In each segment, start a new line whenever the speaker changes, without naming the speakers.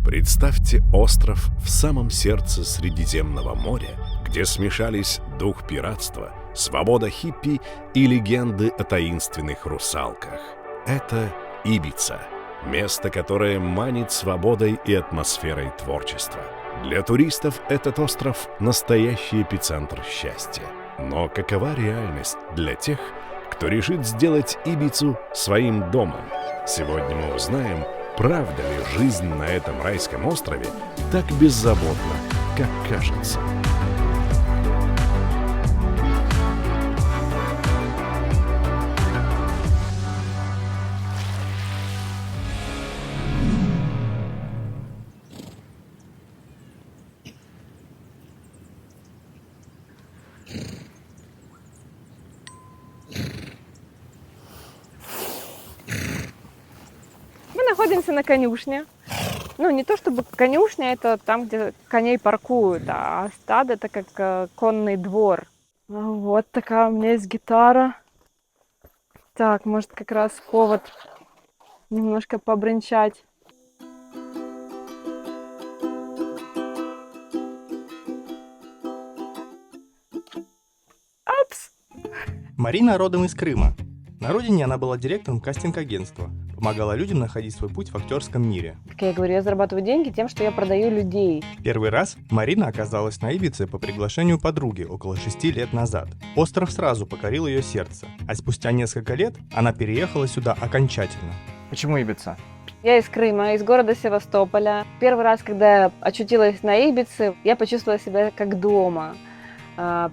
Представьте остров в самом сердце Средиземного моря, где смешались дух пиратства, свобода хиппи и легенды о таинственных русалках. Это Ибица, место, которое манит свободой и атмосферой творчества. Для туристов этот остров – настоящий эпицентр счастья. Но какова реальность для тех, кто решит сделать Ибицу своим домом? Сегодня мы узнаем, правда ли жизнь на этом райском острове так беззаботна, как кажется.
Мы находимся на конюшне. Ну, не то чтобы конюшня, это там, где коней паркуют, а стадо это как конный двор. Вот такая у меня есть гитара. Так, может как раз повод немножко побренчать. Апс!
Марина родом из Крыма. На родине она была директором кастинг-агентства, помогала людям находить свой путь в актерском мире.
Как я говорю, я зарабатываю деньги тем, что я продаю людей.
Первый раз Марина оказалась на Ибице по приглашению подруги около 6 лет назад. Остров сразу покорил ее сердце, а спустя несколько лет она переехала сюда окончательно.
Почему Ибица?
Я из Крыма, из города Севастополя. Первый раз, когда я очутилась на Ибице, я почувствовала себя как дома.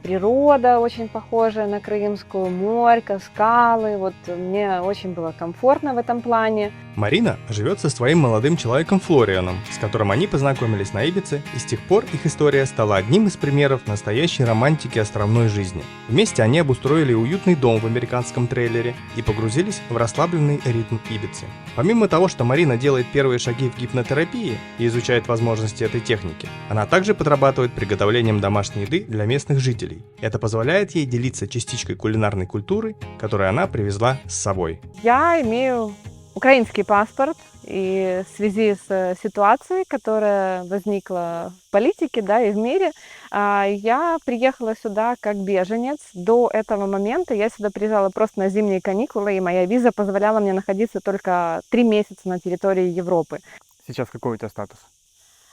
Природа очень похожая на крымскую, морька, скалы. Вот мне очень было комфортно в этом плане.
Марина живет со своим молодым человеком Флорианом, с которым они познакомились на Ибице, и с тех пор их история стала одним из примеров настоящей романтики островной жизни. Вместе они обустроили уютный дом в американском трейлере и погрузились в расслабленный ритм Ибицы. Помимо того, что Марина делает первые шаги в гипнотерапии и изучает возможности этой техники, она также подрабатывает приготовлением домашней еды для местных жителей. Это позволяет ей делиться частичкой кулинарной культуры, которую она привезла с собой.
Я имею украинский паспорт, и в связи с ситуацией, которая возникла в политике, да, и в мире, я приехала сюда как беженец. До этого момента я сюда приезжала просто на зимние каникулы, и моя виза позволяла мне находиться только 3 месяца на территории Европы.
Сейчас какой у тебя статус?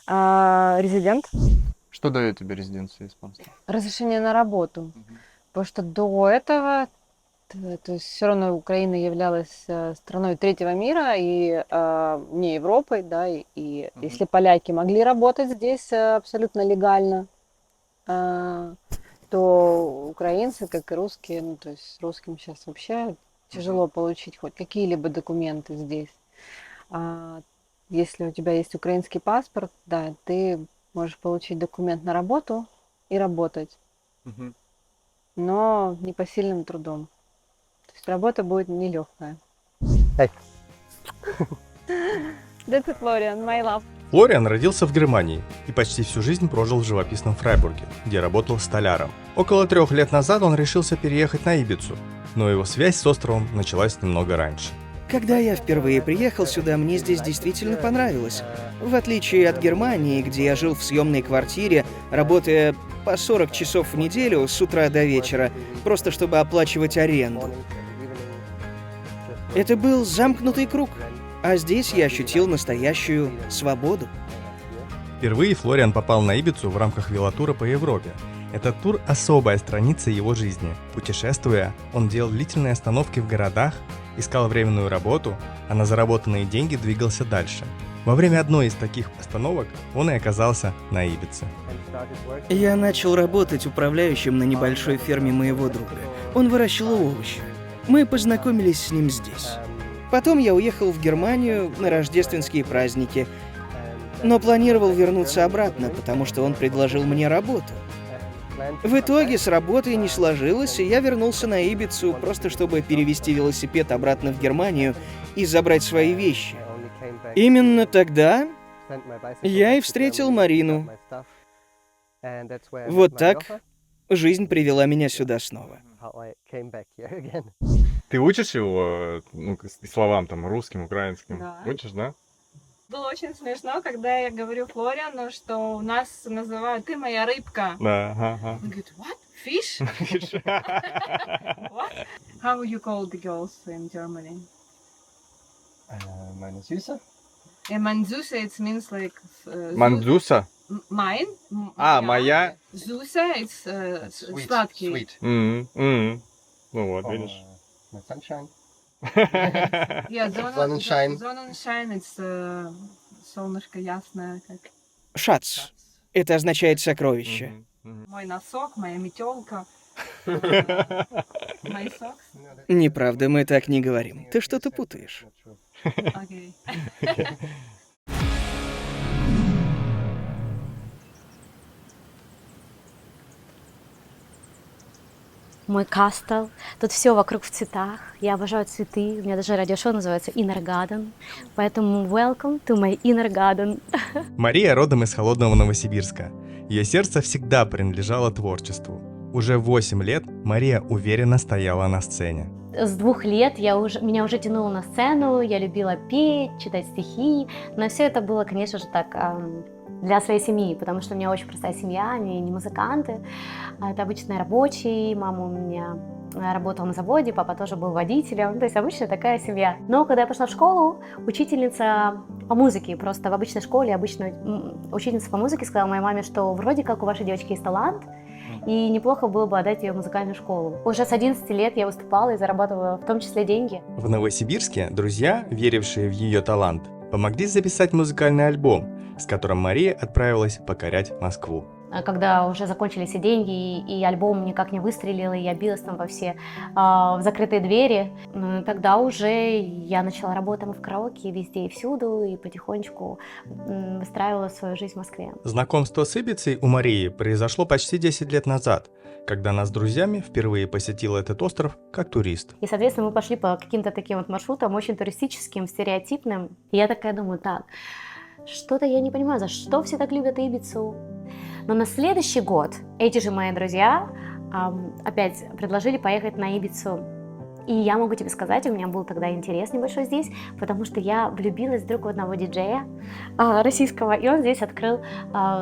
Резидент.
Что дает тебе резиденция испанская?
Разрешение на работу. Потому что до этого, то есть все равно Украина являлась страной третьего мира и не Европой, да, и если поляки могли работать здесь абсолютно легально, то украинцы, как и русские, ну то есть русским сейчас вообще тяжело получить хоть какие-либо документы здесь. Если у тебя есть украинский паспорт, да, ты можешь получить документ на работу и работать, но непосильным трудом. То есть работа будет нелегкая.
Эй.
That's it, Florian, my love.
Флориан родился в Германии и почти всю жизнь прожил в живописном Фрайбурге, где работал столяром. Около 3 лет назад он решился переехать на Ибицу, но его связь с островом началась немного раньше.
Когда я впервые приехал сюда, мне здесь действительно понравилось. В отличие от Германии, где я жил в съемной квартире, работая по 40 часов в неделю с утра до вечера, просто чтобы оплачивать аренду. Это был замкнутый круг, а здесь я ощутил настоящую свободу.
Впервые Флориан попал на Ибицу в рамках велотура по Европе. Этот тур – особая страница его жизни. Путешествуя, он делал длительные остановки в городах, искал временную работу, а на заработанные деньги двигался дальше. Во время одной из таких остановок он и оказался на Ибице.
Я начал работать управляющим на небольшой ферме моего друга. Он выращивал овощи. Мы познакомились с ним здесь. Потом я уехал в Германию на рождественские праздники, но планировал вернуться обратно, потому что он предложил мне работу. В итоге с работой не сложилось, и я вернулся на Ибицу, просто чтобы перевезти велосипед обратно в Германию и забрать свои вещи. Именно тогда я и встретил Марину. Вот так жизнь привела меня сюда снова.
Ты учишь его словам там русским, украинским?
Да.
Учишь, да?
Было очень смешно, когда я говорю Флориану, что у нас называют «ты моя рыбка».
Да, ага.
Он говорит, what? Fish? What? How you call the girls in Germany?
Meine Süße?
Manzuse, it means like...
Мандзуса?
Mine?
Моя?
Зуса, it's
Sweet.
сладкий.
Sweet.
Ну вот, видишь.
Mit Sunshine.
Yeah,
Sonnenschein.
Sonnenschein, it's солнышко ясное, как
Шац. Это означает сокровище.
мой носок, моя метелка. My socks.
Неправда, мы так не говорим. Ты что-то путаешь.
Okay.
Мой кастл. Тут все вокруг в цветах. Я обожаю цветы. У меня даже радиошоу называется Inner Garden. Поэтому welcome to my Inner Garden.
Мария родом из холодного Новосибирска. Ее сердце всегда принадлежало творчеству. Уже 8 лет Мария уверенно стояла на сцене.
С 2 лет меня уже тянуло на сцену, я любила петь, читать стихи, но все это было, конечно же, так для своей семьи, потому что у меня очень простая семья, они не музыканты, это обычные рабочие, мама у меня работала на заводе, папа тоже был водителем, то есть обычная такая семья. Но когда я пошла в школу, учительница по музыке, просто в обычной школе, обычная учительница по музыке сказала моей маме, что вроде как у вашей девочки есть талант, и неплохо было бы отдать ее в музыкальную школу. Уже с 11 лет я выступала и зарабатывала в том числе деньги.
В Новосибирске друзья, верившие в ее талант, помогли записать музыкальный альбом, с которым Мария отправилась покорять Москву.
Когда уже закончились и деньги, и альбом никак не выстрелил, и я билась там во все в закрытые двери, тогда уже я начала работать в караоке везде и всюду, и потихонечку выстраивала свою жизнь в Москве.
Знакомство с Ибицей у Марии произошло почти 10 лет назад, когда она с друзьями впервые посетила этот остров как турист.
И, соответственно, мы пошли по каким-то таким вот маршрутам, очень туристическим, стереотипным. И я такая думаю, так, что-то я не понимаю, за что все так любят Ибицу. Но на следующий год эти же мои друзья опять предложили поехать на Ибицу. И я могу тебе сказать, у меня был тогда интерес небольшой здесь, потому что я влюбилась вдруг в одного диджея российского, и он здесь открыл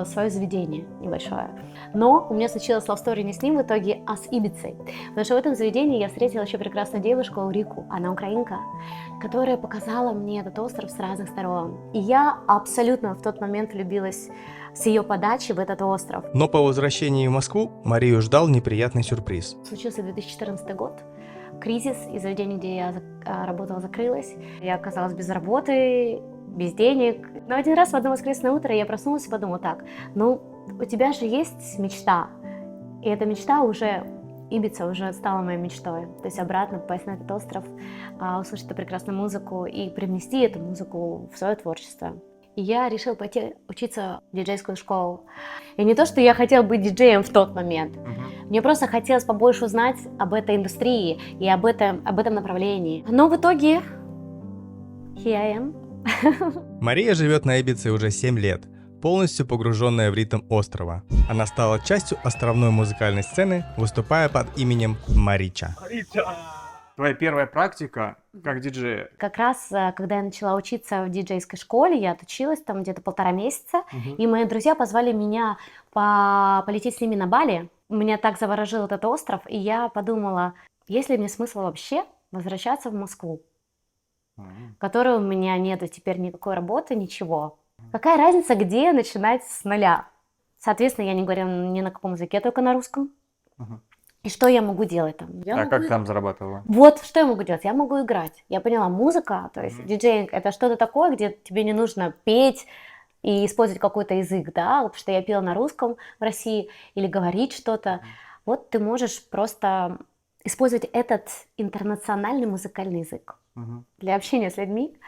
свое заведение небольшое. Но у меня случилась love story не с ним в итоге, а с Ибицей. Потому что в этом заведении я встретила еще прекрасную девушку, Рику, она украинка, которая показала мне этот остров с разных сторон. И я абсолютно в тот момент влюбилась с ее подачи в этот остров.
Но по возвращении в Москву Марию ждал неприятный сюрприз.
Случился 2014 год. Кризис, и заведение, где я работала, закрылось. Я оказалась без работы, без денег. Но один раз в одно воскресное утро я проснулась и подумала так, ну, у тебя же есть мечта. И эта мечта уже, Ибица уже стала моей мечтой. То есть обратно попасть на этот остров, услышать эту прекрасную музыку и привнести эту музыку в свое творчество. И я решила пойти учиться в диджейскую школу. И не то, что я хотела быть диджеем в тот момент. Мне просто хотелось побольше узнать об этой индустрии и об этом направлении. Но в итоге here I am.
Мария живет на Ибице уже 7 лет, полностью погруженная в ритм острова. Она стала частью островной музыкальной сцены, выступая под именем Марича.
Твоя первая практика как диджея?
Как раз, когда я начала учиться в диджейской школе, я отучилась там где-то 1,5 месяца, и мои друзья позвали меня полететь с ними на Бали. Меня так заворожил этот остров, и я подумала, есть ли мне смысл вообще возвращаться в Москву, в которой у меня нету теперь никакой работы, ничего. Какая разница, где начинать с нуля? Соответственно, я не говорю ни на каком языке, только на русском. И что я могу делать там?
Как там зарабатывала?
Вот, что я могу делать? Я могу играть. Я поняла, музыка, то есть диджеинг, это что-то такое, где тебе не нужно петь и использовать какой-то язык, да, потому что я пела на русском в России или говорить что-то. Вот ты можешь просто использовать этот интернациональный музыкальный язык для общения с людьми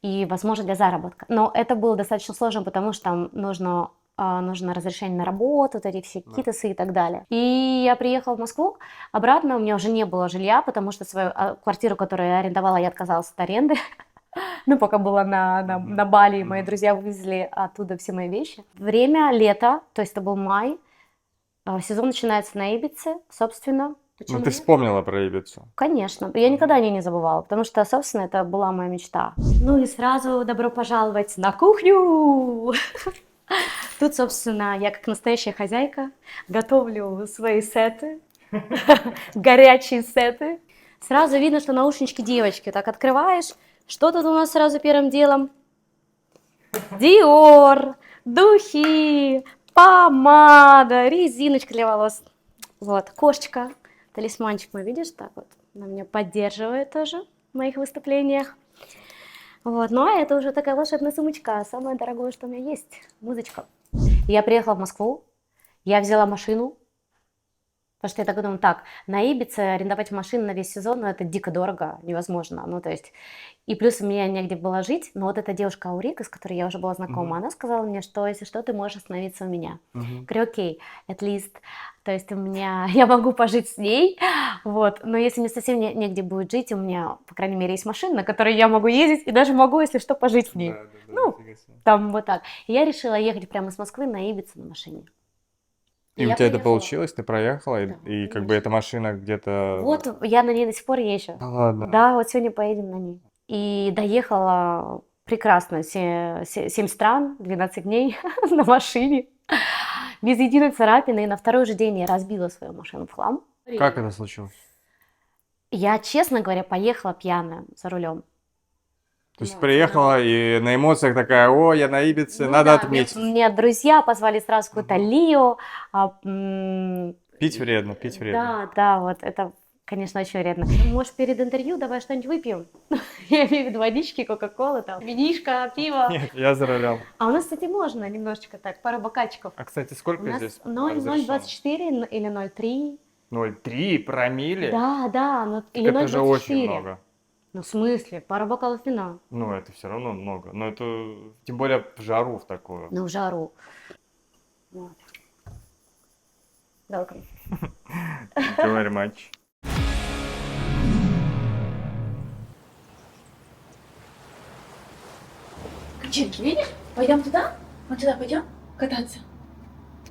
и, возможно, для заработка. Но это было достаточно сложно, потому что там нужно разрешение на работу, вот эти все китасы и так далее. И я приехала в Москву, обратно у меня уже не было жилья, потому что свою квартиру, которую я арендовала, я отказалась от аренды. Ну, пока была на Бали, мои друзья вывезли оттуда все мои вещи. Время лета, то есть это был май, сезон начинается на Ибице, собственно. Почему
Ну, ты
нет?
вспомнила про Ибицу.
Конечно, я никогда о ней не забывала, потому что, собственно, это была моя мечта. Ну и сразу добро пожаловать на кухню! Тут, собственно, я как настоящая хозяйка готовлю свои сеты, горячие сеты. Сразу видно, что наушнички девочки. Так открываешь, что тут у нас сразу первым делом? Диор, духи, помада, резиночка для волос. Вот, кошечка, талисманчик мой, видишь, так вот, она меня поддерживает тоже в моих выступлениях. Вот, ну а это уже такая волшебная сумочка, самое дорогое, что у меня есть, музычка. Я приехала в Москву, я взяла машину, потому что я так думаю, так, на Ибице арендовать машину на весь сезон, ну это дико дорого, невозможно, ну то есть, и плюс у меня негде было жить, но вот эта девушка Аурика, с которой я уже была знакома, она сказала мне, что если что, ты можешь остановиться у меня. Говорю, окей, at least, то есть у меня, я могу пожить с ней, вот, но если мне совсем негде будет жить, у меня, по крайней мере, есть машина, на которой я могу ездить и даже могу, если что, пожить в ней. Ну, там вот так. И я решила ехать прямо с Москвы на Ибицу на машине.
И у
я
тебя это
приехала.
получилось, ты проехала,
Да,
и как
конечно.
бы эта машина где-то...
Вот я на ней до сих пор езжу.
Да ладно.
Да, вот сегодня поедем на ней. И доехала прекрасно, 7 стран, 12 дней на машине, без единой царапины. И на второй же день я разбила свою машину в хлам.
Как это случилось?
Я, честно говоря, поехала пьяная за рулем.
То есть приехала и на эмоциях такая, о, я на Ибице,
Ну
надо
да,
отметить.
Мне друзья позвали сразу какую-то Лио.
Пить вредно, пить вредно.
Да, вот это, конечно, очень вредно. Может, перед интервью давай что-нибудь выпьем? Я имею в виду водички, кока-колы, там, винишко, пиво.
Нет, я за рулем.
А у нас, кстати, можно немножечко так, пару бокальчиков.
А, кстати,
У
сколько
нас
здесь
0,024 или 0,3.
0,3 промилле?
Да, ну,
Так
или
это же очень
0,24.
много.
Ну, в смысле? Пару бокалов вина.
Ну, это все равно много. Но это, тем более, в жару в такую.
Ну, в жару. Вот. Welcome.
Thank you very much.
Ключинки, видишь? Пойдем туда? Вот туда пойдем кататься.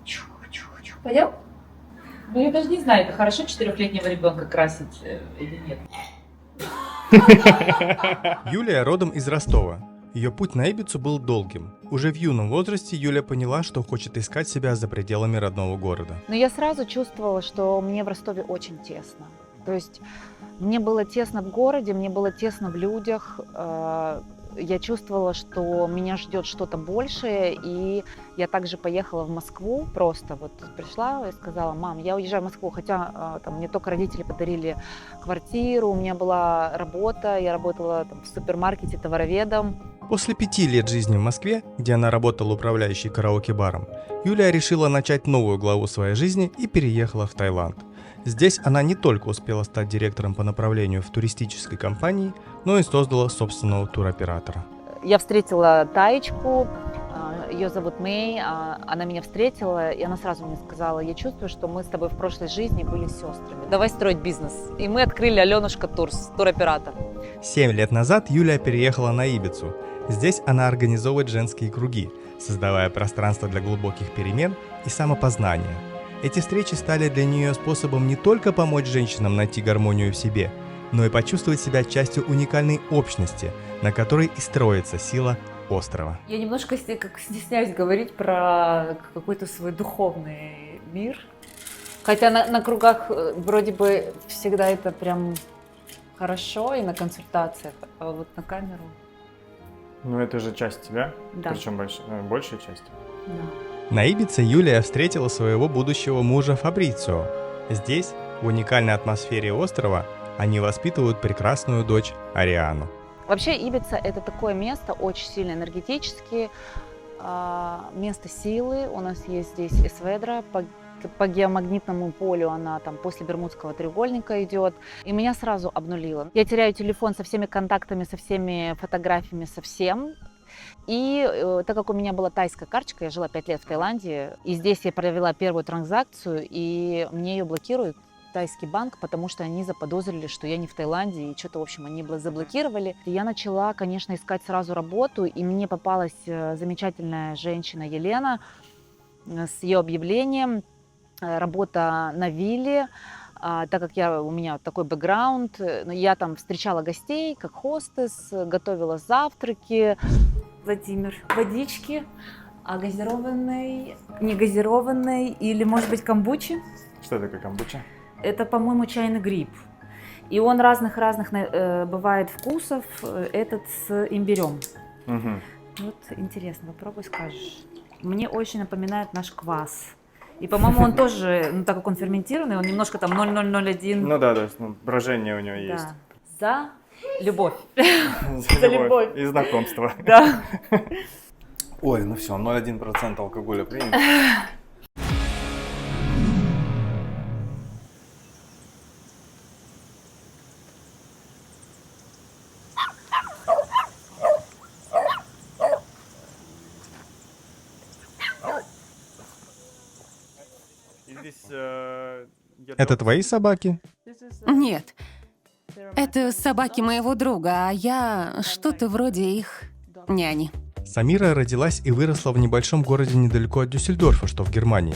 Чух-чух-чух. Пойдем?
Ну, я даже не знаю, это хорошо 4-летнего ребенка красить или нет.
Юлия родом из Ростова. Ее путь на Ибицу был долгим. Уже в юном возрасте Юля поняла, что хочет искать себя за пределами родного города.
Но я сразу чувствовала, что мне в Ростове очень тесно. То есть мне было тесно в городе, мне было тесно в людях. Я чувствовала, что меня ждет что-то большее, и я также поехала в Москву, просто вот пришла и сказала: мам, я уезжаю в Москву, хотя там, мне только родители подарили квартиру, у меня была работа, я работала там, в супермаркете товароведом.
После 5 лет жизни в Москве, где она работала управляющей караоке-баром, Юлия решила начать новую главу своей жизни и переехала в Таиланд. Здесь она не только успела стать директором по направлению в туристической компании, но и создала собственного туроператора.
Я встретила Таечку, ее зовут Мэй, она меня встретила, и она сразу мне сказала: я чувствую, что мы с тобой в прошлой жизни были сестрами. Давай строить бизнес. И мы открыли Аленушка Турс, туроператор.
7 лет назад Юлия переехала на Ибицу. Здесь она организовывает женские круги, создавая пространство для глубоких перемен и самопознания. Эти встречи стали для нее способом не только помочь женщинам найти гармонию в себе, но и почувствовать себя частью уникальной общности, на которой и строится сила острова.
Я немножко стесняюсь говорить про какой-то свой духовный мир.
Хотя на кругах вроде бы всегда это прям хорошо, и на консультациях, а вот на камеру.
Ну, это же часть тебя,
Да.
причем большая часть.
Да.
На Ибице Юлия встретила своего будущего мужа Фабрицио. Здесь, в уникальной атмосфере острова, они воспитывают прекрасную дочь Ариану.
Вообще Ибица – это такое место, очень сильно энергетически, место силы. У нас есть здесь Эсведра, по геомагнитному полю она там после Бермудского треугольника идет. И меня сразу обнулило. Я теряю телефон со всеми контактами, со всеми фотографиями, со всем. И так как у меня была тайская карточка, я жила 5 лет в Таиланде, и здесь я провела первую транзакцию, и мне ее блокирует тайский банк, потому что они заподозрили, что я не в Таиланде, и что-то, в общем, они заблокировали. И я начала, конечно, искать сразу работу, и мне попалась замечательная женщина Елена с ее объявлением. Работа на вилле, Так как у меня вот такой бэкграунд, я там встречала гостей как хостес, готовила завтраки.
Владимир, водички, а газированной, не газированной или, может быть, камбучи?
Что такое камбуча?
Это, по-моему, чайный гриб. И он разных-разных бывает вкусов. Этот с имбирем.
Угу.
Вот интересно, попробуй скажешь. Мне очень напоминает наш квас. И, по-моему, он тоже, ну, так как он ферментированный, он немножко там 0,001.
Ну да, то есть брожение у него есть.
Да. За любовь.
За
любовь.
И знакомство.
Да.
Ой, ну все, 0,1% алкоголя принято.
Это твои собаки?
Нет, это собаки моего друга, а я что-то вроде их няни.
Самира родилась и выросла в небольшом городе недалеко от Дюссельдорфа, что в Германии.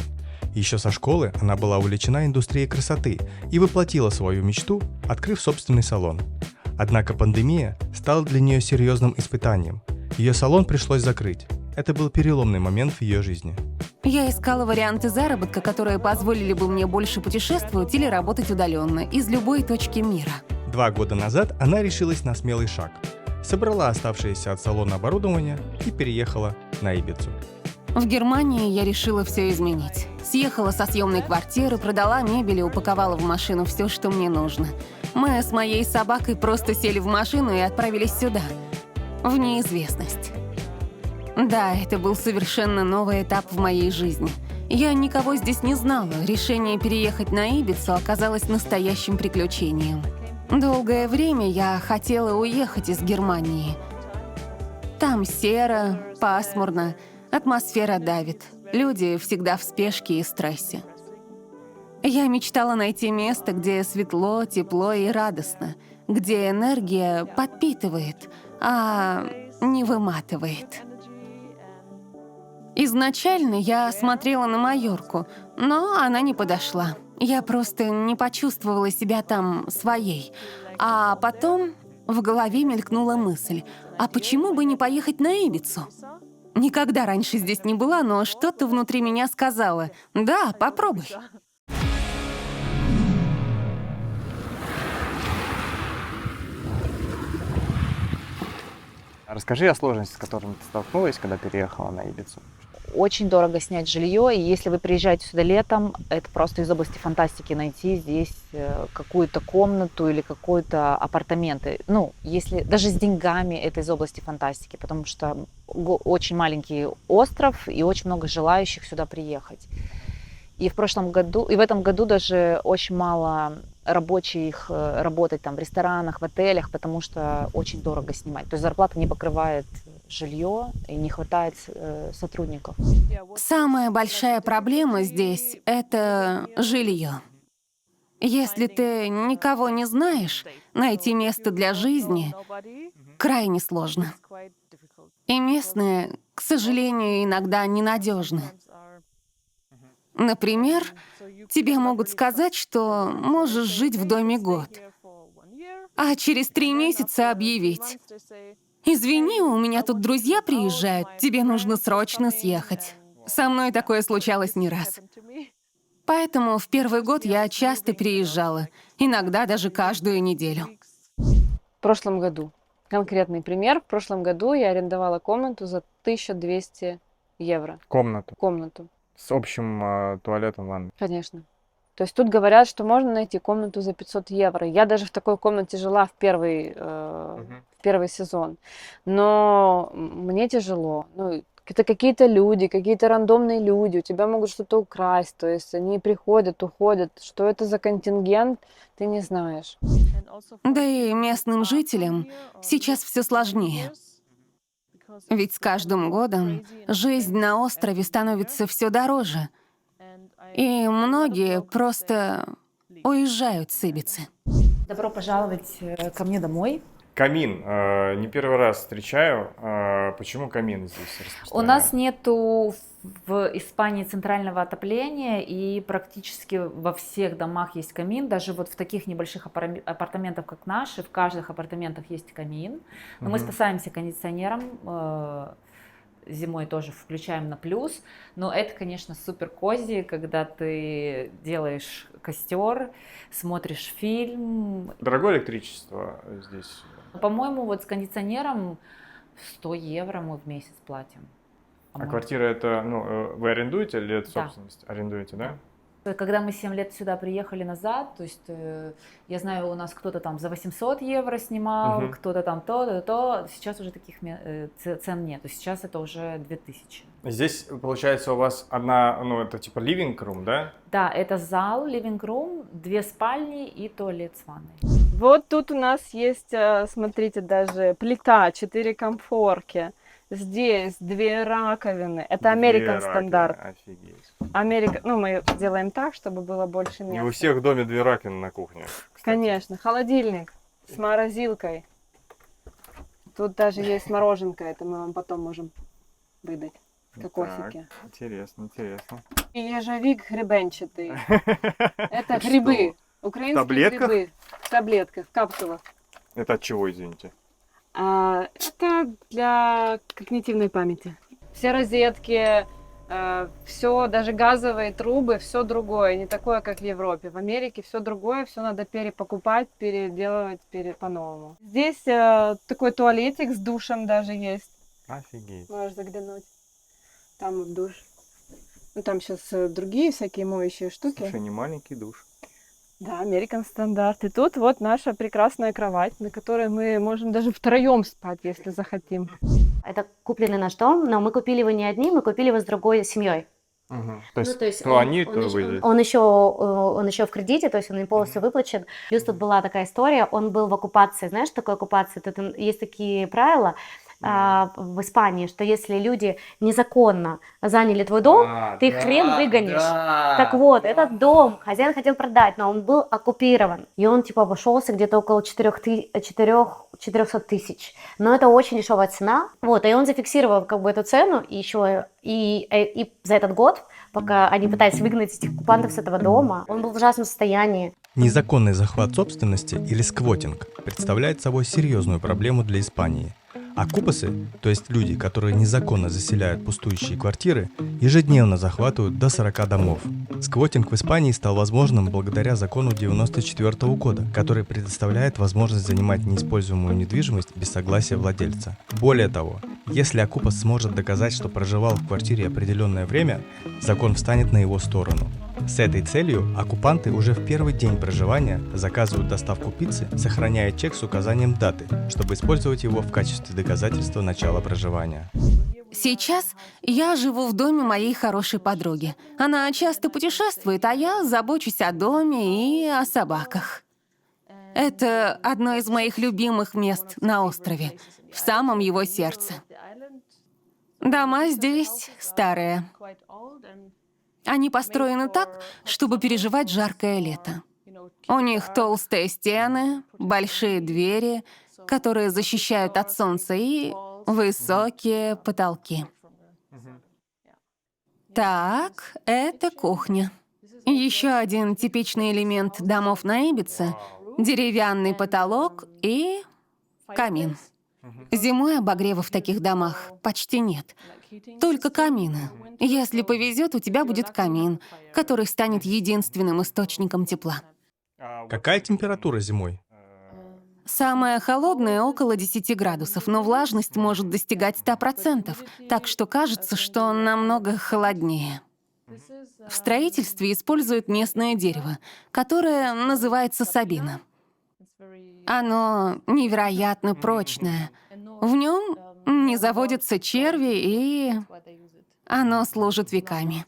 Еще со школы она была увлечена индустрией красоты и воплотила свою мечту, открыв собственный салон. Однако пандемия стала для нее серьезным испытанием. Ее салон пришлось закрыть. Это был переломный момент в ее жизни.
Я искала варианты заработка, которые позволили бы мне больше путешествовать или работать удаленно, из любой точки мира.
2 года назад она решилась на смелый шаг. Собрала оставшееся от салона оборудование и переехала на Ибицу.
В Германии я решила все изменить. Съехала со съемной квартиры, продала мебель и упаковала в машину все, что мне нужно. Мы с моей собакой просто сели в машину и отправились сюда, в неизвестность. Да, это был совершенно новый этап в моей жизни. Я никого здесь не знала. Решение переехать на Ибицу оказалось настоящим приключением. Долгое время я хотела уехать из Германии. Там серо, пасмурно, атмосфера давит. Люди всегда в спешке и стрессе. Я мечтала найти место, где светло, тепло и радостно, где энергия подпитывает, а не выматывает. Изначально я смотрела на Майорку, но она не подошла. Я просто не почувствовала себя там своей. А потом в голове мелькнула мысль, а почему бы не поехать на Ибицу? Никогда раньше здесь не была, но что-то внутри меня сказала: да, попробуй.
Расскажи о сложностях, с которыми ты столкнулась, когда переехала на Ибицу.
Очень дорого снять жилье, и если вы приезжаете сюда летом, это просто из области фантастики найти здесь какую-то комнату или какие-то апартаменты. Ну, если даже с деньгами, это из области фантастики, потому что очень маленький остров и очень много желающих сюда приехать. И в этом году даже очень мало рабочих работать там в ресторанах, в отелях, потому что очень дорого снимать. То есть зарплата не покрывает жилье и не хватает сотрудников.
Самая большая проблема здесь — это жилье. Если ты никого не знаешь, найти место для жизни крайне сложно. И местные, к сожалению, иногда ненадежны. Например, тебе могут сказать, что можешь жить в доме год, а через 3 месяца объявить: «Извини, у меня тут друзья приезжают, тебе нужно срочно съехать». Со мной такое случалось не раз. Поэтому в первый год я часто переезжала, иногда даже каждую неделю.
В прошлом году, конкретный пример, в прошлом году я арендовала комнату за 1200 евро. Комнату.
С общим туалетом, ванной.
Конечно. То есть тут говорят, что можно найти комнату за 500 евро. Я даже в такой комнате жила в первый сезон. Но мне тяжело. Ну, это какие-то люди, какие-то рандомные люди. У тебя могут что-то украсть. То есть они приходят, уходят. Что это за контингент, ты не знаешь.
Да и местным жителям сейчас все сложнее. Ведь с каждым годом жизнь на острове становится все дороже. И многие просто уезжают с Ибицы.
Добро пожаловать ко мне домой.
Камин. Не первый раз встречаю. Почему камин здесь
У
распространен?
нас нету в Испании центрального отопления, и практически во всех домах есть камин. Даже вот в таких небольших апартаментах, как наши, в каждых апартаментах есть камин. Но мы спасаемся кондиционером. Зимой тоже включаем на плюс. Но это, конечно, супер кози, когда ты делаешь костер, смотришь фильм.
Дорогое электричество здесь?
По-моему, вот с кондиционером 100 евро мы в месяц платим.
А квартира это, вы арендуете или это
Да.
собственность? Арендуете, да?
Когда мы 7 лет сюда приехали назад, то есть я знаю, у нас кто-то там за 800 евро снимал, кто-то там то. Сейчас уже таких цен нет. То есть сейчас это уже 2000.
Здесь, получается, у вас одна, это типа living room, да?
Да, это зал, living room, 2 спальни и туалет с ванной.
Вот тут у нас есть, смотрите, даже плита, 4 комфорки. Здесь 2 раковины. Это American стандарт.
Офигеть.
Мы делаем так, чтобы было больше места.
Не у всех в доме 2 раковины на кухне. Кстати.
Конечно. Холодильник с морозилкой. Тут даже есть мороженка. Это мы вам потом можем выдать. Кокосики.
Так, интересно.
И ежевик гребенчатый. Это грибы. Украинские
таблетках?
грибы. В таблетках, в капсулах.
Это от чего, извините?
Это для когнитивной памяти. Все розетки, все, даже газовые трубы, все другое, не такое, как в Европе. В Америке все другое, все надо перепокупать, переделывать по-новому. Здесь такой туалетик с душем даже есть.
Офигеть.
Можешь заглянуть. Там в душ. Там сейчас другие всякие моющие штуки.
Слушай, не маленький душ.
Да, American стандарт. И тут вот наша прекрасная кровать, на которой мы можем даже втроем спать, если захотим.
Это купленный наш дом, но мы купили его не одни, мы купили его с другой семьей.
То есть, выйдет.
Он еще в кредите, то есть он не полностью выплачен. Плюс тут была такая история, он был в оккупации. Знаешь, что такое оккупация? Тут есть такие правила в Испании, что если люди незаконно заняли твой дом, ты хрен выгонишь. Так вот, этот дом хозяин хотел продать, но он был оккупирован. И он типа обошелся где-то около 400 тысяч. Но это очень дешевая цена. Вот, и он зафиксировал эту цену еще и за этот год, пока они пытались выгнать этих оккупантов с этого дома, он был в ужасном состоянии.
Незаконный захват собственности или сквотинг представляет собой серьезную проблему для Испании. Оккупасы, то есть люди, которые незаконно заселяют пустующие квартиры, ежедневно захватывают до 40 домов. Сквотинг в Испании стал возможным благодаря закону 1994 года, который предоставляет возможность занимать неиспользуемую недвижимость без согласия владельца. Более того, если оккупас сможет доказать, что проживал в квартире определенное время, закон встанет на его сторону. С этой целью оккупанты уже в первый день проживания заказывают доставку пиццы, сохраняя чек с указанием даты, чтобы использовать его в качестве доказательства начала проживания.
Сейчас я живу в доме моей хорошей подруги. Она часто путешествует, а я забочусь о доме и о собаках. Это одно из моих любимых мест на острове, в самом его сердце. Дома здесь старые. Они построены так, чтобы переживать жаркое лето. У них толстые стены, большие двери, которые защищают от солнца, и высокие потолки. Так, это кухня. Еще один типичный элемент домов на Ибице — деревянный потолок и камин. Зимой обогрева в таких домах почти нет. Только камины. Если повезет, у тебя будет камин, который станет единственным источником тепла.
Какая температура зимой?
Самое холодное — около 10 градусов, но влажность может достигать 100%, так что кажется, что намного холоднее. В строительстве используют местное дерево, которое называется сабина. Оно невероятно прочное. В нем не заводятся черви, и оно служит веками.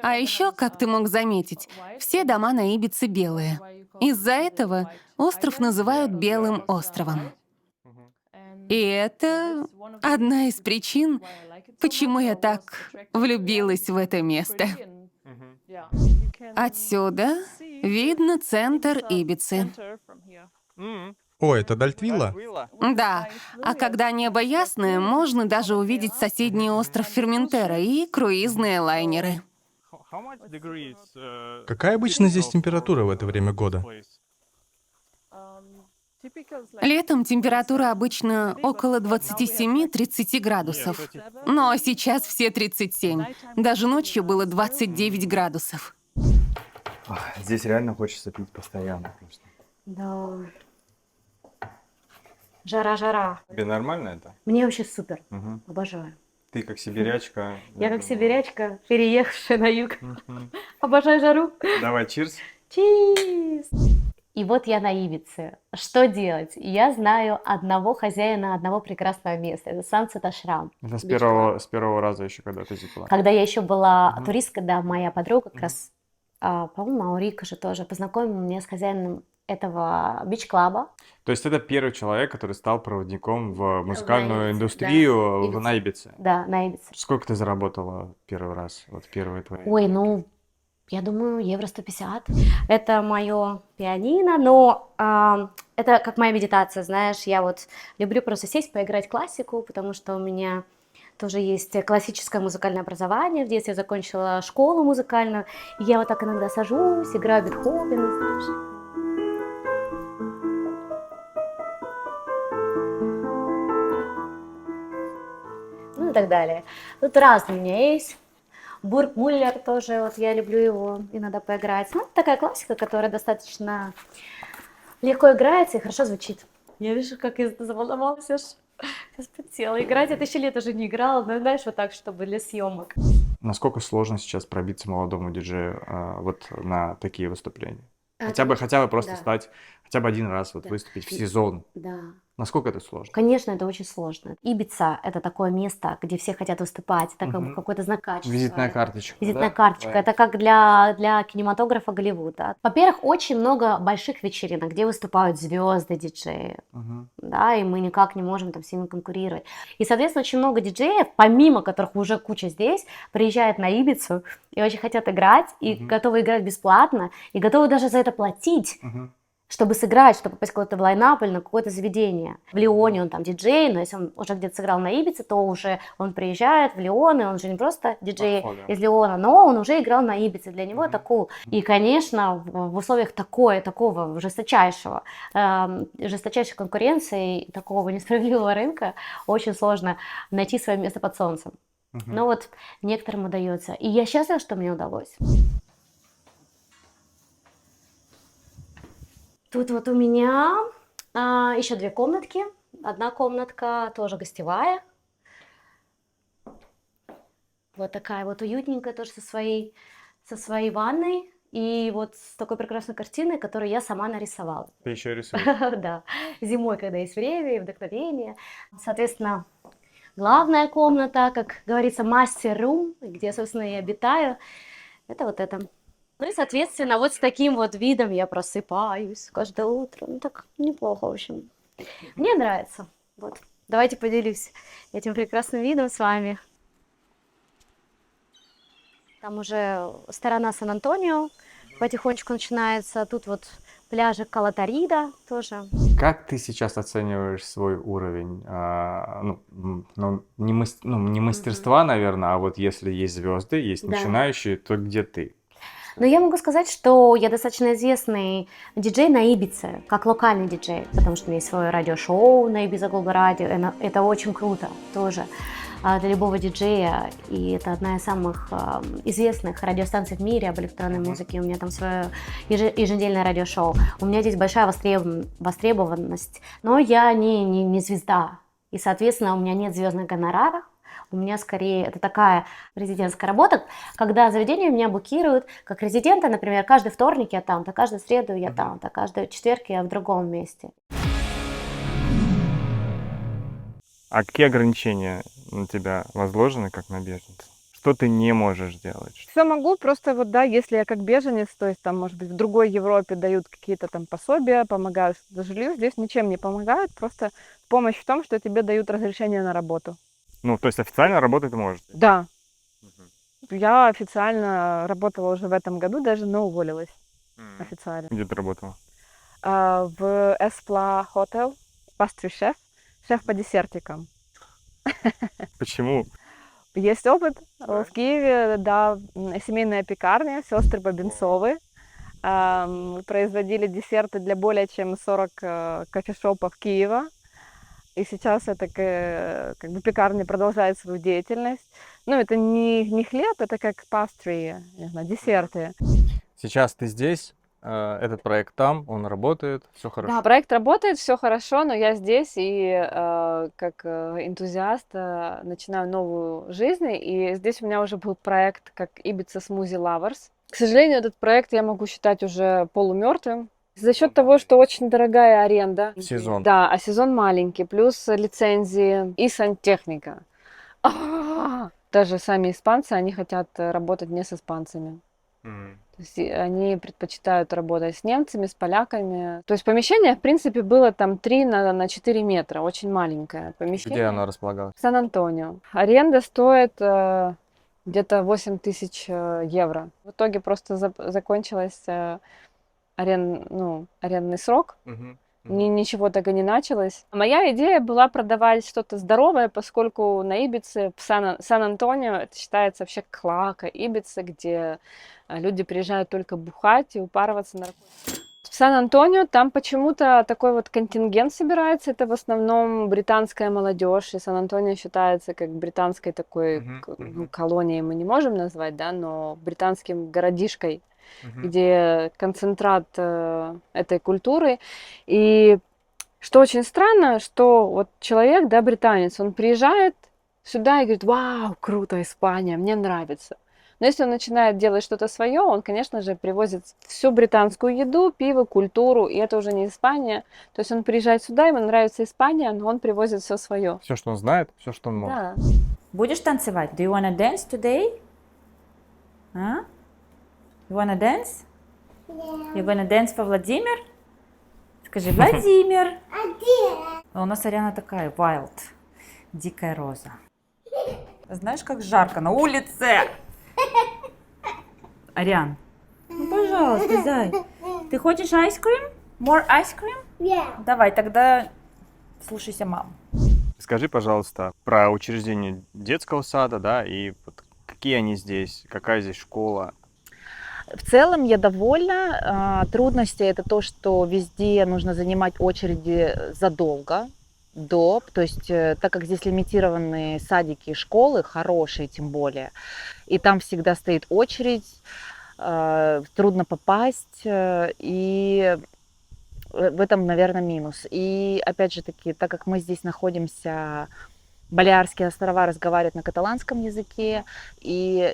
А еще, как ты мог заметить, все дома на Ибице белые. Из-за этого остров называют Белым островом. И это одна из причин, почему я так влюбилась в это место. Отсюда видно центр Ибицы.
О, это Дальтвилла?
Да, а когда небо ясное, можно даже увидеть соседний остров Ферментера и круизные лайнеры.
Какая обычно здесь температура в это время года?
Летом температура обычно около 27-30 градусов. Но сейчас все 37. Даже ночью было 29 градусов.
Здесь реально хочется пить постоянно просто.
Да. Жара.
Тебе нормально это?
Мне вообще супер.
Мгм.
Обожаю.
Ты как сибирячка.
Я как сибирячка, переехавшая на юг. Обожаю жару.
Давай, чирс.
Чиз! И вот я на Ибице. Что делать? Я знаю одного хозяина одного прекрасного места. Это Sunset Ashram.
Это
Beach
с первого раза еще когда ты здесь была.
Когда я еще была
Мгм.
туристкой, да, моя подруга как
Мгм.
раз, по-моему, Маурика же тоже познакомила меня с хозяином этого бич-клаба.
То есть это первый человек, который стал проводником в музыкальную
Ибице,
индустрию
да,
на Ибице.
Да, на Ибице.
Сколько ты заработала первый раз? Вот первые твои.
Ой, ну, я думаю, евро 150. Это мое пианино, но это как моя медитация, знаешь. Я вот люблю просто сесть, поиграть классику, потому что у меня тоже есть классическое музыкальное образование. В детстве я закончила школу музыкальную. И я вот так иногда сажусь, играю Бетховена, знаешь. Ну и так далее. Тут разные у меня есть. Бург Муллер тоже, вот я люблю его иногда поиграть. Ну, такая классика, которая достаточно легко играется и хорошо звучит. Я вижу, как я заволновалась аж. Сейчас подсела. Играть я 1000 лет уже не играла, но знаешь, вот так, чтобы для съемок.
Насколько сложно сейчас пробиться молодому диджею вот на такие выступления? Хотя бы просто
да.
стать, хотя бы один раз вот
Да.
выступить в сезон.
Да.
Насколько это сложно?
Конечно, это очень сложно. Ибица — это такое место, где все хотят выступать. Это как бы
Мгм.
какой-то знак качества.
Визитная карточка.
Визитная
да?
карточка.
Да.
Это как для кинематографа Голливуда. Во-первых, очень много больших вечеринок, где выступают звезды, диджеи.
Мгм.
Да, и мы никак не можем там с ними конкурировать. И, соответственно, очень много диджеев, помимо которых уже куча здесь, приезжают на Ибицу и очень хотят играть, и
Мгм.
готовы играть бесплатно, и готовы даже за это платить,
Мгм.
чтобы сыграть, чтобы попасть куда-то в лайнап или на какое-то заведение. В Лионе он там диджей, но если он уже где-то сыграл на Ибице, то уже он приезжает в Лион, и он же не просто диджей
Портфолио.
из Лиона, но он уже играл на Ибице, для него это
Мгм.
cool. И, конечно, в условиях такого жесточайшей конкуренции, такого несправедливого рынка очень сложно найти свое место под солнцем.
Мгм.
Но вот некоторым удается. И я счастлива, что мне удалось. Тут вот у меня еще 2 комнатки. Одна комнатка тоже гостевая. Вот такая вот уютненькая, тоже со своей ванной. И вот с такой прекрасной картиной, которую я сама нарисовала.
Ты еще рисуешь.
Да, зимой, когда есть время и вдохновение. Соответственно, главная комната, как говорится, мастер-рум, где, собственно, я обитаю, это вот это. Ну и, соответственно, вот с таким вот видом я просыпаюсь каждое утро. Ну так неплохо, в общем. Мне нравится. Вот. Давайте поделюсь этим прекрасным видом с вами. Там уже сторона Сан-Антонио потихонечку начинается. Тут вот пляжи Кала-Тарида тоже.
Как ты сейчас оцениваешь свой уровень? Не мастерства, наверное, а вот если есть звезды, есть
Да.
начинающие, то где ты?
Но я могу сказать, что я достаточно известный диджей на Ибице, как локальный диджей, потому что у меня есть свое радиошоу на Ibiza Global Radio. Это очень круто тоже для любого диджея, и это одна из самых известных радиостанций в мире об электронной музыке. У меня там свое еженедельное радиошоу. У меня здесь большая востребованность, но я не звезда, и, соответственно, у меня нет звездных гонораров. У меня скорее это такая резидентская работа, когда заведение меня букируют как резидента, например, каждый вторник я там, то каждую среду я там, то каждый четверг я в другом месте.
А какие ограничения на тебя возложены, как на беженца? Что ты не можешь делать?
Все могу, просто вот, да, если я как беженец, то есть там, может быть, в другой Европе дают какие-то там пособия, помогают за жилье, здесь ничем не помогают, просто помощь в том, что тебе дают разрешение на работу.
Ну, то есть официально работать ты можешь?
Да, я официально работала уже в этом году даже, но уволилась официально.
Где ты работала?
в Espla Hotel, пастри-шеф, шеф по десертикам.
Почему?
Есть опыт. В Киеве, да, семейная пекарня, сестры Бабинцовы. Производили десерты для более чем 40 кофешопов Киева. И сейчас эта как бы пекарня продолжает свою деятельность. Ну, это не хлеб, это как pastry, не знаю, десерты.
Сейчас ты здесь, этот проект там, он работает, все хорошо.
Да, проект работает, все хорошо, но я здесь и как энтузиаст начинаю новую жизнь. И здесь у меня уже был проект как Ibiza Smoothie Lovers. К сожалению, этот проект я могу считать уже полумертвым. За счет того, что очень дорогая аренда.
В сезон.
Да, а сезон маленький, плюс лицензии и сантехника. Даже сами испанцы, они хотят работать не с испанцами. То есть они предпочитают работать с немцами, с поляками. То есть помещение, в принципе, было там 3 на 4 метра, очень маленькое помещение.
Где оно располагалось?
В Сан-Антонио. Аренда стоит где-то 8 тысяч евро. В итоге просто закончилась арендный срок. Ничего так и не началось. Моя идея была продавать что-то здоровое, поскольку на Ибице, в Сан-Антонио, это считается вообще клака Ибицы, где люди приезжают только бухать и упарываться наркотиками. В Сан-Антонио там почему-то такой вот контингент собирается, это в основном британская молодежь, и Сан-Антонио считается как британской такой колонией, мы не можем назвать, да, но британским городишкой, где концентрат этой культуры. И что очень странно, что вот человек, да, британец, он приезжает сюда и говорит: вау, круто, Испания, мне нравится. Но если он начинает делать что-то свое, он, конечно же, привозит всю британскую еду, пиво, культуру, и это уже не Испания. То есть он приезжает сюда, ему нравится Испания, но он привозит все свое.
Все, что он знает, все, что он может.
Да.
Будешь танцевать? Do you wanna dance today? А? You wanna dance? Yeah. You gonna dance for Владимир? Скажи: Владимир. А у нас Ариана такая wild, дикая роза. Знаешь, как жарко на улице? Ариан, ну пожалуйста, зай. Ты хочешь ice cream? More ice cream?
Yeah.
Давай, тогда слушайся маму.
Скажи, пожалуйста, про учреждение детского сада, да, и вот какие они здесь, какая здесь школа?
В целом я довольна. Трудности — это то, что везде нужно занимать очереди задолго до, то есть так как здесь лимитированные садики и школы, хорошие тем более, и там всегда стоит очередь, трудно попасть, и в этом, наверное, минус. И опять же таки, так как мы здесь находимся, Балеарские острова разговаривают на каталанском языке, и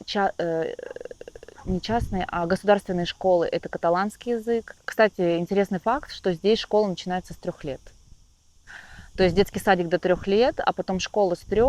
не частные, а государственные школы — это каталанский язык. Кстати, интересный факт, что здесь школа начинается с 3 лет. То есть детский садик до 3 лет, а потом школа с 3.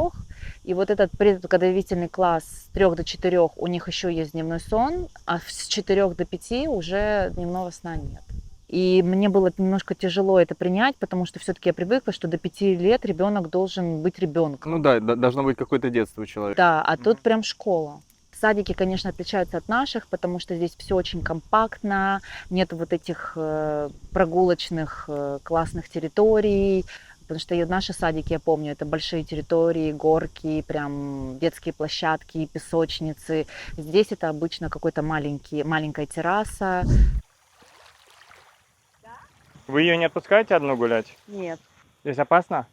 И вот этот предподготовительный класс с 3 до 4 у них еще есть дневной сон, а с 4 до 5 уже дневного сна нет. И мне было немножко тяжело это принять, потому что все-таки я привыкла, что до 5 лет ребенок должен быть ребенком.
Ну да, должно быть какое-то детство у человека.
Да, а тут прям школа. Садики, конечно, отличаются от наших, потому что здесь все очень компактно, нет вот этих прогулочных классных территорий. Потому что наши садики, я помню, это большие территории, горки, прям детские площадки, песочницы. Здесь это обычно какой-то маленькая терраса.
Вы ее не отпускаете одну гулять?
Нет.
Здесь опасно?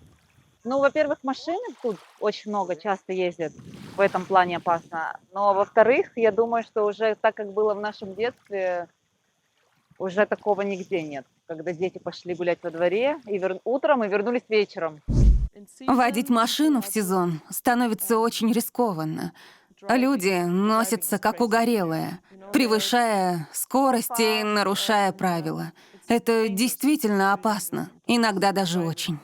Ну, во-первых, машины тут очень много, часто ездят, в этом плане опасно. Но, во-вторых, я думаю, что уже так, как было в нашем детстве, уже такого нигде нет. Когда дети пошли гулять во дворе утром и вернулись вечером.
Водить машину в сезон становится очень рискованно. Люди носятся как угорелые, превышая скорость и нарушая правила. Это действительно опасно, иногда даже очень.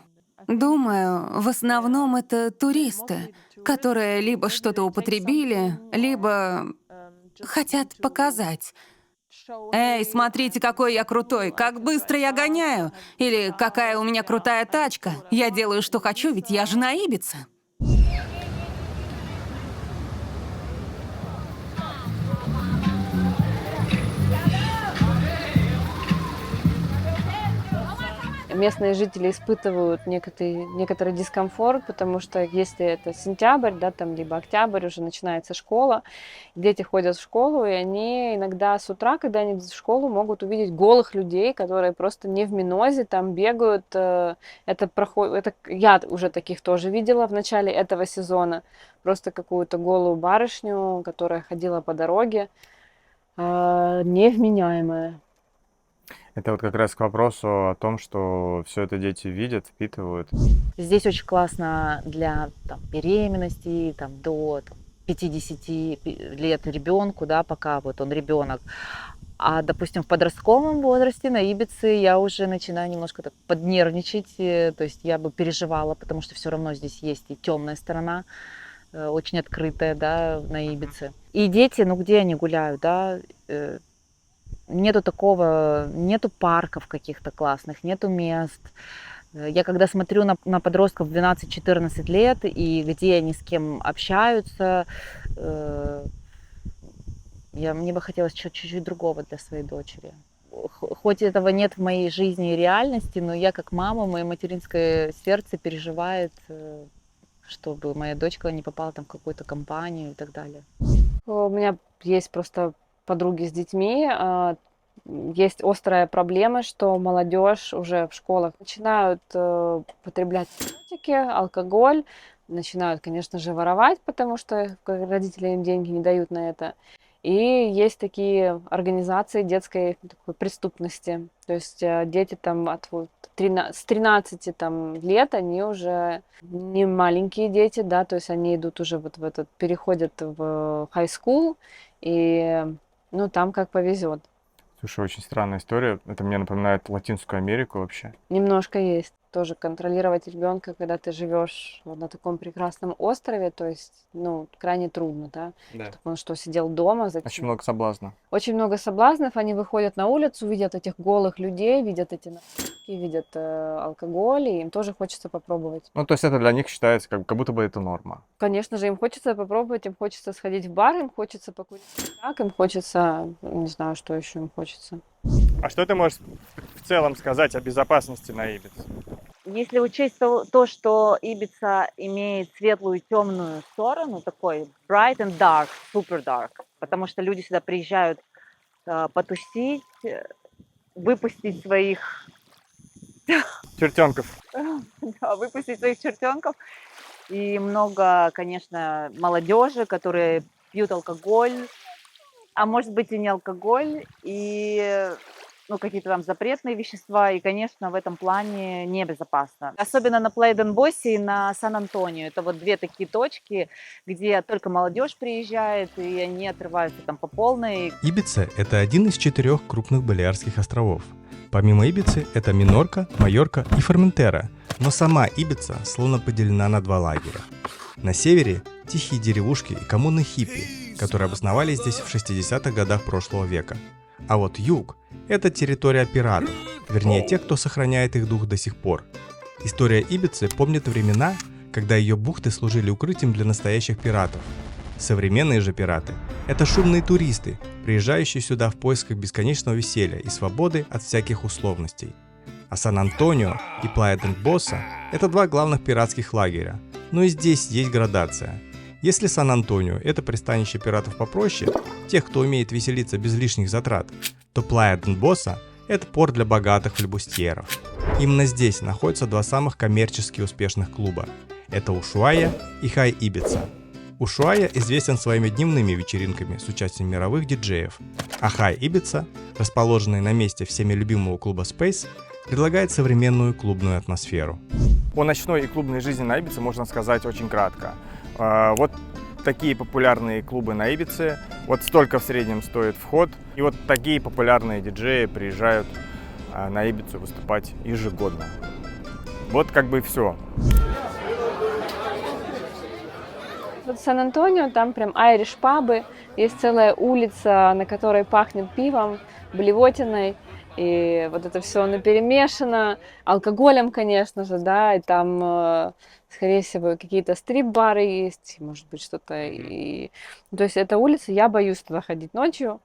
Думаю, в основном это туристы, которые либо что-то употребили, либо хотят показать. «Эй, смотрите, какой я крутой, как быстро я гоняю!» Или «Какая у меня крутая тачка, я делаю, что хочу, ведь я же на Ибице!»
местные жители испытывают некоторый дискомфорт, потому что если это сентябрь, да, там, либо октябрь, уже начинается школа, дети ходят в школу, и они иногда с утра, когда они идут в школу, могут увидеть голых людей, которые просто не в минозе, там бегают. Я уже таких тоже видела в начале этого сезона. Просто какую-то голую барышню, которая ходила по дороге, невменяемая.
Это вот как раз к вопросу о том, что все это дети видят, впитывают.
Здесь очень классно для беременности, до 50 лет ребенку, да, пока вот он ребенок. А, допустим, в подростковом возрасте на Ибице я уже начинаю немножко так поднервничать, то есть я бы переживала, потому что все равно здесь есть и темная сторона, очень открытая, да, на Ибице. И дети, где они гуляют, да, нету парков каких-то классных, нету мест. Я когда смотрю на подростков 12-14 лет, и где они с кем общаются, мне бы хотелось чуть-чуть другого для своей дочери. Хоть этого нет в моей жизни и реальности, но я как мама, мое материнское сердце переживает, чтобы моя дочка не попала в какую-то компанию и так далее.
У меня есть просто подруги с детьми. Есть острая проблема, что молодежь уже в школах начинают потреблять наркотики, алкоголь, начинают, конечно же, воровать, потому что родители им деньги не дают на это. И есть такие организации детской такой преступности. То есть дети с 13 лет, они уже не маленькие дети, да, то есть они идут уже переходят в high school, и там как повезет.
Слушай, очень странная история. Это мне напоминает Латинскую Америку вообще.
Немножко есть. Тоже контролировать ребенка, когда ты живешь на таком прекрасном острове, то есть, крайне трудно, да?
Да.
Чтобы он сидел дома.
Очень много соблазна.
Очень много соблазнов. Они выходят на улицу, видят этих голых людей, видят эти наркотики, видят алкоголь, и им тоже хочется попробовать.
То есть это для них считается как будто бы это норма.
Конечно же, им хочется попробовать, им хочется сходить в бар, им хочется покурить так, им хочется, не знаю, что еще им хочется.
А что ты можешь в целом сказать о безопасности на Ибице?
Если учесть то, что Ибица имеет светлую и темную сторону, такой bright and dark, super dark, потому что люди сюда приезжают потусить, выпустить своих...
Чертенков.
Да, выпустить своих чертенков. И много, конечно, молодежи, которые пьют алкоголь, а может быть и не алкоголь, и какие-то запретные вещества, и, конечно, в этом плане небезопасно. Особенно на Плайден-Боссе и на Сан-Антонио. Это две такие точки, где только молодежь приезжает, и они отрываются по полной.
Ибица – это один из 4 крупных Балеарских островов. Помимо Ибицы, это Минорка, Майорка и Форментера, но сама Ибица словно поделена на 2 лагеря. На севере – тихие деревушки и коммуны хиппи, которые обосновались здесь в 60-х годах прошлого века. А вот юг – это территория пиратов, вернее тех, кто сохраняет их дух до сих пор. История Ибицы помнит времена, когда ее бухты служили укрытием для настоящих пиратов. Современные же пираты – это шумные туристы, приезжающие сюда в поисках бесконечного веселья и свободы от всяких условностей. А Сан-Антонио и Плайя-дель-Босса – это 2 главных пиратских лагеря, но и здесь есть градация. Если Сан-Антонио – это пристанище пиратов попроще, тех, кто умеет веселиться без лишних затрат, то Плайя-дель-Босса – это порт для богатых флебустьеров. Именно здесь находятся 2 самых коммерчески успешных клуба – это Ушуайя и Хай Ибица. Ушуайя известен своими дневными вечеринками с участием мировых диджеев, а Хай Ибица, расположенный на месте всеми любимого клуба Space, предлагает современную клубную атмосферу.
О ночной и клубной жизни на Ибице можно сказать очень кратко. Вот такие популярные клубы на Ибице, вот столько в среднем стоит вход, и вот такие популярные диджеи приезжают на Ибицу выступать ежегодно. Вот все.
В Сан-Антонио там прям айриш-пабы, есть целая улица, на которой пахнет пивом, блевотиной, и это все наперемешано, алкоголем, конечно же, да, и там, скорее всего, какие-то стрип-бары есть, может быть, что-то. То есть эта улица, я боюсь туда ходить ночью.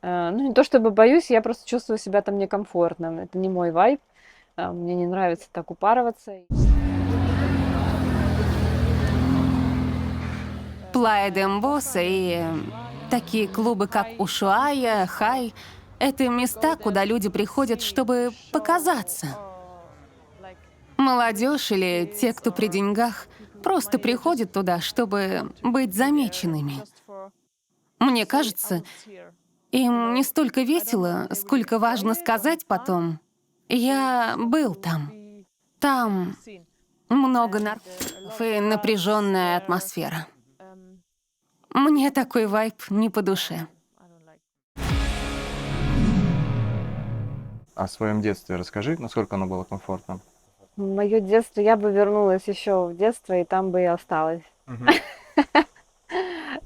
Не то чтобы боюсь, я просто чувствую себя там некомфортно, это не мой вайб. Мне не нравится так упарываться.
Плая де Мбоса и такие клубы, как Ушуая, Хай — это места, куда люди приходят, чтобы показаться. Молодежь или те, кто при деньгах, просто приходят туда, чтобы быть замеченными. Мне кажется, им не столько весело, сколько важно сказать потом: «Я был там». Там много наркотиков и напряженная атмосфера. Мне такой вайб не по душе.
О своем детстве расскажи, насколько оно было комфортным.
Мое детство, я бы вернулась еще в детство, и там бы и осталась.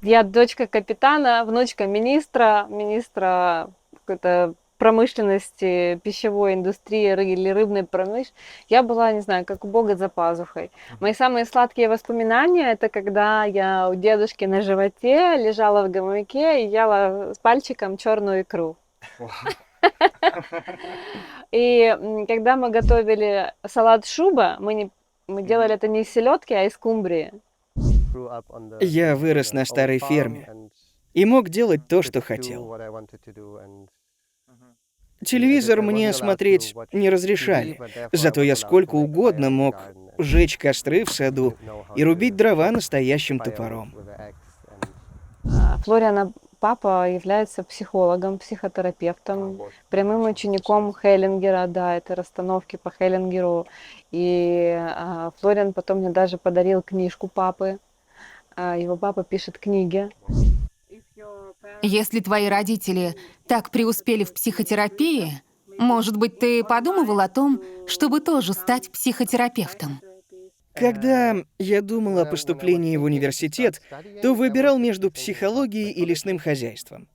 Я дочка капитана, внучка министра какой-то промышленности, пищевой индустрии или рыбной промышленности. Я была, не знаю, как у Бога за пазухой. Мои самые сладкие воспоминания — это когда я у дедушки на животе лежала в гамаке и ела с пальчиком черную икру. И когда мы готовили салат шуба, мы делали это не из селедки, а из скумбрии.
Я вырос на старой ферме и мог делать то, что хотел. Телевизор мне смотреть не разрешали, зато я сколько угодно мог жечь костры в саду и рубить дрова настоящим топором.
Флориана папа является психологом, психотерапевтом, прямым учеником Хеллингера, да, это расстановки по Хеллингеру. И Флориан потом мне даже подарил книжку папы. Его папа пишет книги.
Если твои родители так преуспели в психотерапии, может быть, ты подумывал о том, чтобы тоже стать психотерапевтом?
Когда я думал о поступлении в университет, то выбирал между психологией и лесным хозяйством.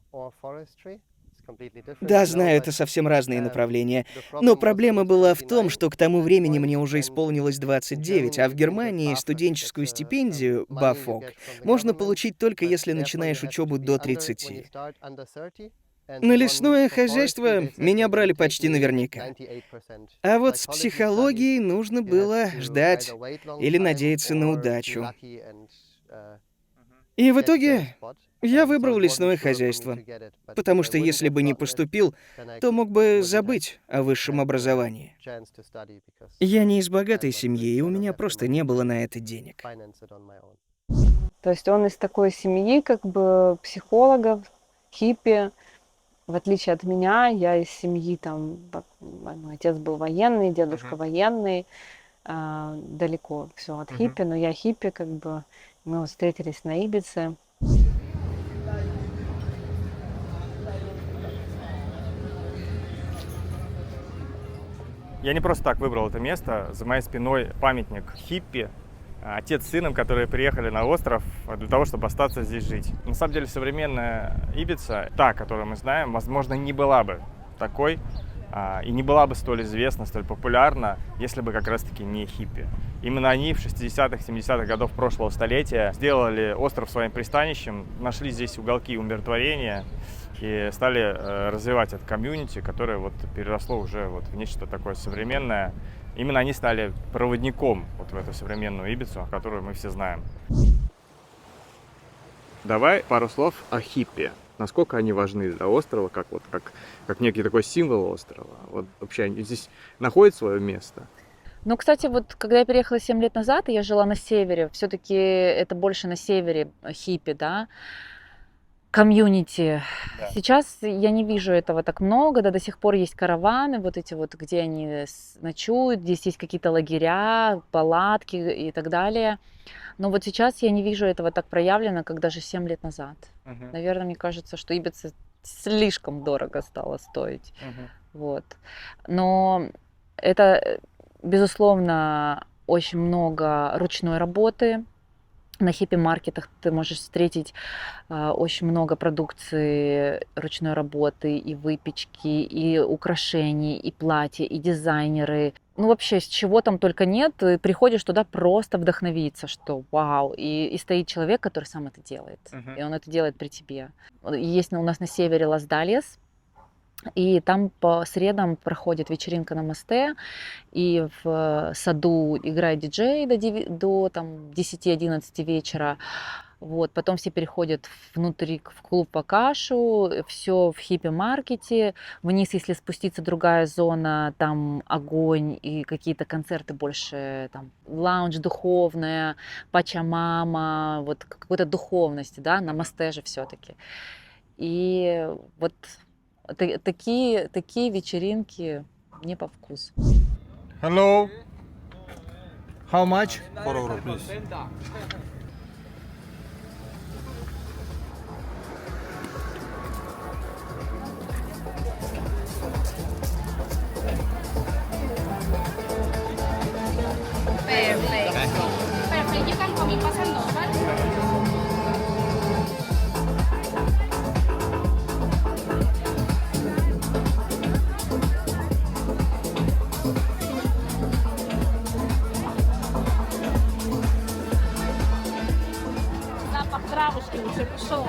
Да, знаю, это совсем разные направления, но проблема была в том, что к тому времени мне уже исполнилось 29, а в Германии студенческую стипендию BAföG можно получить только если начинаешь учебу до 30. На лесное хозяйство меня брали почти наверняка. А вот с психологией нужно было ждать или надеяться на удачу. И в итоге я выбрал лесное хозяйство, потому что если бы не поступил, то мог бы забыть о высшем образовании. Я не из богатой семьи, и у меня просто не было на это денег.
То есть он из такой семьи, как бы психологов, хиппи. В отличие от меня, я из семьи, там, мой отец был военный, дедушка военный, далеко все от хиппи, но я хиппи, как бы, мы вот встретились на Ибице.
Я не просто так выбрал это место. За моей спиной памятник хиппи, отец с сыном, которые приехали на остров для того, чтобы остаться здесь жить. На самом деле современная Ибица, та, которую мы знаем, возможно, не была бы такой и не была бы столь известна, столь популярна, если бы как раз-таки не хиппи. Именно они в 60-х, 70-х годов прошлого столетия сделали остров своим пристанищем, нашли здесь уголки умиротворения и стали развивать это комьюнити, которое вот переросло уже вот в нечто такое современное. Именно они стали проводником вот в эту современную Ибицу, которую мы все знаем. Давай пару слов о хиппи. Насколько они важны для острова, как некий такой символ острова. Вот вообще они здесь находят свое место.
Ну, кстати, вот когда я переехала 7 лет назад, и я жила на севере, все-таки это больше на севере хиппи, да, комьюнити. Да. Сейчас я не вижу этого так много, да, до сих пор есть караваны, вот эти вот, где они ночуют, здесь есть какие-то лагеря, палатки и так далее. Но вот сейчас я не вижу этого так проявлено, как даже 7 лет назад. Наверное, мне кажется, что Ибица слишком дорого стало стоить. Вот. Но это, безусловно, очень много ручной работы. На хиппи-маркетах ты можешь встретить очень много продукции ручной работы, и выпечки, и украшений, и платья, и дизайнеры. Ну вообще, с чего там только нет, ты приходишь туда просто вдохновиться, что вау, и стоит человек, который сам это делает, и он это делает при тебе. Есть у нас на севере Лас Дальяс, И там по средам проходит вечеринка на мосте, и в саду играет диджей до там, 10-11 вечера. Вот. Потом все переходят внутрь в клуб по кашу, все в хиппи-маркете. Вниз, если спуститься, другая зона, там огонь и какие-то концерты больше, там лаунж духовная, пачамама, вот какой-то духовности, да, на мосте же все-таки. И вот такие вечеринки мне по вкусу.
Hello.
How much?
€4, please.
Perfecto. You can come pasando, ¿vale? Запах травушки уже пошел.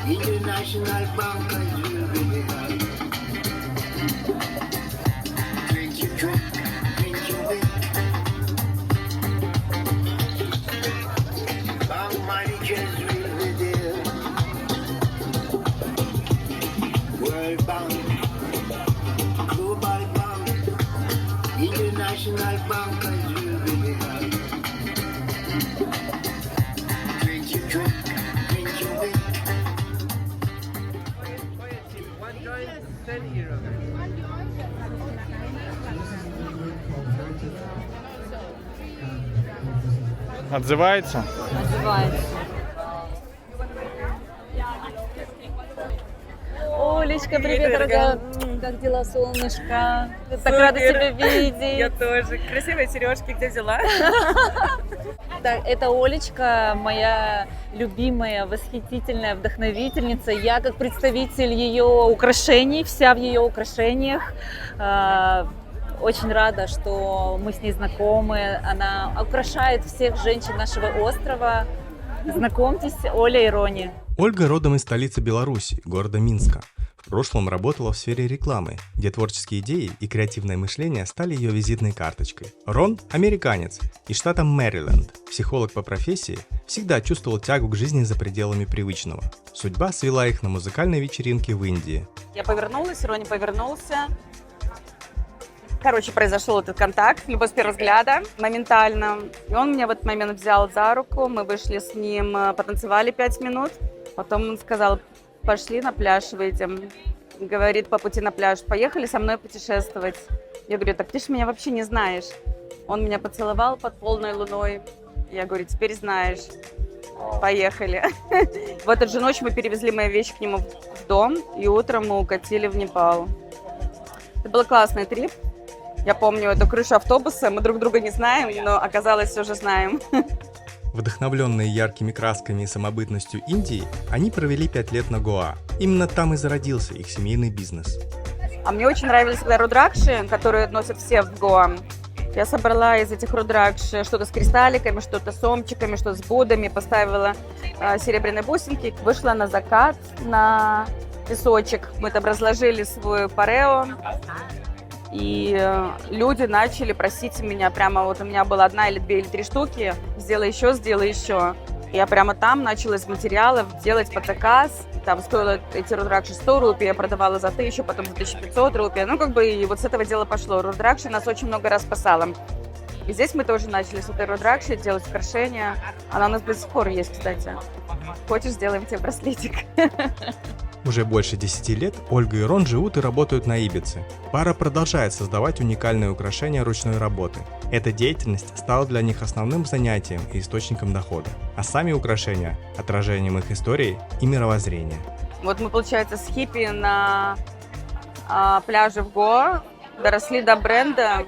International bankers will be there. Drink your drink, drink your drink. Bank managers will be there. World Bank, Global Bank, International bankers will be there. Drink your drink, drink your drink.
Отзывается?
Отзывается. Олечка, привет, дорогая. Как дела, солнышко? Так рада тебя видеть.
Я тоже. Красивые сережки где взяла?
Так, это Олечка, моя любимая, восхитительная вдохновительница. Я как представитель ее украшений, вся в ее украшениях. Очень рада, что мы с ней знакомы. Она украшает всех женщин нашего острова. Знакомьтесь, Оля и Рони.
Ольга родом из столицы Беларуси, города Минска. В прошлом работала в сфере рекламы, где творческие идеи и креативное мышление стали ее визитной карточкой. Рон – американец из штата Мэриленд. Психолог по профессии, всегда чувствовал тягу к жизни за пределами привычного. Судьба свела их на музыкальной вечеринке в Индии.
Я повернулась, Рони повернулся. Короче, произошел этот контакт, любовь с первого взгляда, моментально. И он меня в этот момент взял за руку, мы вышли с ним, потанцевали 5 минут. Потом он сказал: пошли на пляж выйдем. Говорит по пути на пляж: поехали со мной путешествовать. Я говорю: так ты ж меня вообще не знаешь. Он меня поцеловал под полной луной. Я говорю: теперь знаешь. Поехали. В эту же ночь мы перевезли мои вещи к нему в дом, и утром мы укатили в Непал. Это был классный трип. Я помню эту крышу автобуса, мы друг друга не знаем, но оказалось, уже знаем.
Вдохновленные яркими красками и самобытностью Индии, они провели 5 лет на Гоа. Именно там и зародился их семейный бизнес.
А мне очень нравились всегда рудракши, которые носят все в Гоа. Я собрала из этих рудракши что-то с кристалликами, что-то с омчиками, что-то с будами, поставила серебряные бусинки, вышла на закат, на песочек. Мы там разложили свой парео, и люди начали просить меня, прямо вот у меня было 1 или 2 или 3 штуки, сделай еще, сделай еще. Я прямо там начала из материалов делать под заказ. Там стоило эти рудракши 100 рупий, я продавала за 1000, потом за 1500 рупий. Ну, как бы, и вот с этого дела пошло. Рудракши нас очень много раз спасала. И здесь мы тоже начали с этой рудракши делать украшения. Она у нас до сих пор есть, кстати. Хочешь, сделаем тебе браслетик?
Уже больше 10 лет Ольга и Рон живут и работают на Ибице. Пара продолжает создавать уникальные украшения ручной работы. Эта деятельность стала для них основным занятием и источником дохода, а сами украшения – отражением их истории и мировоззрения.
Вот мы, получается, с хиппи на пляже в Гоа доросли до бренда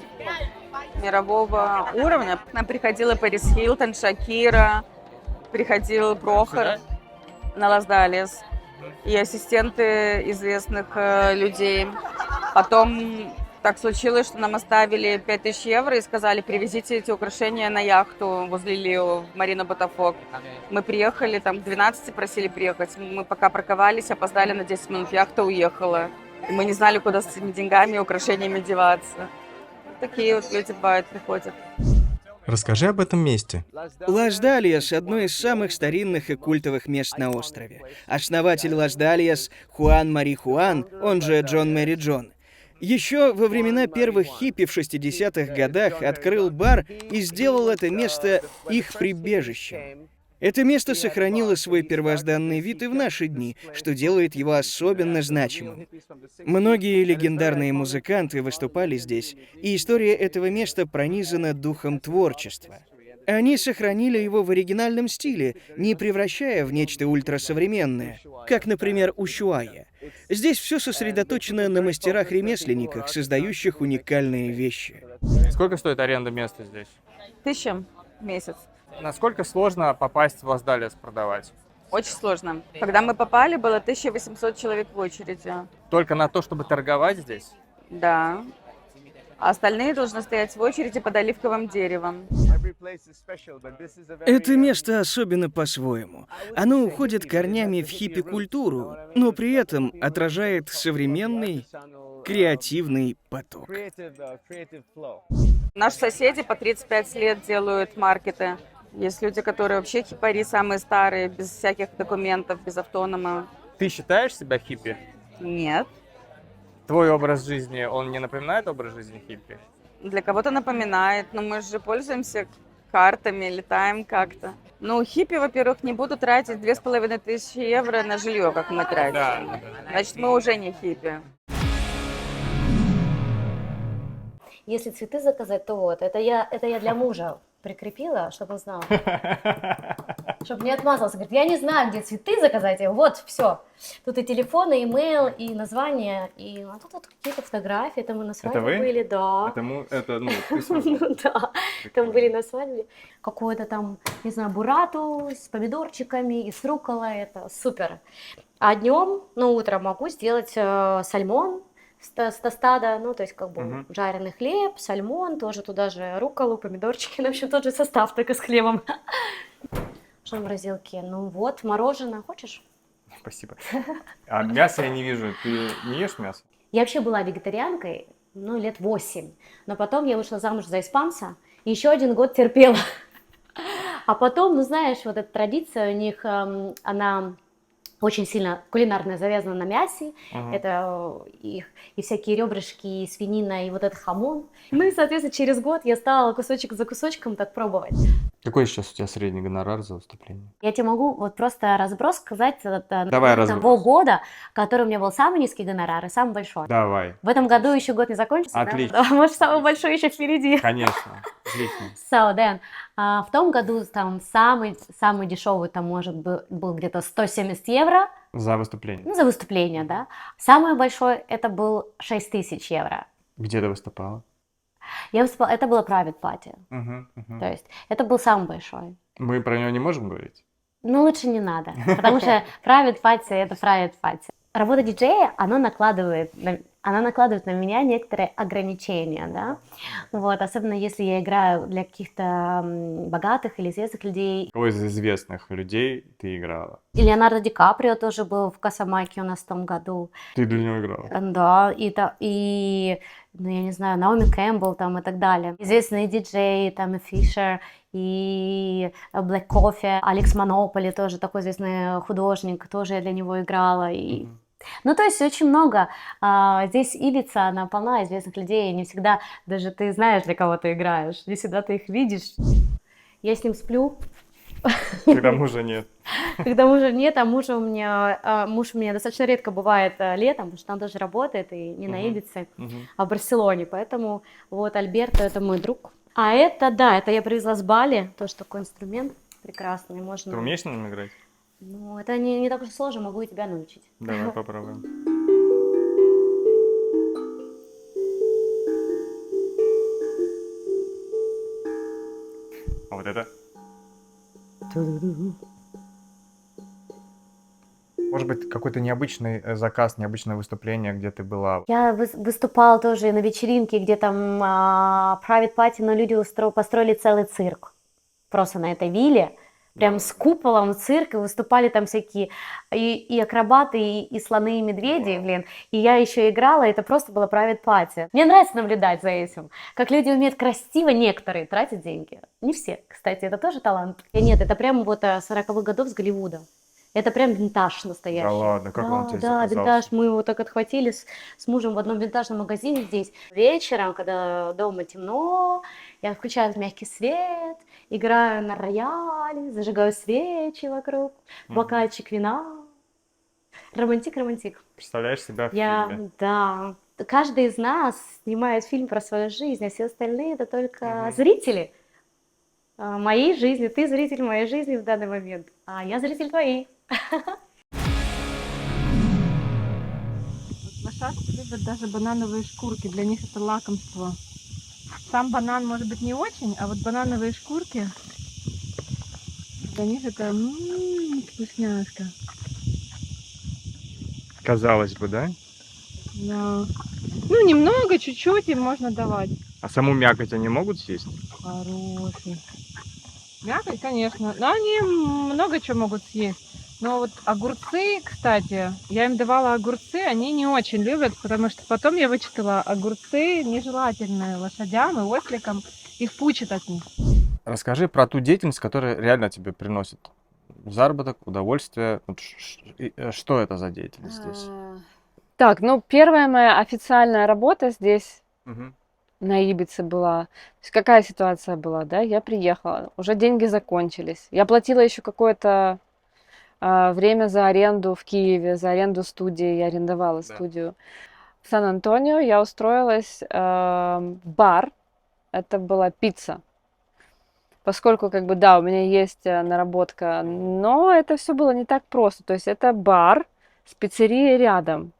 мирового уровня. К нам приходила Пэрис Хилтон, Шакира, приходил Прохор на Лас Далес и ассистенты известных людей. Потом так случилось, что нам оставили 5000 евро и сказали, привезите эти украшения на яхту возле Лио в Марина Ботафок. Мы приехали, там к 12 просили приехать. Мы пока парковались, опоздали на 10 минут, яхта уехала. И мы не знали, куда с этими деньгами и украшениями деваться. Такие вот люди бывают, приходят.
Расскажи об этом месте.
Лас-Дальяс — одно из самых старинных и культовых мест на острове. Основатель Лас-Дальяс Хуан Мари Хуан, он же Джон Мэри Джон, еще во времена первых хиппи в 60-х годах открыл бар и сделал это место их прибежищем. Это место сохранило свой первозданный вид и в наши дни, что делает его особенно значимым. Многие легендарные музыканты выступали здесь, и история этого места пронизана духом творчества. Они сохранили его в оригинальном стиле, не превращая в нечто ультрасовременное, как, например, Ушуайя. Здесь все сосредоточено на мастерах-ремесленниках, создающих уникальные вещи.
Сколько стоит аренда места здесь?
1000 в месяц.
Насколько сложно попасть в Лас-Дальяс продавать?
Очень сложно. Когда мы попали, было 1800 человек в очереди.
Только на то, чтобы торговать здесь?
Да. А остальные должны стоять в очереди под оливковым деревом.
Это место особенно по-своему. Оно уходит корнями в хиппи-культуру, но при этом отражает современный, креативный поток.
Наши соседи по 35 лет делают маркеты. Есть люди, которые вообще хипари самые старые, без всяких документов, без автонома.
Ты считаешь себя хиппи?
Нет.
Твой образ жизни, он не напоминает образ жизни хиппи?
Для кого-то напоминает, но мы же пользуемся картами, летаем как-то. Ну, хиппи, во-первых, не будут тратить 2500 евро на жилье, как мы тратим.
Да.
Значит, мы уже не хиппи.
Если цветы заказать, то вот, это я для мужа прикрепила, чтобы он знал. Чтобы не отмазался. Говорит, я не знаю, где цветы заказать. Я, вот, все. Тут и телефон, и имейл, и название, и а тут вот какие-то фотографии. Там мы на свадьбе были, да.
ты
Да, там были на свадьбе. Какое-то там, не знаю, бурату с помидорчиками и с рукколой. Это супер. А днем, ну, утром могу сделать сальмон с тостада, ну, то есть как бы жареный хлеб, сальмон, тоже туда же рукколу, помидорчики, в общем, тот же состав, только с хлебом. Что в морозилке? Ну вот, мороженое. Хочешь?
Спасибо. А мясо я не вижу. Ты не ешь мясо?
Я вообще была вегетарианкой, ну, лет 8. Но потом я вышла замуж за испанца, и еще 1 год терпела. А потом, ну, знаешь, вот эта традиция у них, она очень сильно кулинарная, завязана на мясе. Это их и всякие ребрышки, и свинина, и вот этот хамон. Ну и, соответственно, через год я стала кусочек за кусочком так пробовать.
Какой сейчас у тебя средний гонорар за выступление?
Я тебе могу вот просто разброс сказать
Давай
того года, который у меня был самый низкий гонорар и самый большой.
Давай.
В этом году еще год не закончился.
Отлично.
Да? Может, самый большой еще впереди.
Конечно. Отлично.
So, then, в том году там самый дешевый там, может, был где-то 170 евро.
За выступление?
Ну, за выступление, да. Самый большой это был 6000 евро.
Где ты выступала?
Я выступала, это было private party. То есть это был самый большой.
Мы про него не можем говорить?
Ну, лучше не надо, потому что private party это private party. Работа диджея, она накладывает на меня некоторые ограничения, да, вот, особенно если я играю для каких-то богатых или известных людей.
Кого из известных людей ты играла?
И Леонардо Ди Каприо тоже был в Касамаке у нас в том году.
Ты для него играла?
Да, и ну, я не знаю, Наоми Кэмпбелл там и так далее. Известные диджеи, там и Фишер, и Black Coffee, Алекс Монополи, тоже такой известный художник, тоже я для него играла. И... Ну, то есть очень много. Здесь Ибица, она полна известных людей, и не всегда даже ты знаешь, для кого ты играешь, не всегда ты их видишь. Я с ним сплю.
Когда мужа нет.
Когда мужа нет, а муж у меня достаточно редко бывает летом, потому что он тоже работает, и не на Ибице, а в Барселоне. Поэтому вот Альберто — это мой друг. А это, да, это я привезла с Бали, тоже такой инструмент прекрасный. Можно...
Ты умеешь на нем играть?
Ну, это не так уж сложно, могу и тебя научить.
Давай попробуем. А вот это? Может быть, какой-то необычный заказ, необычное выступление, где ты была?
Я выступала тоже на вечеринке, где там private party, но люди построили целый цирк просто на этой вилле. Прям с куполом цирк, и выступали там всякие и акробаты, и слоны, и медведи, блин. И я еще играла, это просто было private party. Мне нравится наблюдать за этим, как люди умеют красиво, некоторые тратят деньги. Не все, кстати, это тоже талант. И нет, это прям вот 40-х годов с Голливуда. Это прям винтаж настоящий.
Да ладно, как он тебе
Да,
заказался?
винтаж. Мы его так отхватили с мужем в одном винтажном магазине здесь. Вечером, когда дома темно, я включаю мягкий свет, играю на рояле, зажигаю свечи вокруг, бокальчик вина. Романтик.
Представляешь себя в фильме?
Да. Каждый из нас снимает фильм про свою жизнь, а все остальные это только зрители моей жизни. Ты зритель моей жизни в данный момент, а я зритель твоей.
Лошадки любят даже банановые шкурки, для них это лакомство. Сам банан может быть не очень, а вот банановые шкурки, для них это вкусняшка.
Казалось бы, да?
Да. Ну, немного, чуть-чуть им можно давать.
А саму мякоть они могут съесть?
Хороший. Мякоть, конечно, но они много чего могут съесть. Но вот огурцы, кстати, я им давала огурцы, они не очень любят, потому что потом я вычитала, огурцы нежелательные лошадям и осликам, их пучат от них.
Расскажи про ту деятельность, которая реально тебе приносит заработок, удовольствие. Вот что это за деятельность здесь?
Так, ну первая моя официальная работа здесь на Ибице была. То есть какая ситуация была, да? Я приехала, уже деньги закончились. Я платила еще какое-то время за аренду в Киеве, за аренду студии. Я арендовала студию. В Сан-Антонио я устроилась в бар. Это была пицца. Поскольку, как бы, да, у меня есть наработка, но это все было не так просто. То есть это бар с пиццерией рядом.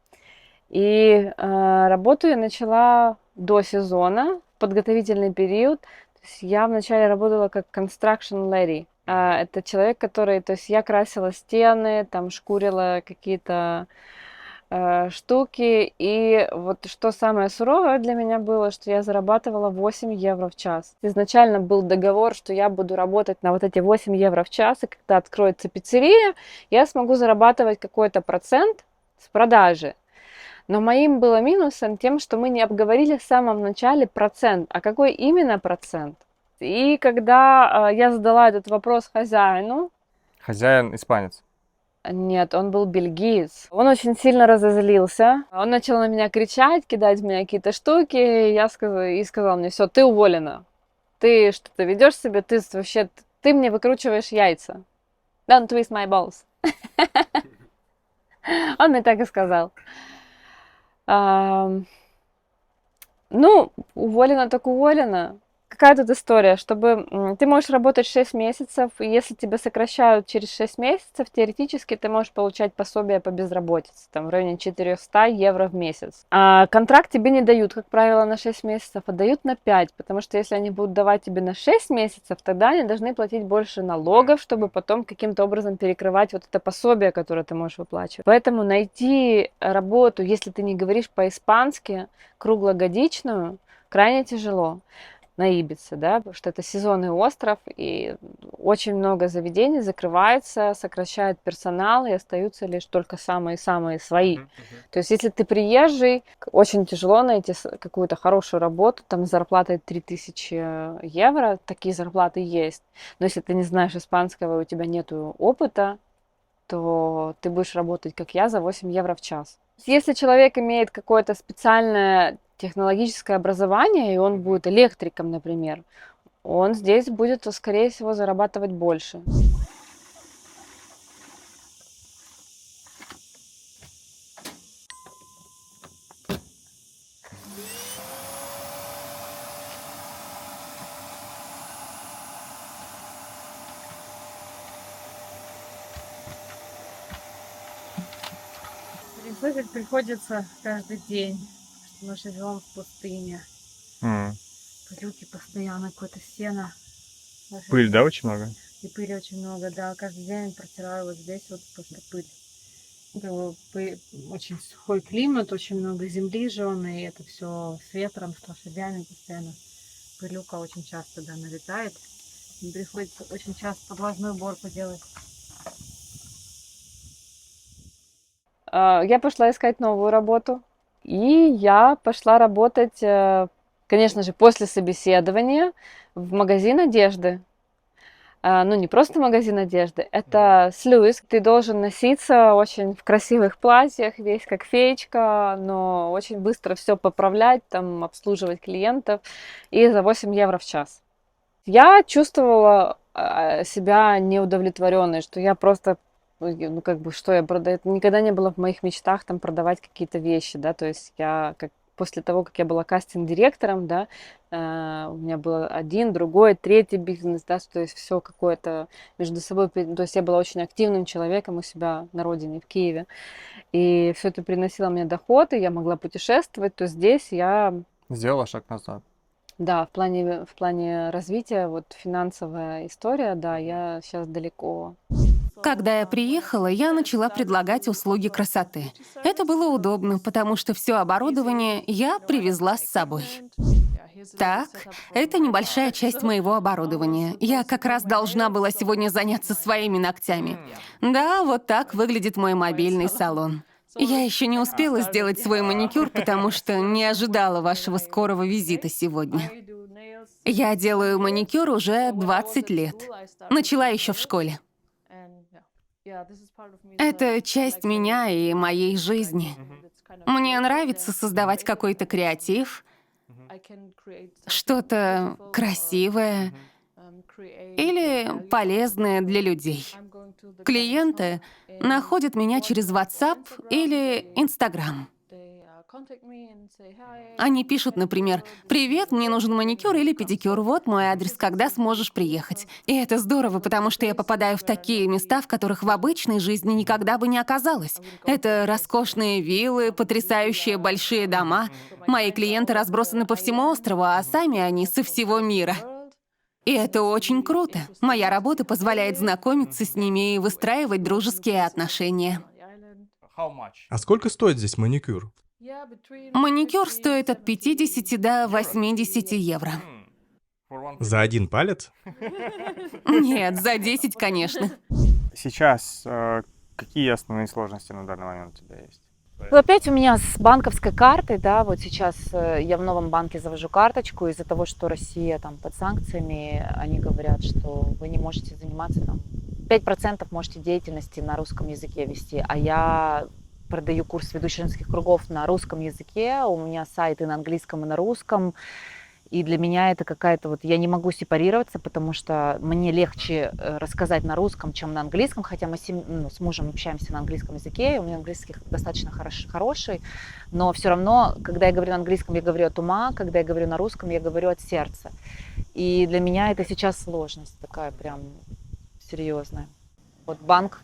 И работу я начала до сезона, в подготовительный период. То есть я вначале работала как construction lady. Это человек, который, то есть я красила стены, там шкурила какие-то штуки. И вот что самое суровое для меня было, что я зарабатывала 8 евро в час. Изначально был договор, что я буду работать на вот эти 8 евро в час, и когда откроется пиццерия, я смогу зарабатывать какой-то процент с продажи. Но моим было минусом тем, что мы не обговорили в самом начале процент. А какой именно процент? И когда я задала этот вопрос хозяину...
Хозяин испанец?
Нет, он был бельгиец. Он очень сильно разозлился. Он начал на меня кричать, кидать в меня какие-то штуки. И сказал мне: все, ты уволена. Ты что-то ведешь себя, ты вообще... Ты мне выкручиваешь яйца. Don't twist my balls. Он мне так и сказал. Ну, уволена так уволена. Какая тут история? Чтобы ты можешь работать 6 месяцев, и если тебя сокращают через 6 месяцев, теоретически ты можешь получать пособие по безработице, там в районе 400 евро в месяц. А контракт тебе не дают, как правило, на 6 месяцев, а дают на 5, потому что если они будут давать тебе на 6 месяцев, тогда они должны платить больше налогов, чтобы потом каким-то образом перекрывать вот это пособие, которое ты можешь выплачивать. Поэтому найти работу, если ты не говоришь по-испански, круглогодичную, крайне тяжело. На Ибице, да, потому что это сезонный остров, и очень много заведений закрывается, сокращают персонал, и остаются лишь только самые-самые свои. То есть, если ты приезжий, очень тяжело найти какую-то хорошую работу, там с зарплатой 3000 евро, такие зарплаты есть. Но если ты не знаешь испанского, и у тебя нет опыта, то ты будешь работать, как я, за 8 евро в час. Если человек имеет какое-то специальное технологическое образование, и он будет электриком, например, он здесь будет, скорее всего, зарабатывать больше. Слышать приходится каждый день. Мы живем в пустыне. Пылюки постоянно, какое-то сено.
Пыль, да, очень много?
И пыли очень много, да. Каждый день протираю вот здесь вот просто пыль.
очень сухой климат, очень много земли жженой, и это все с ветром, с лошадями постоянно. Пылюка очень часто, да, налетает. И приходится очень часто подвозную уборку делать.
Я пошла искать новую работу. И я пошла работать, конечно же, после собеседования в магазин одежды. Ну, не просто магазин одежды, это слюз. Ты должен носиться очень в красивых платьях, весь как феечка, но очень быстро все поправлять, там, обслуживать клиентов, и за 8 евро в час. Я чувствовала себя неудовлетворенной, что я просто, ну, как бы, что я продаю, это никогда не было в моих мечтах там продавать какие-то вещи, да, то есть я как после того, как я была кастинг-директором, да, у меня был один, другой, третий бизнес, да, то есть все какое-то между собой, то есть я была очень активным человеком у себя на родине, в Киеве, и все это приносило мне доход, и я могла путешествовать, то здесь я...
Сделала шаг назад.
Да, в плане развития, вот финансовая история, да, я сейчас далеко.
Когда я приехала, я начала предлагать услуги красоты. Это было удобно, потому что все оборудование я привезла с собой. Так, это небольшая часть моего оборудования. Я как раз должна была сегодня заняться своими ногтями. Да, вот так выглядит мой мобильный салон. Я еще не успела сделать свой маникюр, потому что не ожидала вашего скорого визита сегодня. Я делаю маникюр уже 20 лет. Начала еще в школе. Это часть меня и моей жизни. Мне нравится создавать какой-то креатив, что-то красивое или полезное для людей. Клиенты находят меня через WhatsApp или Instagram. Они пишут, например, «Привет, мне нужен маникюр или педикюр, вот мой адрес, когда сможешь приехать». И это здорово, потому что я попадаю в такие места, в которых в обычной жизни никогда бы не оказалась. Это роскошные виллы, потрясающие большие дома. Мои клиенты разбросаны по всему острову, а сами они со всего мира. И это очень круто. Моя работа позволяет знакомиться с ними и выстраивать дружеские отношения.
А сколько стоит здесь маникюр?
Маникюр стоит от 50 до 80 евро.
За один палец?
Нет, за 10, конечно.
Сейчас какие основные сложности на данный момент у тебя есть?
Ну, опять у меня с банковской картой, да, вот сейчас я в новом банке завожу карточку из-за того, что Россия там под санкциями, они говорят, что вы не можете заниматься там, 5% можете деятельности на русском языке вести, а я продаю курс ведущих женских кругов на русском языке, у меня сайты на английском и на русском, и для меня это какая-то вот, я не могу сепарироваться, потому что мне легче рассказать на русском, чем на английском, хотя мы с мужем общаемся на английском языке, и у меня английский достаточно хороший, но все равно, когда я говорю на английском, я говорю от ума, когда я говорю на русском, я говорю от сердца. И для меня это сейчас сложность такая прям серьезная. Вот банк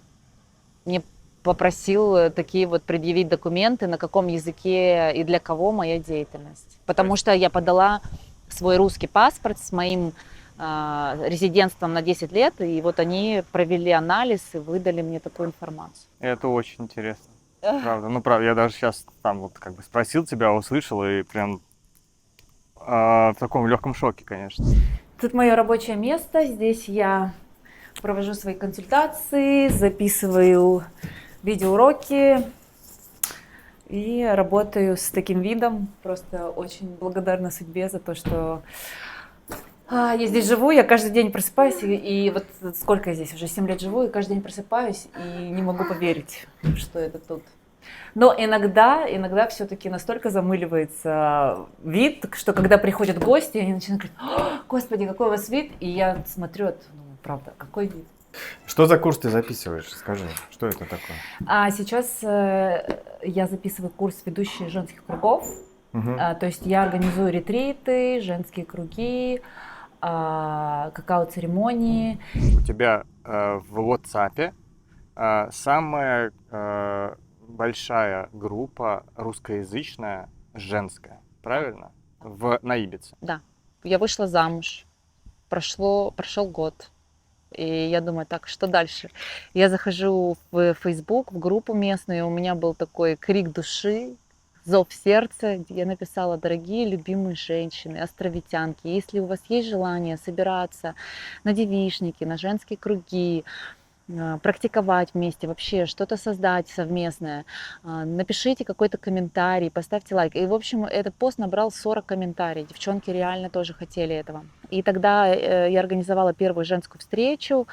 мне попросил такие вот предъявить документы, на каком языке и для кого моя деятельность. Потому что я подала свой русский паспорт с моим резидентством на 10 лет, и вот они провели анализ и выдали мне такую информацию.
Это очень интересно. Правда. Ну, правда, я даже сейчас там вот как бы спросил тебя, услышал, и прям в таком легком шоке, конечно.
Тут мое рабочее место. Здесь я провожу свои консультации, записываю видеоуроки и работаю с таким видом. Просто очень благодарна судьбе за то, что я здесь живу, я каждый день просыпаюсь, и вот сколько я здесь, уже 7 лет живу, и каждый день просыпаюсь, и не могу поверить, что это тут. Но иногда все-таки настолько замыливается вид, что когда приходят гости, они начинают говорить: «Господи, какой у вас вид!» И я смотрю, правда, какой вид.
Что за курс ты записываешь? Скажи, что это такое?
Сейчас я записываю курс ведущих женских кругов. То есть я организую ретриты, женские круги, какао-церемонии.
У тебя в WhatsApp самая большая группа русскоязычная, женская, правильно? На Ибице.
Да. Я вышла замуж. Прошел год. И я думаю, так, что дальше? Я захожу в Facebook, в группу местную, и у меня был такой крик души, зов сердца, где я написала: дорогие любимые женщины, островитянки, если у вас есть желание собираться на девичники, на женские круги, практиковать вместе, вообще что-то создать совместное, напишите какой-то комментарий, поставьте лайк. И, в общем, этот пост набрал 40 комментариев. Девчонки реально тоже хотели этого. И тогда я организовала первую женскую встречу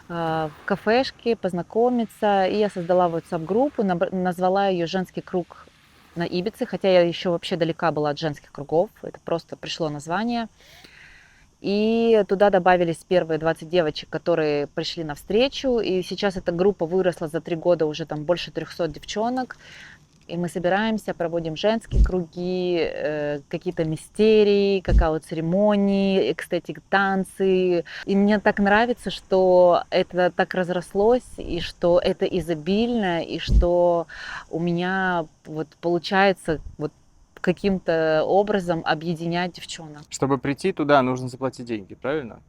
в кафешке, познакомиться. И я создала WhatsApp-группу, назвала ее «Женский круг на Ибице», хотя я еще вообще далека была от женских кругов. Это просто пришло название. И туда добавились первые 20 девочек, которые пришли навстречу. И сейчас эта группа выросла за 3 года, уже там больше 300 девчонок. И мы собираемся, проводим женские круги, какие-то мистерии, какао-церемонии, экстетик-танцы. И мне так нравится, что это так разрослось, и что это изобильно, и что у меня вот получается вот каким-то образом объединять девчонок.
Чтобы прийти туда, нужно заплатить деньги, правильно?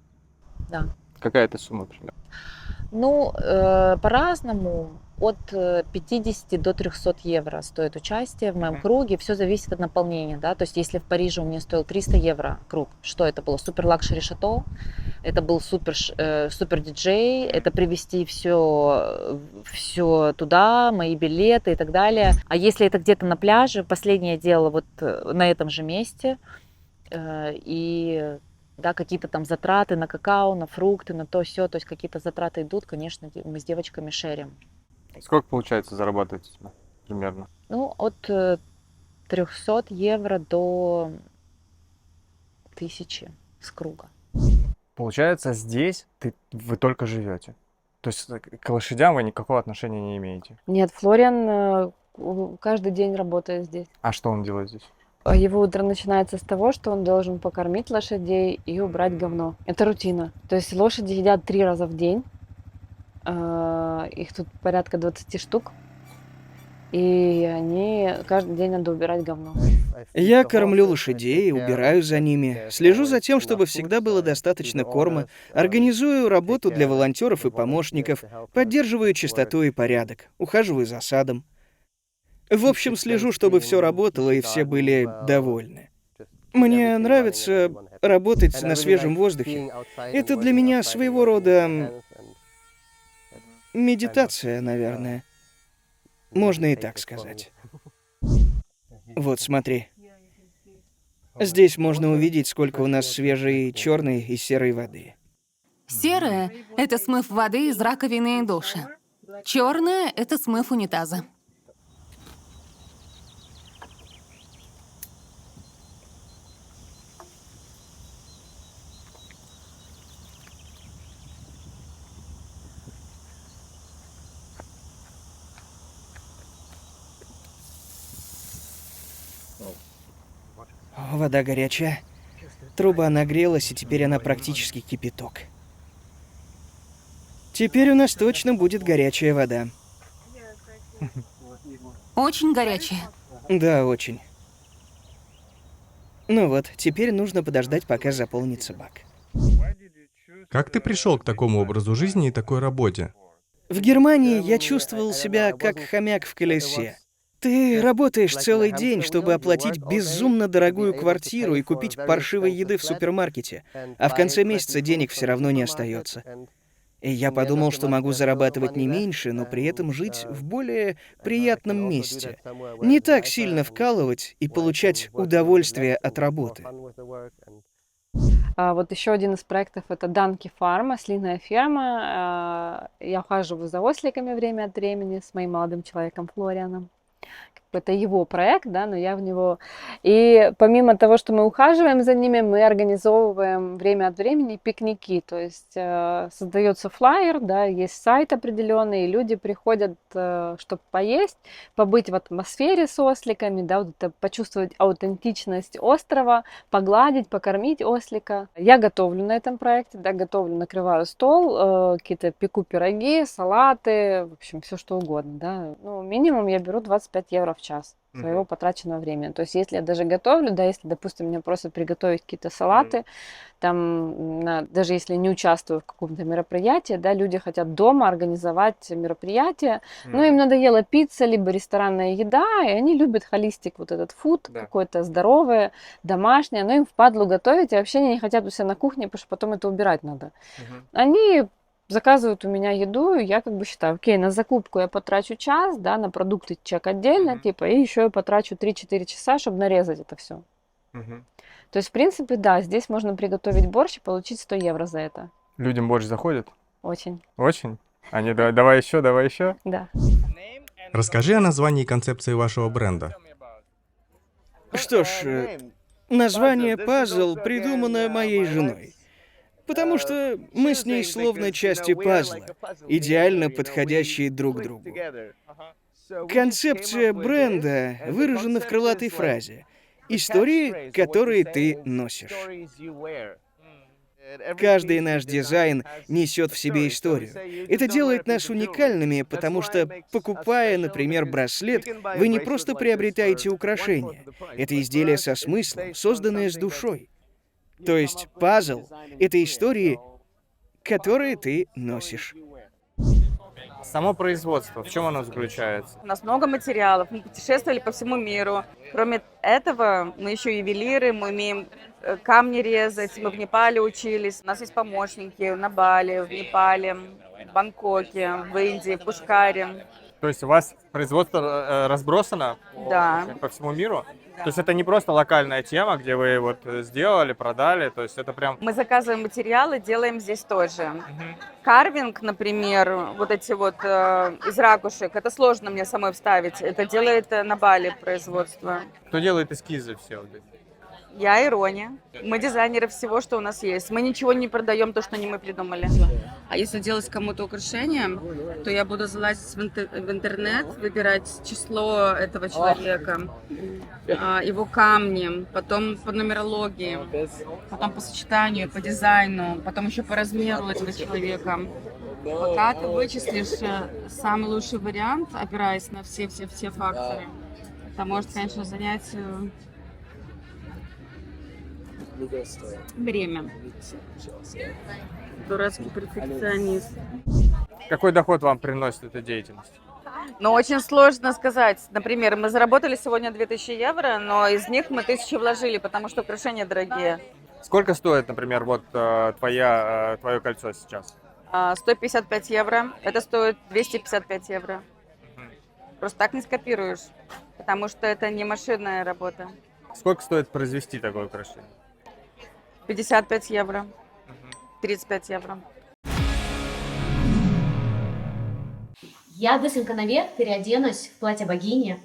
Да.
Какая это сумма примерно?
Ну, по-разному. От 50 до 300 евро стоит участие в моем круге. Все зависит от наполнения. Да? То есть, если в Париже у меня стоил 300 евро круг, что это было? Супер лакшери шато, это был супер диджей, это привезти все туда, мои билеты и так далее. А если это где-то на пляже, последнее дело вот на этом же месте, и да, какие-то там затраты на какао, на фрукты, на то все, то есть какие-то затраты идут, конечно, мы с девочками шерим.
Сколько получается зарабатывать примерно?
Ну, от 300 евро до 1000 с круга.
Получается, здесь вы только живете. То есть к лошадям вы никакого отношения не имеете.
Нет, Флориан каждый день работает здесь.
А что он делает здесь?
Его утро начинается с того, что он должен покормить лошадей и убрать говно. Это рутина. То есть лошади едят 3 раза в день. Их тут порядка 20 штук. И они каждый день надо убирать говно.
Я кормлю лошадей, убираю за ними, слежу за тем, чтобы всегда было достаточно корма, организую работу для волонтеров и помощников, поддерживаю чистоту и порядок, ухаживаю за садом. В общем, слежу, чтобы все работало и все были довольны. Мне нравится работать на свежем воздухе. Это для меня своего рода медитация, наверное. Можно и так сказать. Вот смотри. Здесь можно увидеть, сколько у нас свежей черной и серой воды.
Серая — это смыв воды из раковины и душа. Черная — это смыв унитаза.
Вода горячая. Труба нагрелась, и теперь она практически кипяток. Теперь у нас точно будет горячая вода.
Очень горячая.
Да, очень. Ну вот, теперь нужно подождать, пока заполнится бак.
Как ты пришел к такому образу жизни и такой работе?
В Германии я чувствовал себя как хомяк в колесе. Ты работаешь целый день, чтобы оплатить безумно дорогую квартиру и купить паршивой еды в супермаркете, а в конце месяца денег все равно не остается. И я подумал, что могу зарабатывать не меньше, но при этом жить в более приятном месте. Не так сильно вкалывать и получать удовольствие от работы.
Вот еще один из проектов — это Данки Фарм, ослиная ферма. Я ухаживаю за осликами время от времени с моим молодым человеком Флорианом. Это его проект, да, но я в него. И помимо того, что мы ухаживаем за ними, мы организовываем время от времени пикники. То есть создается флаер, да, есть сайт определенный, и люди приходят, чтобы поесть, побыть в атмосфере с осликами, да, вот это, почувствовать аутентичность острова, погладить, покормить ослика. Я готовлю на этом проекте, да, готовлю, накрываю стол, какие-то пеку пироги, салаты, в общем, все что угодно, да. Ну, минимум я беру 25 евро в час. своего потраченного времени. То есть, если я даже готовлю, да, если, допустим, меня просят приготовить какие-то салаты, там, даже если не участвую в каком-то мероприятии, да, люди хотят дома организовать мероприятие, но им надоела пицца, либо ресторанная еда, и они любят холистик, вот этот фуд, какое-то здоровое, домашнее, но им впадлу готовить, и вообще они не хотят у себя на кухне, потому что потом это убирать надо. Они заказывают у меня еду, и я как бы считаю, окей, на закупку я потрачу час, да, на продукты чек отдельно, типа, и еще я потрачу 3-4 часа, чтобы нарезать это все. То есть, в принципе, да, здесь можно приготовить борщ и получить 100 евро за это.
Людям борщ заходит?
Очень.
Очень? Они давай еще, давай еще?
Да.
Расскажи о названии и концепции вашего бренда.
Что ж, название «Пазл» придумано моей женой. Потому что мы с ней словно части пазла, идеально подходящие друг другу. Концепция бренда выражена в крылатой фразе «Истории, которые ты носишь». Каждый наш дизайн несет в себе историю. Это делает нас уникальными, потому что, покупая, например, браслет, вы не просто приобретаете украшение. Это изделие со смыслом, созданное с душой. То есть пазл — это истории, которые ты носишь.
Само производство, в чем оно заключается?
У нас много материалов, мы путешествовали по всему миру. Кроме этого, мы еще ювелиры, мы умеем камни резать, мы в Непале учились. У нас есть помощники на Бали, в Непале, в Бангкоке, в Индии, в Пушкаре.
То есть у вас производство разбросано по всему миру? То есть это не просто локальная тема, где вы вот сделали, продали, то есть это прям...
Мы заказываем материалы, делаем здесь тоже. Карвинг, например, вот эти вот из ракушек, это сложно мне самой вставить. Это делает на Бали производство.
Кто делает эскизы все вот эти?
Я и Рони. Мы дизайнеры всего, что у нас есть. Мы ничего не продаем, то, что не мы придумали. А если делать кому-то украшение, то я буду залазить в интернет, выбирать число этого человека, его камни, потом по нумерологии, потом по сочетанию, по дизайну, потом еще по размеру этого человека. Пока ты вычислишь самый лучший вариант, опираясь на все факторы, это может, конечно, занять время. Дурацкий перфекционист.
Какой доход вам приносит эта деятельность?
Но очень сложно сказать. Например, мы заработали сегодня 2000 евро, но из них мы 1000 вложили, потому что украшения дорогие.
Сколько стоит, например, вот твое кольцо сейчас?
155 евро. Это стоит 255 евро. Просто так не скопируешь, потому что это не машинная работа.
Сколько стоит произвести такое украшение?
55 евро. 35 евро.
Я быстренько наверх переоденусь в платье богини.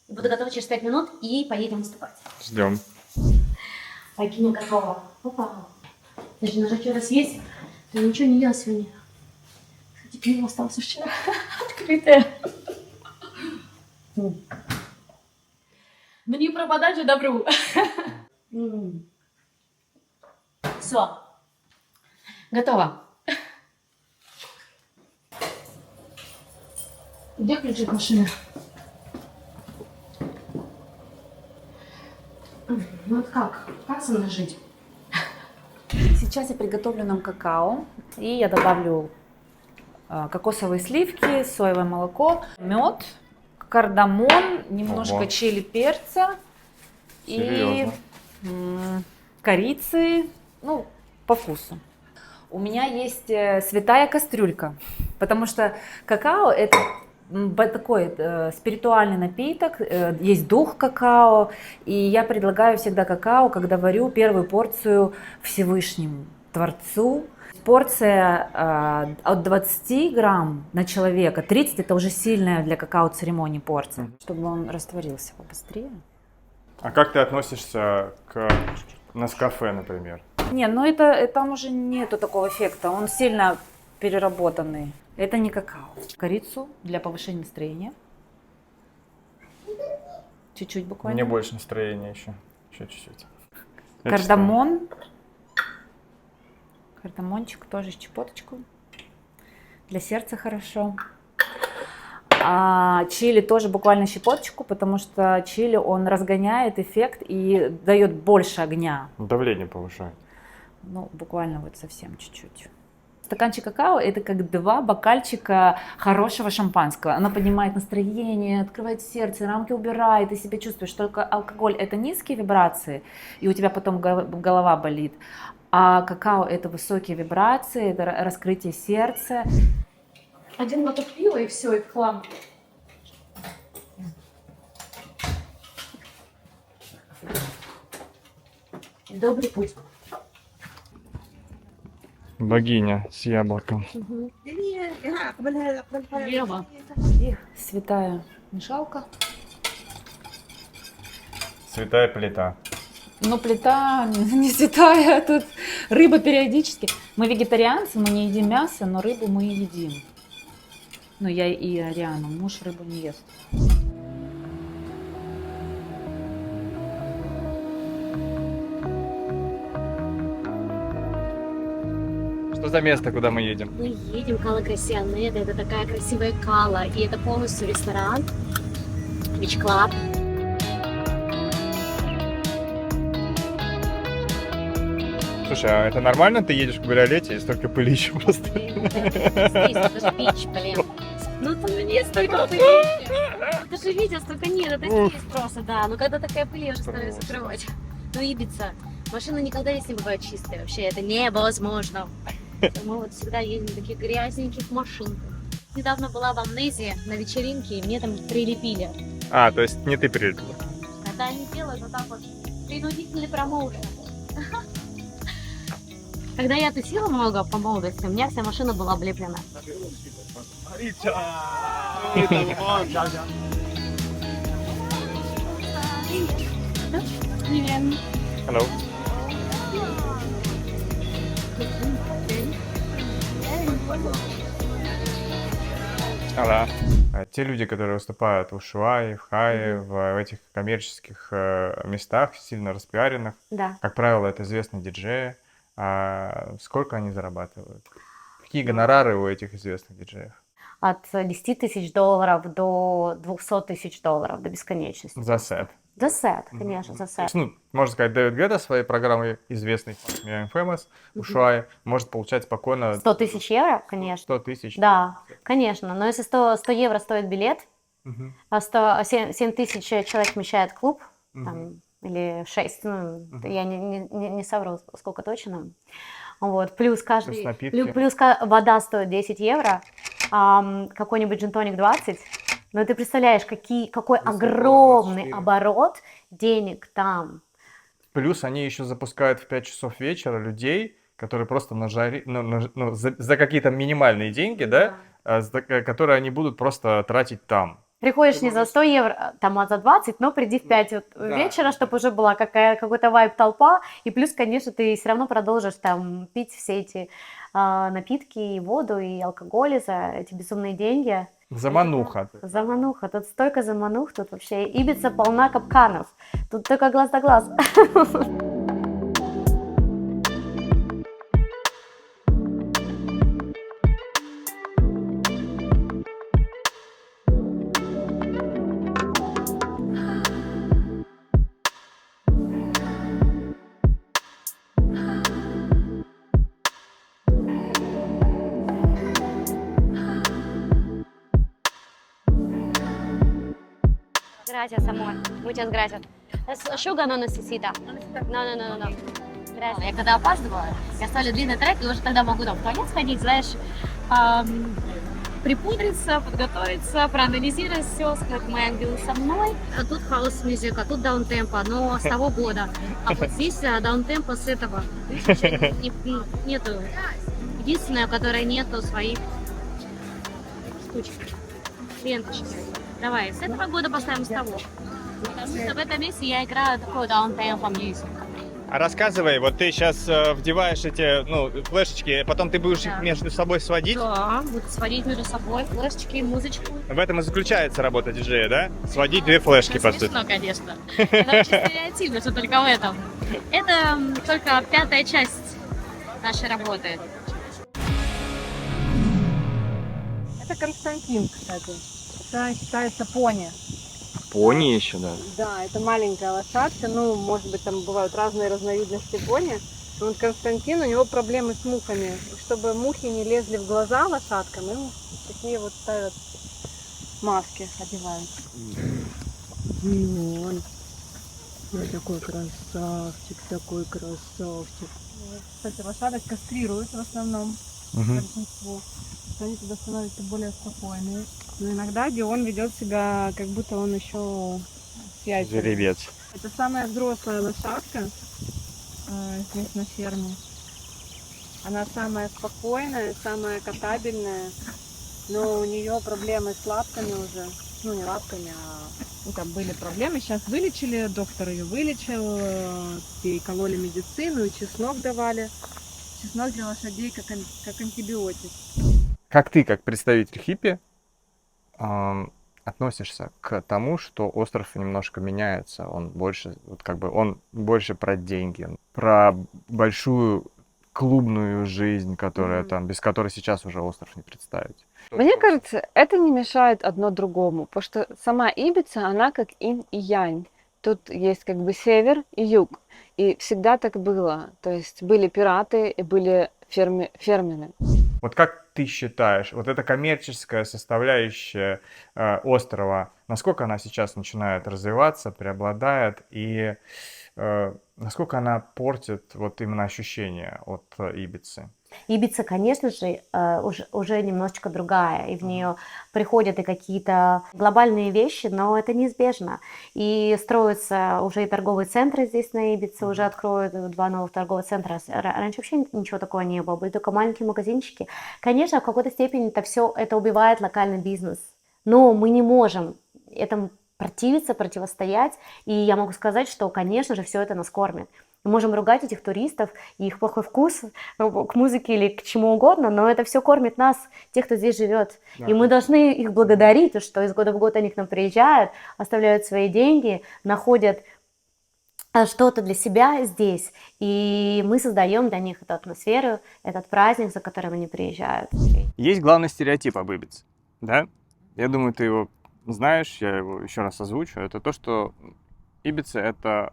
Буду готова через 5 минут и поедем выступать.
Ждем.
Богиня готова. Опа. Даже на жаке раз есть. Я ничего не ела сегодня. Кстати, пиво осталось вчера. Открытое. Ну не пропадать же добру. Все. Готово. Где ключи от машины? Ну вот как? Как со мной жить?
Сейчас я приготовлю нам какао. И я добавлю кокосовые сливки, соевое молоко, мед, кардамон, немножко чили перца и корицы, ну, по вкусу. У меня есть святая кастрюлька, потому что какао это такой спиритуальный напиток, есть дух какао, и я предлагаю всегда какао, когда варю первую порцию Всевышнему Творцу. Порция от 20 грамм на человека, 30 это уже сильная для какао-церемонии порция, чтобы он растворился побыстрее.
А как ты относишься к Нескафе, например?
Не, ну там уже нету такого эффекта, он сильно переработанный. Это не какао. Корицу для повышения настроения. Чуть-чуть буквально.
Мне больше настроения еще. Еще чуть-чуть.
Кардамон. Кардамончик тоже с чепоточку. Для сердца хорошо. А чили тоже буквально щепоточку, потому что чили, он разгоняет эффект и дает больше огня.
Давление повышает.
Ну, буквально вот совсем чуть-чуть. Стаканчик какао – это как 2 бокальчика хорошего шампанского. Оно поднимает настроение, открывает сердце, рамки убирает, и себя чувствуешь. Только алкоголь – это низкие вибрации, и у тебя потом голова болит. А какао – это высокие вибрации, это раскрытие сердца.
1 глоток пива и все, и в хлам. Добрый путь.
Богиня с яблоком.
Святая мешалка.
Святая плита.
Но плита не святая, тут рыба периодически. Мы вегетарианцы, мы не едим мясо, но рыбу мы едим. Ну, я и Ариана, муж рыбу не ест.
Что за место, куда мы едем?
Мы едем в Кала Красианеда, это такая красивая Кала, и это полностью ресторан, Beach Club.
Слушай, а это нормально, ты едешь в кабриолете и столько пыли еще просто?
Здесь даже бич, блин. Ну там нет столько пыли. Ты же видел, столько нет, это здесь просто, да. Но когда такая пыль, я уже стараюсь закрывать. Но Ибица, машины никогда здесь не бывают чистые, вообще это невозможно. Мы вот всегда едем в таких грязненьких машинках. Недавно была в Амнезии на вечеринке, и мне там прилепили.
А, то есть не ты прилепила?
Когда они делают вот так вот принудительный промоушен. Когда я тусила много по молодости, у меня вся машина была облеплена.
Hello. Те люди, которые выступают в Ушуае, в Хае, в этих коммерческих местах, сильно распиаренных,
Да.
как правило, это известные диджеи. А сколько они зарабатывают? Какие гонорары у этих известных диджеев?
От 10 тысяч долларов до 200 тысяч долларов, до бесконечности.
За сет?
За сет, конечно, за сет.
Ну, можно сказать, Дэвид Гетта своей программой известной I'm Famous, Ушуае, может получать спокойно...
100 тысяч евро, конечно.
100 тысяч?
Да, конечно. Но если 100 евро стоит билет, а 7 тысяч человек вмещает клуб, там, или 6, ну, я не совру, сколько точно. Вот, плюс плюс вода стоит 10 евро, какой-нибудь джин-тоник 20. Но ты представляешь, какой огромный оборот денег там.
Плюс они еще запускают в 5 часов вечера людей, которые просто за какие-то минимальные деньги, да, которые они будут просто тратить там.
Приходишь не за 100 евро, там, а за 20, но приди в 5 вечера, чтобы уже была какой-то вайб толпа, и плюс, конечно, ты все равно продолжишь там пить все эти напитки, и воду, и алкоголь за эти безумные деньги.
Замануха.
Замануха, тут столько заманух, тут вообще Ибица полна капканов, тут только глаз да глаз. Gracias, amor. Muchas gracias. Sugar no necesita. No. Gracias. Я когда опаздываю, я ставлю длинный трек, и уже тогда могу там в туалет сходить, знаешь, припудриться, подготовиться, проанализировать все, сказать, мои ангелы со мной. А тут хаус-мьюзик, а тут даунтемпо, но с того года. А вот здесь даунтемпо с этого. Нету. Единственное, у которой нету своих штучек, ленточек. Давай, с этого года поставим с того. Потому что в этом месте я играю такой даунтемпо мьюзик.
А рассказывай, вот ты сейчас вдеваешь эти, флешечки, потом ты будешь их между собой сводить?
Да, буду сводить между собой флешечки и музычку.
В этом и заключается работа диджея, да? Сводить две флешки, по сути.
Смешно, конечно. Это очень стереотипно, что только в этом. Это только 5-я часть нашей работы.
Это Константин, кстати.
Это считается пони.
Пони еще, да?
Да, это маленькая лошадка. Ну, может быть, там бывают разные разновидности пони. Но вот Константин, у него проблемы с мухами. И чтобы мухи не лезли в глаза лошадкам, им такие вот ставят маски, одевают. Миллион. Я такой красавчик, такой красавчик. Кстати, лошадок кастрируют в основном, большинство. Они тогда становятся более спокойные. Но иногда Дион ведет себя, как будто он еще с яйцами.
Жеребец.
Это самая взрослая лошадка здесь на ферме. Она самая спокойная, самая катабельная. Но у нее проблемы с лапками уже. Ну, не лапками, а там были проблемы. Сейчас вылечили, доктор ее вылечил, ей кололи медицину, и чеснок давали. Чеснок для лошадей как антибиотик.
Как ты, как представитель хиппи, относишься к тому, что остров немножко меняется? Он больше, вот как бы, он больше про деньги, про большую клубную жизнь, которая там, без которой сейчас уже остров не представить.
Мне кажется, это не мешает одно другому, потому что сама Ибица, она как инь и янь. Тут есть как бы север и юг, и всегда так было. То есть были пираты и были фермеры.
Вот как ты считаешь, вот эта коммерческая составляющая острова, насколько она сейчас начинает развиваться, преобладает, и насколько она портит вот именно ощущения от Ибицы?
Ибица, конечно же, уже немножечко другая, и в нее приходят и какие-то глобальные вещи, но это неизбежно. И строятся уже и торговые центры здесь на Ибице, уже откроют 2 новых торговых центра. Раньше вообще ничего такого не было, были только маленькие магазинчики. Конечно, в какой-то степени это все это убивает локальный бизнес, но мы не можем этому противиться, противостоять, и я могу сказать, что, конечно же, все это нас кормит. Мы можем ругать этих туристов и их плохой вкус к музыке или к чему угодно, но это все кормит нас, тех, кто здесь живет. Да. И мы должны их благодарить, что из года в год они к нам приезжают, оставляют свои деньги, находят что-то для себя здесь, и мы создаем для них эту атмосферу, этот праздник, за которым они приезжают.
Есть главный стереотип об Ибице, да? Я думаю, ты его знаешь, я его еще раз озвучу. Это то, что Ибица — это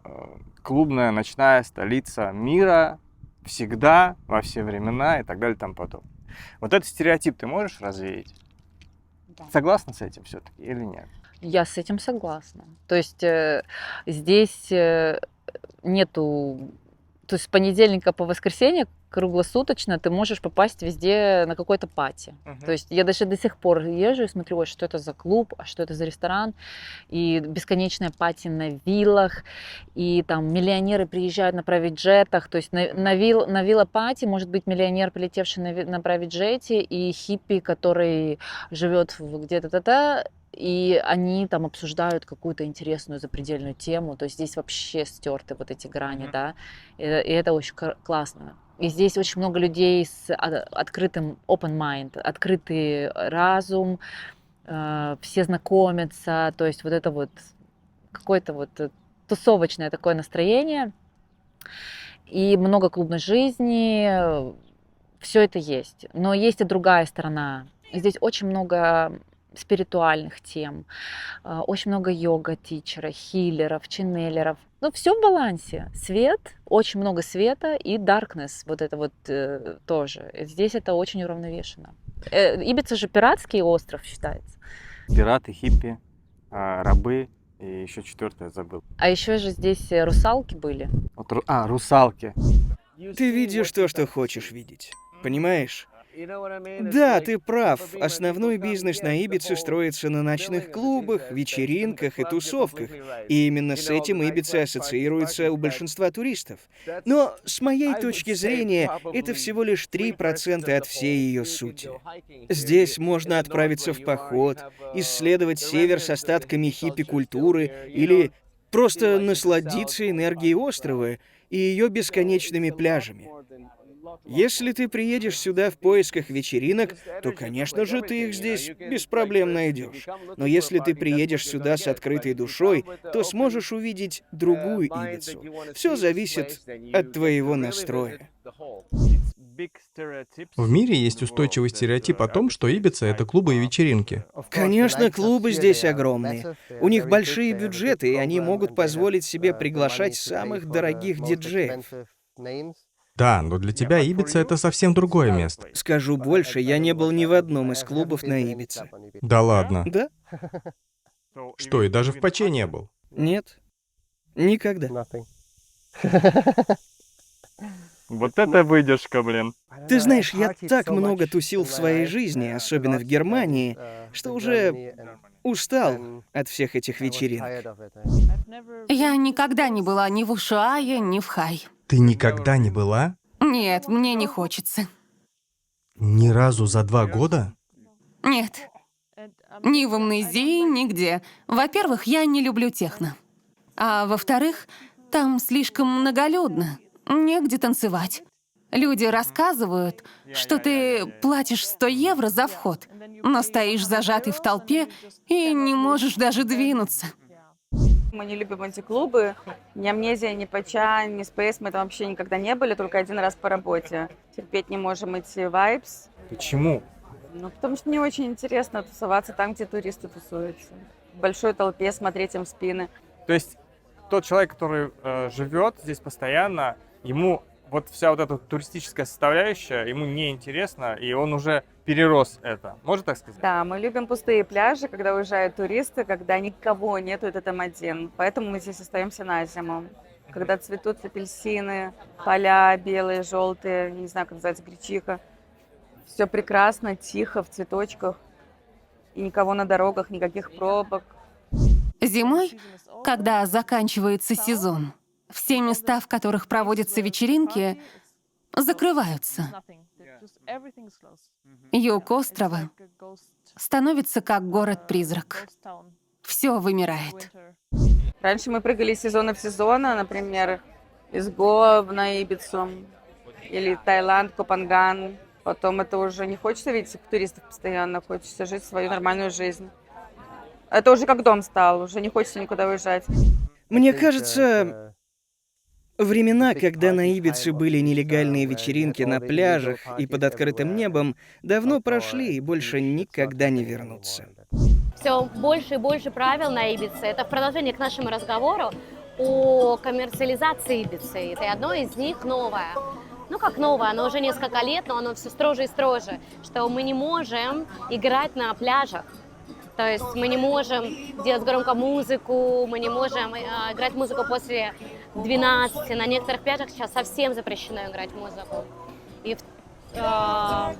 клубная ночная столица мира всегда, во все времена и так далее и тому подобное. Вот этот стереотип ты можешь развеять? Да. Согласна с этим все-таки или нет?
Я с этим согласна. То есть здесь нету... То есть с понедельника по воскресенье круглосуточно ты можешь попасть везде на какой-то пати. То есть я даже до сих пор езжу и смотрю, ой, что это за клуб, а что это за ресторан. И бесконечная пати на виллах, и там миллионеры приезжают на прайвет-джетах. То есть на вилла-пати может быть миллионер, прилетевший на прайвет-джете, и хиппи, который живет где-то и они там обсуждают какую-то интересную запредельную тему. То есть здесь вообще стерты вот эти грани, да. И это очень классно. И здесь очень много людей с открытым open mind, открытый разум, все знакомятся. То есть вот это вот какое-то вот тусовочное такое настроение. И много клубной жизни. Все это есть. Но есть и другая сторона. Здесь очень много спиритуальных тем, очень много йога-тичеров, хиллеров, ченнелеров. Ну, все в балансе. Свет, очень много света и darkness, вот это вот тоже. Здесь это очень уравновешено. Ибица же пиратский остров считается.
Пираты, хиппи, рабы и еще 4-е забыл.
А еще же здесь русалки были.
Русалки.
Ты видишь то, что хочешь видеть. Понимаешь? Да, ты прав. Основной бизнес на Ибице строится на ночных клубах, вечеринках и тусовках. И именно с этим Ибица ассоциируется у большинства туристов. Но, с моей точки зрения, это всего лишь 3% от всей ее сути. Здесь можно отправиться в поход, исследовать север с остатками хиппи-культуры или просто насладиться энергией острова и ее бесконечными пляжами. Если ты приедешь сюда в поисках вечеринок, то, конечно же, ты их здесь без проблем найдешь. Но если ты приедешь сюда с открытой душой, то сможешь увидеть другую Ибицу. Все зависит от твоего настроя.
В мире есть устойчивый стереотип о том, что Ибица — это клубы и вечеринки.
Конечно, клубы здесь огромные. У них большие бюджеты, и они могут позволить себе приглашать самых дорогих диджеев.
Да, но для тебя Ибица — это совсем другое место.
Скажу больше, я не был ни в одном из клубов на Ибице.
Да ладно?
Да?
Что, и даже в Паче не был?
Нет. Никогда.
Вот это выдержка, блин.
Ты знаешь, я так много тусил в своей жизни, особенно в Германии, что уже устал от всех этих вечеринок.
Я никогда не была ни в Ушуае, ни в Хай.
Ты никогда не была?
Нет, мне не хочется.
Ни разу за 2 года?
Нет. Ни в Амнезии, нигде. Во-первых, я не люблю техно. А во-вторых, там слишком многолюдно. Негде танцевать. Люди рассказывают, что ты платишь 100 евро за вход, но стоишь зажатый в толпе и не можешь даже двинуться.
Мы не любим эти клубы. Ни Амнезия, ни Пача, ни Space мы там вообще никогда не были, только один раз по работе. Терпеть не можем эти vibes.
Почему?
Ну, потому что не очень интересно тусоваться там, где туристы тусуются. В большой толпе смотреть им в спины.
То есть тот человек, который живет здесь постоянно, ему вот вся вот эта туристическая составляющая, ему неинтересна, и он уже перерос это. Можно так сказать?
Да, мы любим пустые пляжи, когда уезжают туристы, когда никого нету, и ты там один. Поэтому мы здесь остаемся на зиму. Когда цветут апельсины, поля белые, желтые, не знаю, как называется, гречиха. Все прекрасно, тихо, в цветочках. И никого на дорогах, никаких пробок.
Зимой, когда заканчивается сезон, все места, в которых проводятся вечеринки, закрываются. Юг острова становится как город-призрак. Все вымирает.
Раньше мы прыгали из сезона в сезон, например, из Гоа на Ибицу или Таиланд, Копанган. Потом это уже не хочется видеть этих туристов постоянно, хочется жить свою нормальную жизнь. Это уже как дом стал, уже не хочется никуда уезжать.
Мне кажется, времена, когда на Ибице были нелегальные вечеринки на пляжах и под открытым небом, давно прошли и больше никогда не вернутся.
Все больше и больше правил на Ибице. Это в продолжение к нашему разговору о коммерциализации Ибицы. Это одно из них новое. Ну как новое, оно уже несколько лет, но оно все строже и строже, что мы не можем играть на пляжах. То есть мы не можем делать громко музыку, мы не можем играть музыку после 12. На некоторых пляжах сейчас совсем запрещено играть музыку. И на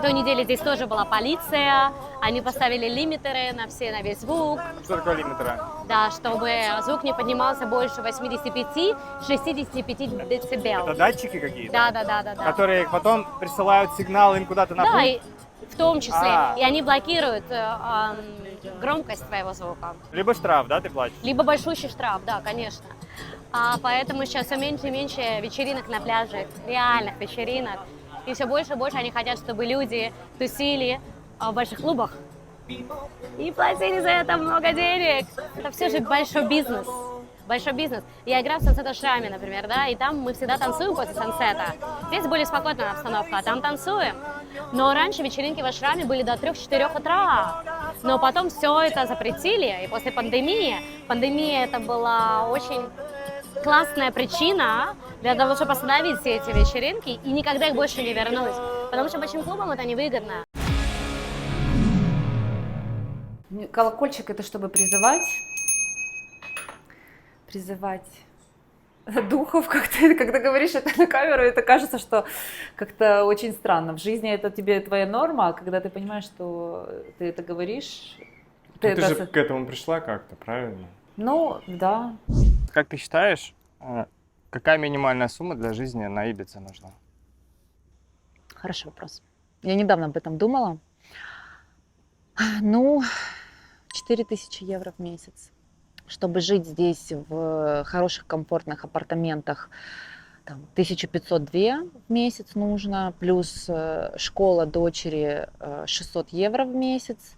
той неделе здесь тоже была полиция, они поставили лимитеры на весь звук.
Что такое лимитеры?
Да, чтобы звук не поднимался больше 85-65 децибел.
Это датчики какие-то?
Да.
Которые потом присылают сигнал им куда-то на путь?
Да, в том числе. И они блокируют громкость твоего звука.
Либо штраф, да, ты платишь?
Либо большущий штраф, да, конечно. Поэтому сейчас все меньше и меньше вечеринок на пляже, реальных вечеринок. И все больше и больше они хотят, чтобы люди тусили в больших клубах и платили за это много денег. Это все же большой бизнес. Большой бизнес. Я играю в Sunset Ашраме, например, да, и там мы всегда танцуем после сансета. Здесь более спокойная обстановка, а там танцуем. Но раньше вечеринки в Ашраме были до 3-4 утра. Но потом все это запретили, и после пандемии это была очень классная причина для того, чтобы остановить все эти вечеринки и никогда их больше не вернуть. Потому что большим клубам это невыгодно.
Колокольчик — это чтобы призывать духов, как-то, когда говоришь это на камеру, это кажется, что как-то очень странно. В жизни это тебе твоя норма, а когда ты понимаешь, что ты это говоришь...
Ты же к этому пришла как-то, правильно?
Ну, да.
Как ты считаешь, какая минимальная сумма для жизни на Ибице нужна?
Хороший вопрос. Я недавно об этом думала. Ну, 4000 евро в месяц. Чтобы жить здесь в хороших, комфортных апартаментах, там, 1502 в месяц нужно, плюс школа дочери 600 евро в месяц,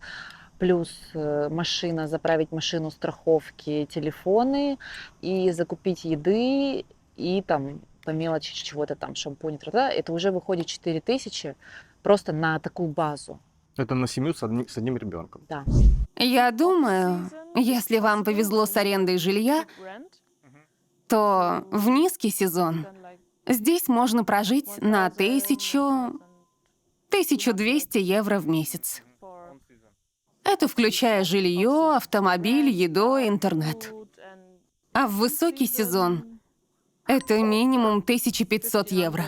плюс машина, заправить машину, страховки, телефоны, и закупить еды, и там по мелочи чего-то там, шампунь, это уже выходит 4000 просто на такую базу.
Это на семью с одним ребенком.
Да.
Я думаю, если вам повезло с арендой жилья, то в низкий сезон здесь можно прожить на 1200 евро в месяц. Это включая жилье, автомобиль, еду, интернет. А в высокий сезон это минимум 1500 евро.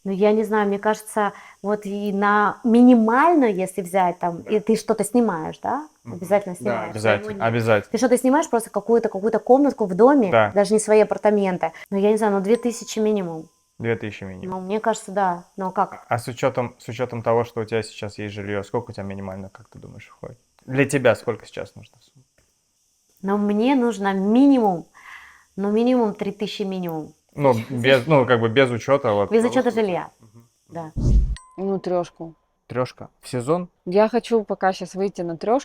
Ну, я не знаю, мне кажется, вот и на минимальную, если взять там, и ты что-то снимаешь, да? Обязательно снимаешь.
Да, обязательно.
Ты что-то снимаешь, просто какую-то комнатку в доме,
Да.
даже не свои апартаменты. Ну, я не знаю, 2000 минимум.
2000 минимум.
Ну, мне кажется, да. Но как?
А с учетом того, что у тебя сейчас есть жилье, сколько у тебя минимально, как ты думаешь, входит? Для тебя сколько сейчас нужно?
Но мне нужно минимум 3000 минимум.
Ну, без учета. Вот,
Без учета жилья. Да.
Ну, 3.
3 в сезон?
Я хочу пока сейчас выйти на 3,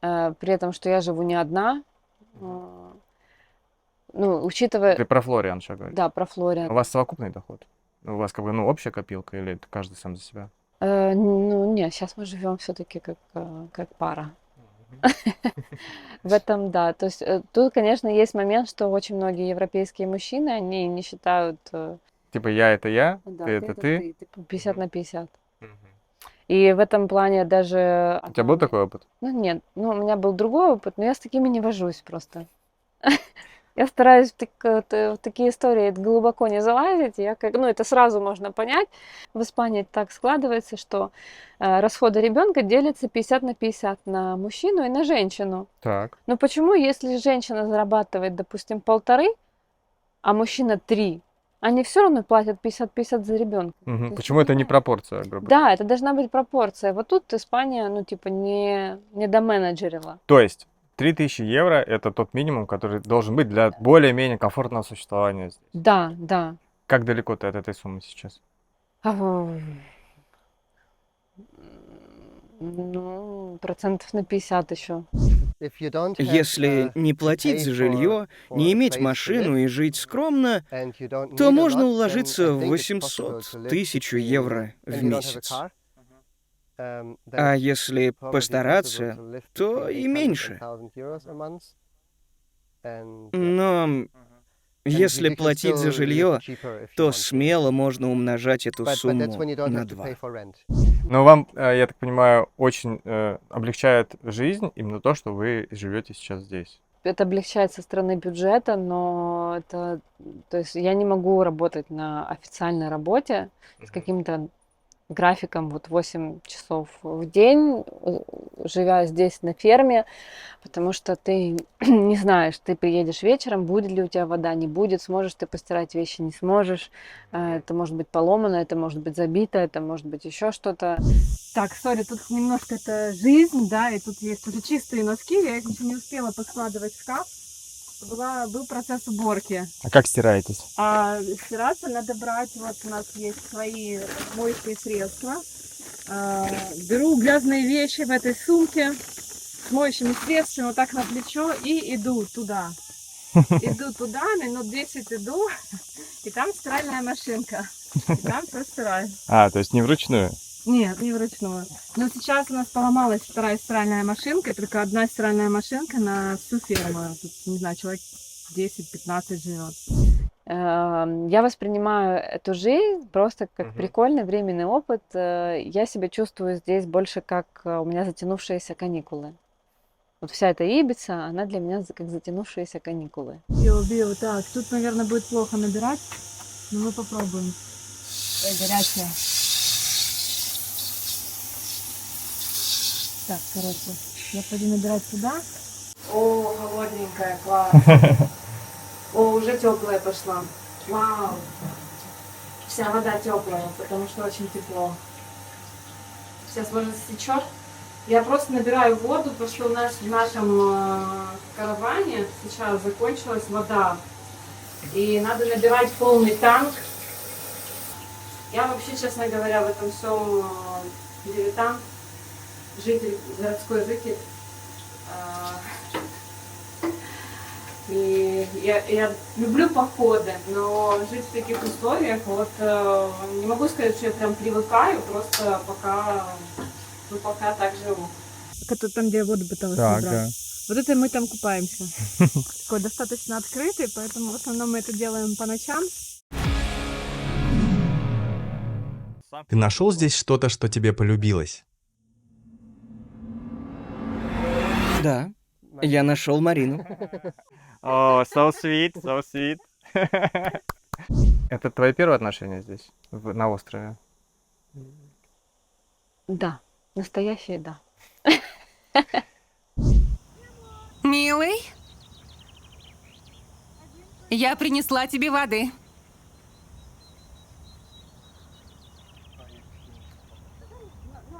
при этом, что я живу не одна. Ну, учитывая...
Ты про Флориан еще говоришь?
Да, про Флориан.
У вас совокупный доход? У вас общая копилка или это каждый сам за себя?
Ну, нет, сейчас мы живем все-таки как пара. В этом, да. То есть тут, конечно, есть момент, что очень многие европейские мужчины, они не считают...
Типа я это я,
Да,
ты это ты.
50 на 50. И в этом плане даже...
У тебя был такой опыт?
Ну, нет. Ну, у меня был другой опыт, но я с такими не вожусь просто. Я стараюсь в такие истории глубоко не залазить. Это сразу можно понять. В Испании так складывается, что расходы ребенка делятся 50 на 50 на мужчину и на женщину.
Так.
Но почему, если женщина зарабатывает, допустим, 1,5, а мужчина 3, они все равно платят 50-50 за ребенка?
Почему это не пропорция, грубо?
Да, это должна быть пропорция. Вот тут Испания, не доменеджерила.
То есть 3000 евро – это тот минимум, который должен быть для более-менее комфортного существования здесь.
Да, да.
Как далеко ты от этой суммы сейчас?
Ну, процентов на 50 еще.
Если не платить за жилье, не иметь машину и жить скромно, то можно уложиться в 800-1000 евро в месяц. А если постараться, то и меньше. Но если платить за жилье, то смело можно умножать эту сумму на 2.
Но вам, я так понимаю, очень облегчает жизнь именно то, что вы живете сейчас здесь.
Это облегчает со стороны бюджета, но то есть я не могу работать на официальной работе с каким-то графиком 8 часов в день, живя здесь на ферме, потому что ты не знаешь, ты приедешь вечером, будет ли у тебя вода, не будет, сможешь ты постирать вещи, не сможешь, это может быть поломано, это может быть забито, это может быть еще что-то.
Так, сори, тут немножко это жизнь, да, и тут есть уже чистые носки, я их еще не успела подкладывать в шкаф. Был процесс уборки.
А как стираетесь?
А стираться надо брать, вот у нас есть свои моющие средства. Беру грязные вещи в этой сумке с моющими средствами вот так на плечо и иду туда. Иду туда, минут 10 иду, и там стиральная машинка. И там все стираю.
То есть не вручную?
Нет, не вручную. Но сейчас у нас поломалась вторая стиральная машинка, только одна стиральная машинка на всю ферму. Тут, не знаю, человек 10-15 живет.
Я воспринимаю эту жизнь просто как прикольный временный опыт. Я себя чувствую здесь больше как у меня затянувшиеся каникулы. Вот вся эта Ибица, она для меня как затянувшиеся каникулы.
Био, так, тут, наверное, будет плохо набирать, но мы попробуем. Ой, горячая. Так, короче, я пойду набирать сюда. О, холодненькая, класс. О, уже теплая пошла. Вау. Вся вода теплая, потому что очень тепло. Сейчас, может, стечет. Я просто набираю воду, потому что в нашем караване сейчас закончилась вода. И надо набирать полный танк. Я вообще, честно говоря, в этом всем дилетант. Городской житель. И я люблю походы, но жить в таких условиях, вот не могу сказать, что я прям привыкаю, просто пока так живу. Там, где воду бытовую собрал. Вот это мы там купаемся. Такой достаточно открытый, поэтому в основном мы это делаем по ночам.
Ты нашел здесь что-то, что тебе полюбилось?
Да, я нашел Марину.
О, so sweet, so sweet. Это твои первые отношения здесь, на острове?
Да, настоящее да.
Милый, я принесла тебе воды.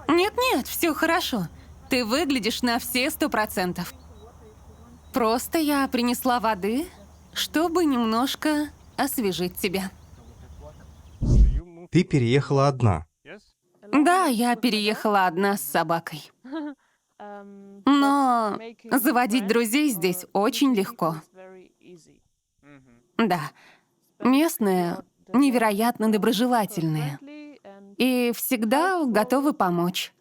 Нет, все хорошо. Ты выглядишь на все 100%. Просто я принесла воды, чтобы немножко освежить тебя.
Ты переехала одна.
Да, я переехала одна с собакой. Но заводить друзей здесь очень легко. Да, местные невероятно доброжелательные и всегда готовы помочь,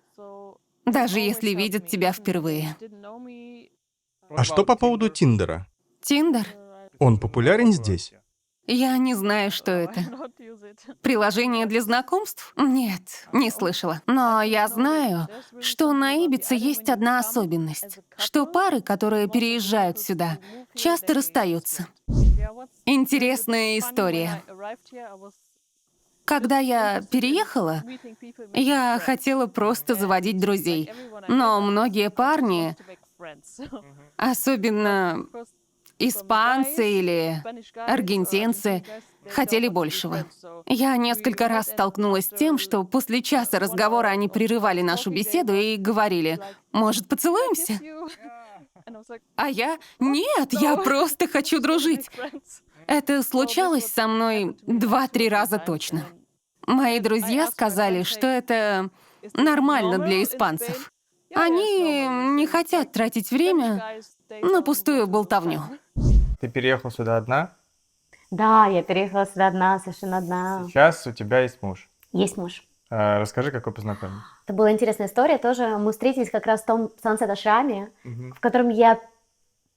даже если видят тебя впервые.
А что по поводу Тиндера?
Тиндер?
Он популярен здесь?
Я не знаю, что это. Приложение для знакомств? Нет, не слышала. Но я знаю, что на Ибице есть одна особенность, что пары, которые переезжают сюда, часто расстаются. Интересная история. Когда я переехала, я хотела просто заводить друзей, но многие парни, особенно испанцы или аргентинцы, хотели большего. Я несколько раз столкнулась с тем, что после часа разговора они прерывали нашу беседу и говорили: «Может, поцелуемся?» А я: «Нет, я просто хочу дружить». Это случалось со мной 2-3 раза точно. Мои друзья сказали, что это нормально для испанцев. Они не хотят тратить время на пустую болтовню.
Ты переехала сюда одна?
Да, я переехала сюда одна, совершенно одна.
Сейчас у тебя есть муж.
Есть муж.
Расскажи, как вы познакомились.
Это была интересная история тоже. Мы встретились как раз в том Сансет-Ашраме, в котором я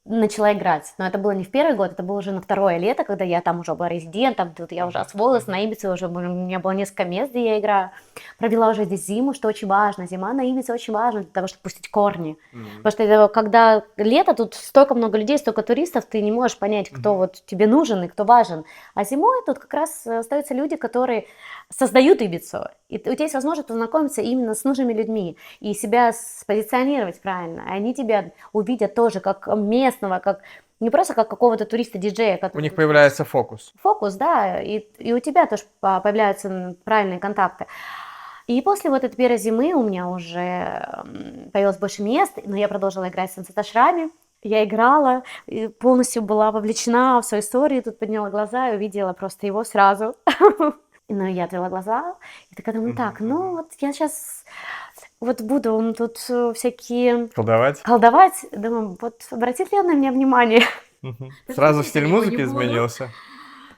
начала играть. Но это было не в первый год, это было уже на второе лето, когда я там уже была резидентом, тут я уже освоилась, на Ибице уже у меня было несколько мест, где я играю. Провела уже здесь зиму, что очень важно. Зима на Ибице очень важна для того, чтобы пустить корни. Потому что когда лето, тут столько много людей, столько туристов, ты не можешь понять, кто вот тебе нужен и кто важен. А зимой тут как раз остаются люди, которые создают Ибицу. И у тебя есть возможность познакомиться именно с нужными людьми и себя спозиционировать правильно. И они тебя увидят тоже как местного, как не просто как какого-то туриста-диджея.
У них появляется фокус.
Фокус, да, и у тебя тоже появляются правильные контакты. И после вот этой первой зимы у меня уже появилось больше мест, но я продолжила играть в Сансет-Ашраме. Я играла, и полностью была вовлечена в свою историю, тут подняла глаза и увидела просто его сразу. Ну, я отвела глаза, и такая думаю, так, ну вот я сейчас вот буду тут всякие... Колдовать. Думаю, вот обратит ли он на меня внимание?
Сразу стиль музыки изменился?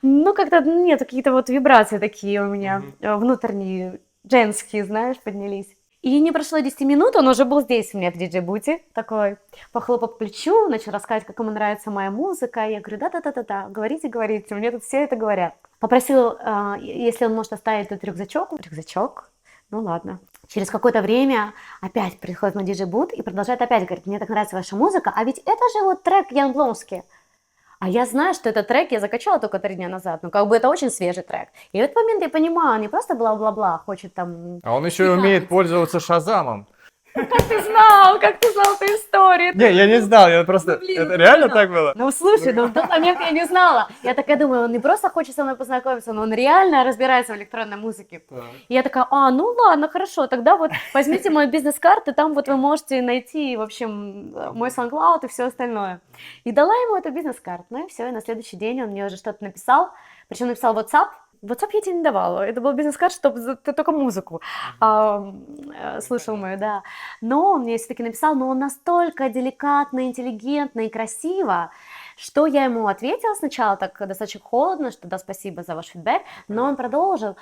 Ну, как-то нет, какие-то вот вибрации такие у меня внутренние, женские, знаешь, поднялись. И не прошло 10 минут, он уже был здесь у меня в диджей-буте, такой, похлопал по плечу, начал рассказывать, как ему нравится моя музыка. Я говорю, да-да-да-да, говорите, мне тут все это говорят. Попросил, если он может оставить тут рюкзачок. Рюкзачок? Ну ладно. Через какое-то время опять приходит мой диджей-бут и продолжает опять говорить, мне так нравится ваша музыка, а ведь это же вот трек Ян Блонски. А я знаю, что этот трек я закачала только 3 дня назад, ну как бы это очень свежий трек. И в этот момент я понимаю, он не просто бла-бла-бла, хочет там...
А он еще и умеет пользоваться Шазамом.
Как ты знал эту историю?
Не, я не знал, я просто... Это реально так было?
Ну слушай, в тот момент я не знала. Я такая думаю, он не просто хочет со мной познакомиться, но он реально разбирается в электронной музыке. И я такая, ну ладно, хорошо, тогда вот возьмите мой бизнес-карт, и там вот вы можете найти, в общем, мой SoundCloud и все остальное. И дала ему эту бизнес-карту. Ну и все, и на следующий день он мне уже что-то написал, причем написал WhatsApp. WhatsApp я тебе не давала, это был бизнес-карт, чтобы ты только музыку слышал мою, да. Но он мне все-таки написал, но он настолько деликатно, интеллигентно и красиво, Что я ему ответила сначала, так достаточно холодно, что да, спасибо за ваш фидбэк, но он продолжил.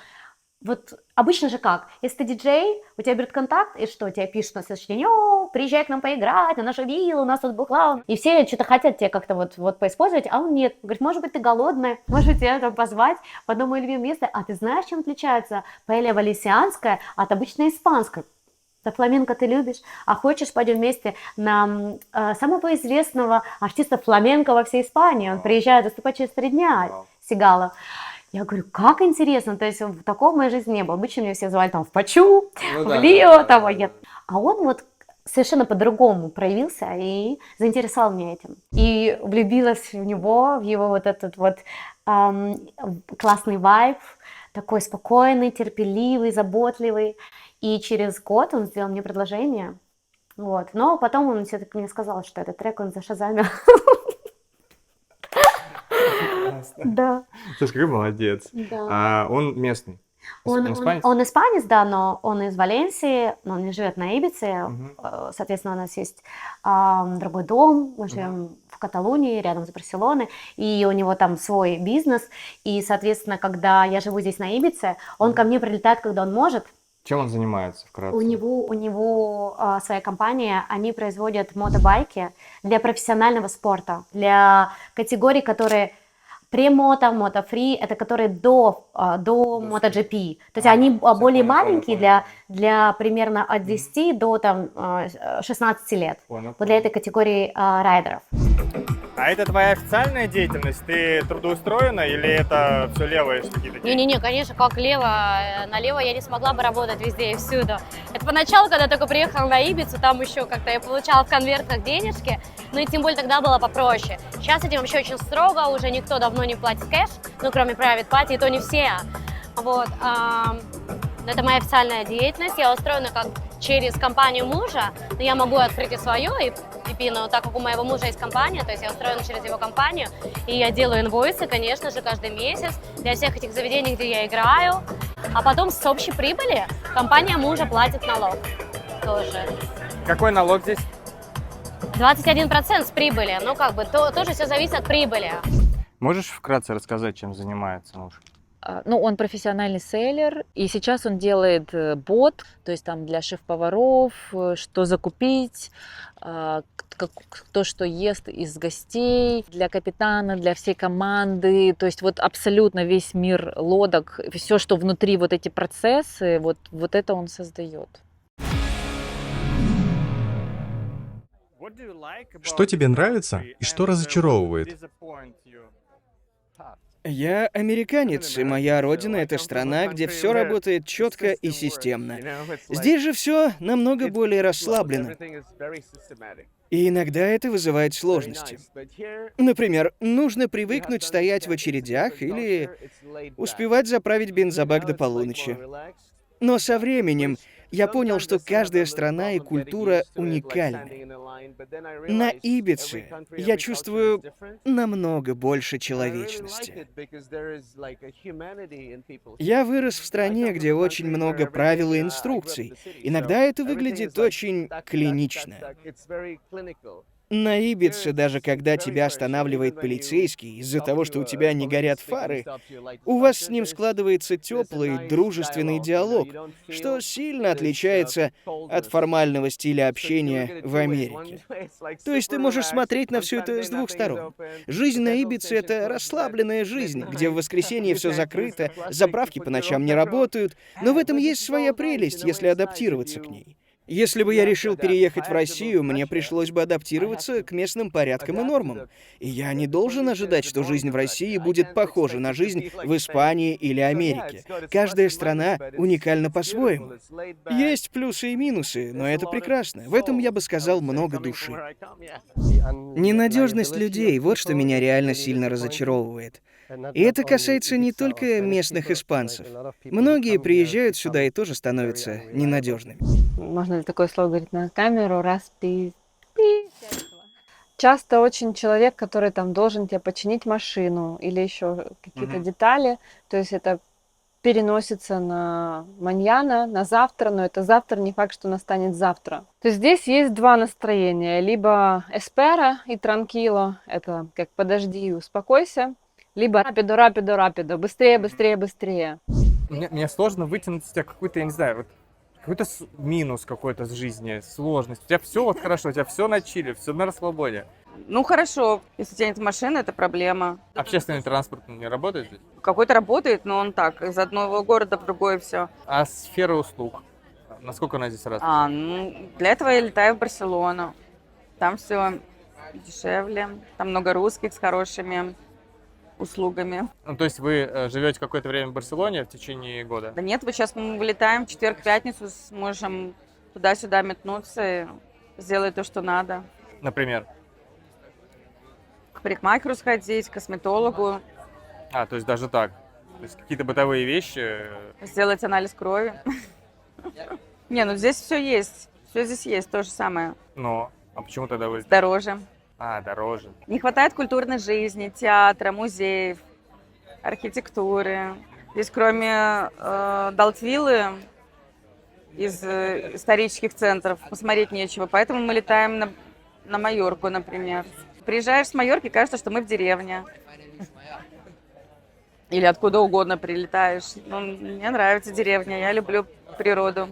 Вот обычно же как, если ты диджей, у тебя берут контакт, и что, тебе пишут на следующий день: о, приезжай к нам поиграть, на нашу виллу, у нас тут был клаун. И все что-то хотят тебе как-то вот поиспользовать, а он нет. Говорит, может быть, ты голодная, может быть, тебя там позвать в одно мое любимое место. А ты знаешь, чем отличается паэлья валенсианская от обычной испанской? Да, фламенко ты любишь, а хочешь, пойдем вместе на самого известного артиста фламенко во всей Испании. Он приезжает выступать через 3 дня, Сигалов. Я говорю, как интересно, то есть такого в моей жизни не было. Обычно меня все звали там в Пачу, в Лио, там, а он вот совершенно по-другому проявился и заинтересовал меня этим. И влюбилась в него, в его вот этот вот классный вайб, такой спокойный, терпеливый, заботливый. И через год он сделал мне предложение, вот. Но потом он все-таки мне сказал, что этот трек он зашазамил. Да.
Слушай, какой молодец.
Да.
А он местный?
Он испанец, да, но он из Валенсии, но он не живет на Ибице. Соответственно, у нас есть другой дом, мы живем в Каталонии, рядом с Барселоной, и у него там свой бизнес. И, соответственно, когда я живу здесь на Ибице, он ко мне прилетает, когда он может.
Чем он занимается вкратце?
У него своя компания, они производят мотобайки для профессионального спорта, для категорий, которые премото, мотофри, это которые до MotoGP. То есть они более маленькие для примерно от 10 до там, 16 лет. Вот для этой категории райдеров.
А это твоя официальная деятельность? Ты трудоустроена или это все левые какие-то деньги?
Не-не-не, конечно, как лево. Налево я не смогла бы работать везде и всюду. Это поначалу, когда я только приехала на Ибицу, там еще как-то я получала в конвертах денежки, ну и тем более тогда было попроще. Сейчас этим вообще очень строго, уже никто давно не платит кэш, ну кроме private party, и то не все. Вот. Это моя официальная деятельность, я устроена как через компанию мужа, но я могу открыть и свою, но так как у моего мужа есть компания, то есть я устроена через его компанию, и я делаю инвойсы, конечно же, каждый месяц для всех этих заведений, где я играю, а потом с общей прибыли компания мужа платит налог тоже.
Какой налог здесь?
21% с прибыли, ну как бы тоже все зависит от прибыли.
Можешь вкратце рассказать, чем занимается муж?
Ну, он профессиональный селлер, и сейчас он делает бот, то есть там для шеф-поваров, что закупить, кто что ест из гостей, для капитана, для всей команды, то есть вот абсолютно весь мир лодок, все, что внутри вот эти процессы, вот это он создает.
Что тебе нравится и что разочаровывает?
Я американец, и моя родина — это страна, где все работает четко и системно. Здесь же все намного более расслаблено. И иногда это вызывает сложности. Например, нужно привыкнуть стоять в очередях или успевать заправить бензобак до полуночи. Но со временем я понял, что каждая страна и культура уникальны. На Ибице я чувствую намного больше человечности. Я вырос в стране, где очень много правил и инструкций. Иногда это выглядит очень клинично. На Ибице, даже когда тебя останавливает полицейский из-за того, что у тебя не горят фары, у вас с ним складывается теплый, дружественный диалог, что сильно отличается от формального стиля общения в Америке. То есть ты можешь смотреть на все это с двух сторон. Жизнь на Ибице — это расслабленная жизнь, где в воскресенье все закрыто, заправки по ночам не работают, но в этом есть своя прелесть, если адаптироваться к ней. Если бы я решил переехать в Россию, мне пришлось бы адаптироваться к местным порядкам и нормам. И я не должен ожидать, что жизнь в России будет похожа на жизнь в Испании или Америке. Каждая страна уникальна по-своему. Есть плюсы и минусы, но это прекрасно. В этом, я бы сказал, много души. Ненадежность людей — вот что меня реально сильно разочаровывает. И это касается не только местных испанцев. Многие приезжают сюда и тоже становятся ненадежными.
Можно ли такое слово говорить на камеру? Часто очень человек, который там должен тебе починить машину или еще какие-то детали, то есть это переносится на маньяна, на завтра, но это завтра не факт, что настанет завтра. То есть здесь есть два настроения. Либо эспера и транкило, это как подожди и успокойся, либо рапидо, рапидо, рапидо, быстрее, быстрее, быстрее.
Мне сложно вытянуть из тебя какой-то, я не знаю, вот какой-то минус какой-то с жизни, сложность. У тебя все вот хорошо, у тебя все на чиле, все на расслабоне.
Ну хорошо, если у тебя нет машины, это проблема.
Общественный транспорт не работает здесь?
Какой-то работает, но он так, из одного города в другой все.
А сфера услуг? Насколько она здесь развита?
Ну, для этого я летаю в Барселону. Там все дешевле, там много русских с хорошими услугами.
Ну, то есть вы живете какое-то время в Барселоне в течение года?
Да нет, вот сейчас мы вылетаем в четверг-пятницу, сможем туда-сюда метнуться и сделать то, что надо.
Например?
К парикмахеру сходить, к косметологу.
А, то есть даже так? То есть какие-то бытовые вещи?
Сделать анализ крови. Не, ну здесь все есть. Все здесь есть, то же самое.
Но, а почему тогда вы...
Дороже.
А, дороже.
Не хватает культурной жизни, театра, музеев, архитектуры. Здесь кроме Далтвиллы из исторических центров посмотреть нечего, поэтому мы летаем на Майорку, например. Приезжаешь с Майорки, кажется, что мы в деревне. Или откуда угодно прилетаешь. Ну, мне нравится деревня, я люблю природу.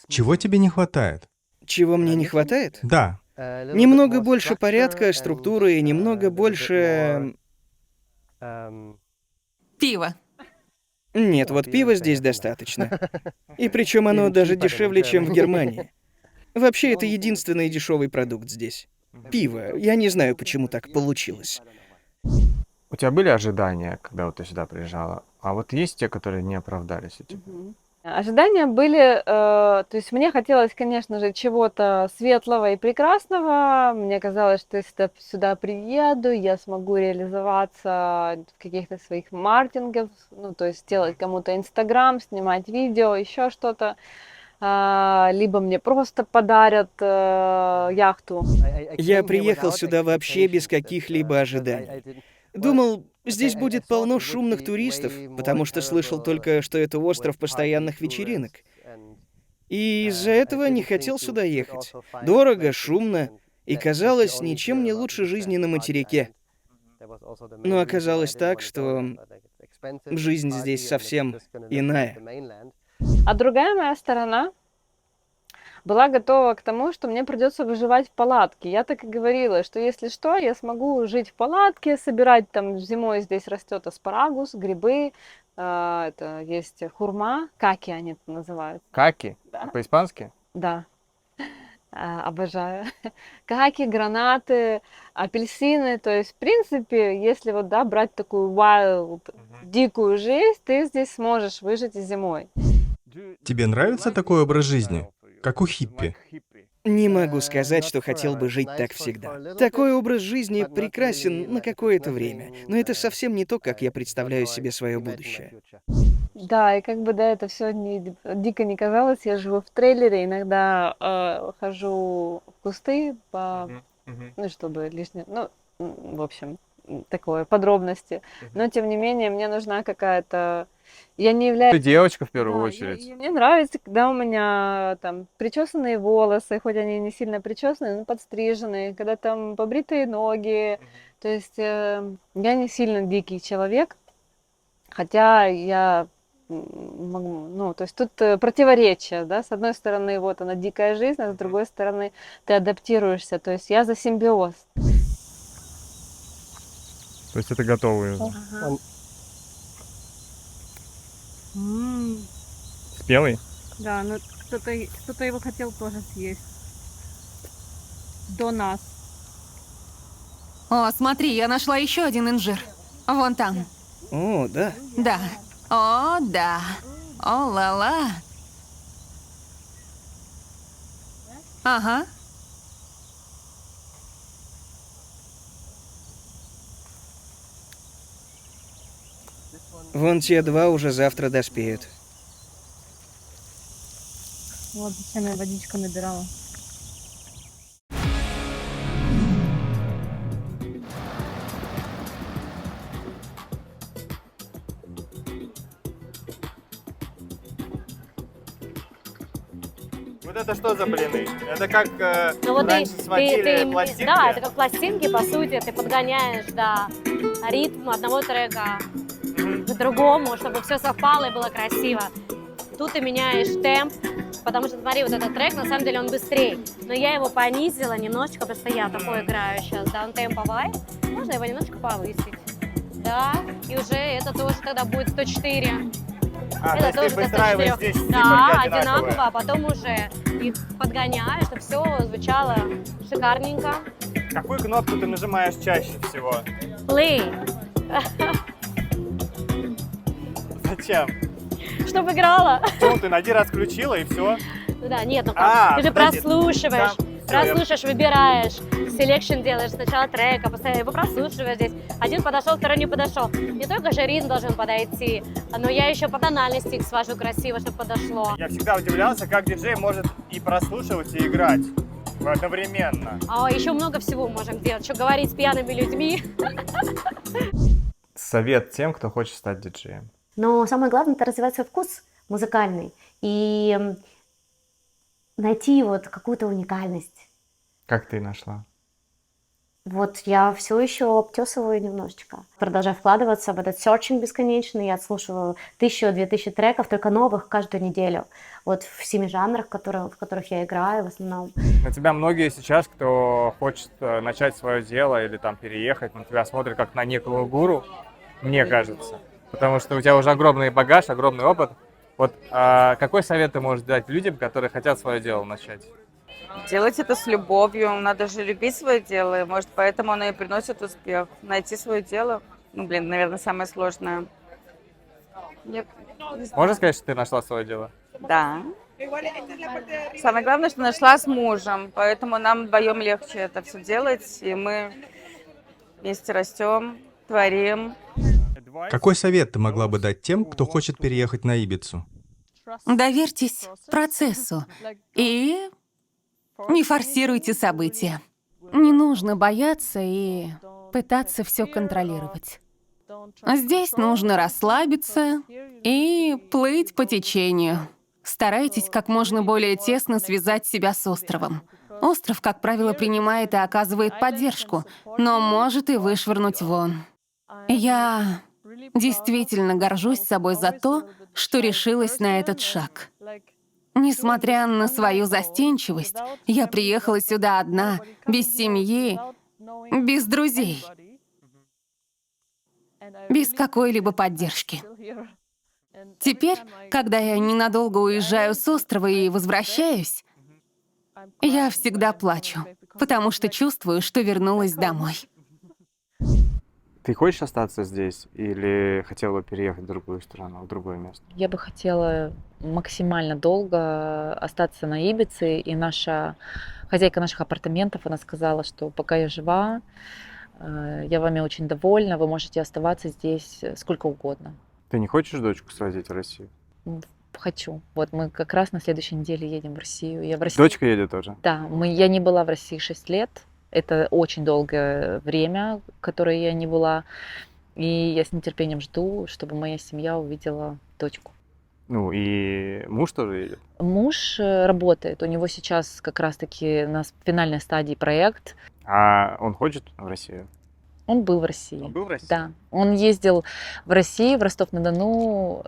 Чего тебе не хватает?
Чего мне не хватает?
Да.
Немного больше порядка, структуры и немного больше...
Пиво.
Нет, вот пива здесь достаточно. И причем оно даже дешевле, чем в Германии. Вообще, это единственный дешевый продукт здесь. Пиво. Я не знаю, почему так получилось.
У тебя были ожидания, когда вот ты сюда приезжала? А вот есть те, которые не оправдались этим?
Ожидания были, то есть мне хотелось, конечно же, чего-то светлого и прекрасного. Мне казалось, что если сюда приеду, я смогу реализоваться в каких-то своих маркетингах, ну, то есть делать кому-то Инстаграм, снимать видео, еще что-то. Либо мне просто подарят яхту.
Я приехал сюда вообще без каких-либо ожиданий. Думал, здесь будет полно шумных туристов, потому что слышал только, что это остров постоянных вечеринок. И из-за этого не хотел сюда ехать. Дорого, шумно, и казалось, ничем не лучше жизни на материке. Но оказалось так, что жизнь здесь совсем иная.
А другая моя сторона была готова к тому, что мне придется выживать в палатке. Я так и говорила, что если что, я смогу жить в палатке, собирать там зимой здесь растет аспарагус, грибы, это есть хурма, каки они это называют.
Каки?
Да.
По-испански?
Да. Обожаю. Каки, гранаты, апельсины. То есть, в принципе, если вот, да, брать такую wild, дикую жизнь, ты здесь сможешь выжить и зимой.
Тебе нравится такой образ жизни, как у хиппи?
Не могу сказать, что хотел бы жить так всегда. Такой образ жизни прекрасен на какое-то время, но это совсем не то, как я представляю себе свое будущее.
Да, и как бы, да, это все дико не казалось. Я живу в трейлере, иногда хожу в кусты, ну, чтобы лишнее, ну, в общем, такое, подробности. Но, тем не менее, мне нужна какая-то... Я не являюсь...
Ты девочка в первую очередь.
Мне нравится, когда у меня там причесанные волосы, хоть они не сильно причесанные, но подстриженные, когда там побритые ноги. То есть я не сильно дикий человек, хотя я могу, ну, то есть тут противоречие, да, с одной стороны, вот она дикая жизнь, а с другой стороны ты адаптируешься, то есть я за симбиоз.
То есть это готовый.
Ага.
Спелый?
Да, но кто-то его хотел тоже съесть. До нас.
О, смотри, я нашла еще один инжир. Вон там.
О, да.
Да. О, да. О, ла-ла. Ага.
Вон те два уже завтра доспеют.
Вот зачем я водичку набирала.
Вот это что за блины? Это как
Ну вот
раньше сводили пластинки?
Да, это как пластинки, по сути, ты подгоняешь, да, ритм одного трека к другому, чтобы все совпало и было красиво. Тут ты меняешь темп, потому что, смотри, вот этот трек, на самом деле, он быстрее, но я его понизила немножечко, потому что я такой играю сейчас, да, он темповый, можно его немножечко повысить, да, и уже это тоже тогда будет 104.
А,
Это
то есть ты
тоже до
выстраиваешь
104.
здесь
Да,
циферки
одинаково, а потом уже их подгоняю, чтобы все звучало шикарненько.
Какую кнопку ты нажимаешь чаще всего?
Play.
Зачем?
Чтобы играла.
Ну, ты на один раз включила и все.
Ну да, нет, ну как, ты же
подожди,
прослушиваешь,
да,
прослушаешь, выбираешь, селекшн делаешь сначала трека, постоянно его прослушиваешь здесь. Один подошел, второй не подошел. Не только же ритм должен подойти, но я еще по тональности их свожу красиво, чтобы подошло.
Я всегда удивлялся, как диджей может и прослушивать, и играть одновременно.
А еще много всего можем делать, что говорить с пьяными людьми.
Совет тем, кто хочет стать диджеем.
Но самое главное — это развивать свой вкус музыкальный и найти вот какую-то уникальность.
Как ты нашла?
Вот я все еще обтесываю немножечко. Продолжаю вкладываться в этот серчинг бесконечный. Я отслушиваю 1000-2000 треков, только новых, каждую неделю. Вот в 7 жанрах, в которых я играю в основном.
На тебя многие сейчас, кто хочет начать свое дело или там переехать, на тебя смотрят как на некого гуру, мне кажется. Потому что у тебя уже огромный багаж, огромный опыт. Вот какой совет ты можешь дать людям, которые хотят свое дело начать?
Делать это с любовью. Надо же любить свое дело. И, может, поэтому оно и приносит успех. Найти свое дело, наверное, самое сложное.
Можно сказать, что ты нашла свое дело?
Да. Самое главное, что нашла с мужем. Поэтому нам вдвоем легче это все делать. И мы вместе растем, творим.
Какой совет ты могла бы дать тем, кто хочет переехать на Ибицу?
Доверьтесь процессу и не форсируйте события. Не нужно бояться и пытаться все контролировать. Здесь нужно расслабиться и плыть по течению. Старайтесь как можно более тесно связать себя с островом. Остров, как правило, принимает и оказывает поддержку, но может и вышвырнуть вон. Я действительно горжусь собой за то, что решилась на этот шаг. Несмотря на свою застенчивость, я приехала сюда одна, без семьи, без друзей, без какой-либо поддержки. Теперь, когда я ненадолго уезжаю с острова и возвращаюсь, я всегда плачу, потому что чувствую, что вернулась домой.
Ты хочешь остаться здесь или хотела бы переехать в другую страну, в другое место?
Я бы хотела максимально долго остаться на Ибице, и наша хозяйка наших апартаментов, она сказала, что пока я жива, я вами очень довольна, вы можете оставаться здесь сколько угодно.
Ты не хочешь дочку свозить в Россию?
Хочу. Вот мы как раз на следующей неделе едем в Россию. Я в России...
Дочка едет тоже?
Да, я не была в России 6 лет. Это очень долгое время, которое я не была. И я с нетерпением жду, чтобы моя семья увидела дочку.
Ну и муж тоже едет?
Муж работает. У него сейчас как раз-таки на финальной стадии проект.
А он хочет в Россию?
Он был в России.
Он был в России?
Да. Он ездил в Россию, в Ростов-на-Дону,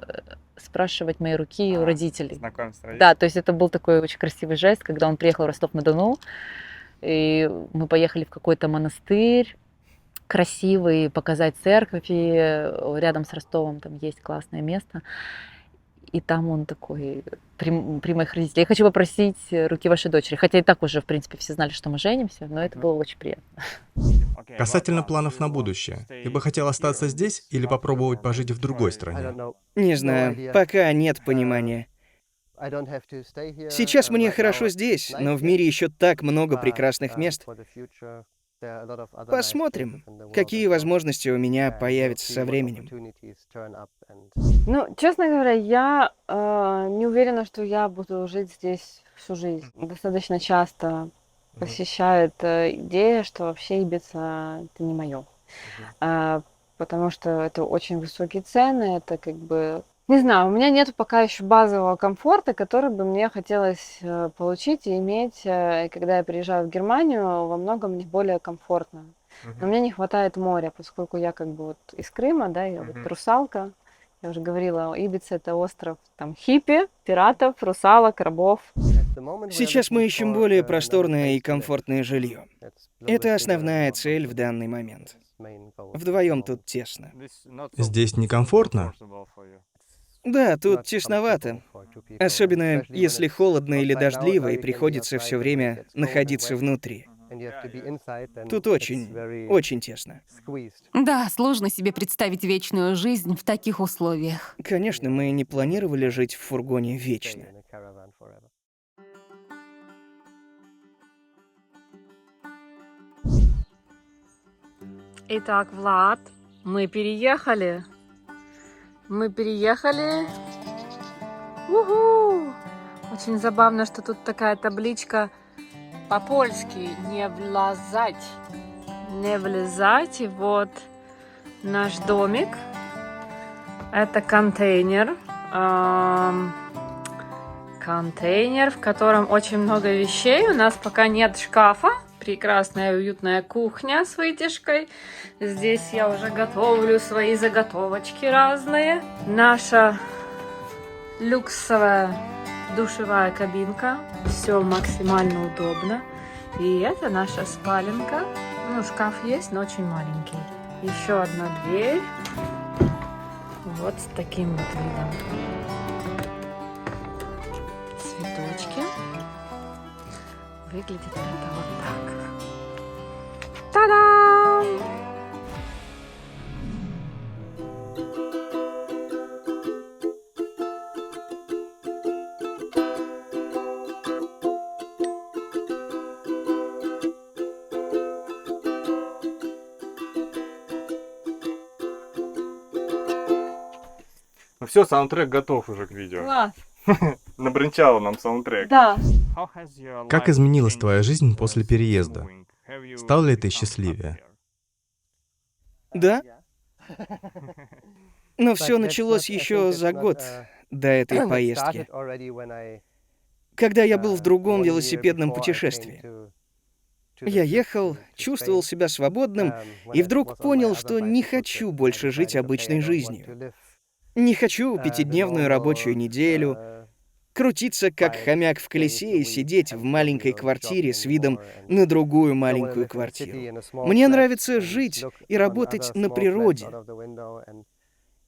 спрашивать моей руки у родителей.
Знакомиться с родителями?
Да, то есть это был такой очень красивый жест, когда он приехал в Ростов-на-Дону. И мы поехали в какой-то монастырь красивый, показать церковь, и рядом с Ростовом там есть классное место. И там он такой при моих родителях: я хочу попросить руки вашей дочери. Хотя и так уже, в принципе, все знали, что мы женимся, но это было очень приятно.
Касательно планов на будущее, ты бы хотел остаться здесь или попробовать пожить в другой стране?
Не знаю, пока нет понимания. Сейчас мне хорошо здесь, но в мире еще так много прекрасных мест. Посмотрим, какие возможности у меня появятся со временем.
Ну, честно говоря, я не уверена, что я буду жить здесь всю жизнь. Достаточно часто посещает идея, что вообще Ибица — это не мое. Потому что это очень высокие цены, это как бы... Не знаю, у меня нет пока еще базового комфорта, который бы мне хотелось получить и иметь, и когда я приезжаю в Германию, во многом мне более комфортно. Но мне не хватает моря, поскольку я как бы вот из Крыма, да, я вот русалка. Я уже говорила, Ибица — это остров там хиппи, пиратов, русалок, рабов.
Сейчас мы ищем более просторное и комфортное жилье. Это основная цель в данный момент. Вдвоем тут тесно.
Здесь некомфортно?
Да, тут тесновато. Особенно если холодно или дождливо, и приходится все время находиться внутри. Тут очень тесно.
Да, сложно себе представить вечную жизнь в таких условиях.
Конечно, мы не планировали жить в фургоне вечно.
Итак, Влад, мы переехали. Уху! Очень забавно, что тут такая табличка по-польски «Не влазать». Не влезать. И вот наш домик. Это контейнер. Контейнер, в котором очень много вещей. У нас пока нет шкафа. Прекрасная уютная кухня с вытяжкой. Здесь я уже готовлю свои заготовочки разные. Наша люксовая душевая кабинка. Все максимально удобно. И это наша спаленка. Ну, шкаф есть, но очень маленький. Еще одна дверь. Вот с таким вот видом. Цветочки. Выглядит это вот так. Та-дам!
Ну все, саундтрек готов уже к видео.
Класс.
Набринчала нам саундтрек.
Да.
Как изменилась твоя жизнь после переезда? Стал ли ты счастливее?
Да. Но все началось еще за год до этой поездки, когда я был в другом велосипедном путешествии. Я ехал, чувствовал себя свободным и вдруг понял, что не хочу больше жить обычной жизнью. Не хочу пятидневную рабочую неделю, крутиться как хомяк в колесе и сидеть в маленькой квартире с видом на другую маленькую квартиру. Мне нравится жить и работать на природе.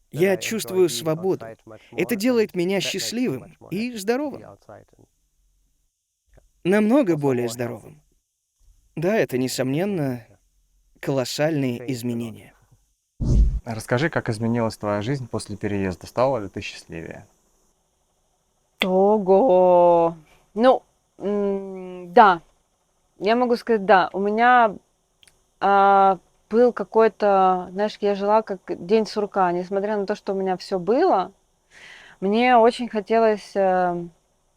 Я чувствую свободу. Это делает меня счастливым и здоровым. Намного более здоровым. Да, это, несомненно, колоссальные изменения.
Расскажи, как изменилась твоя жизнь после переезда. Стала ли ты счастливее?
Ого! Ну, да. Я могу сказать, да. У меня был какой-то, знаешь, я жила как день сурка. Несмотря на то, что у меня все было, мне очень хотелось... то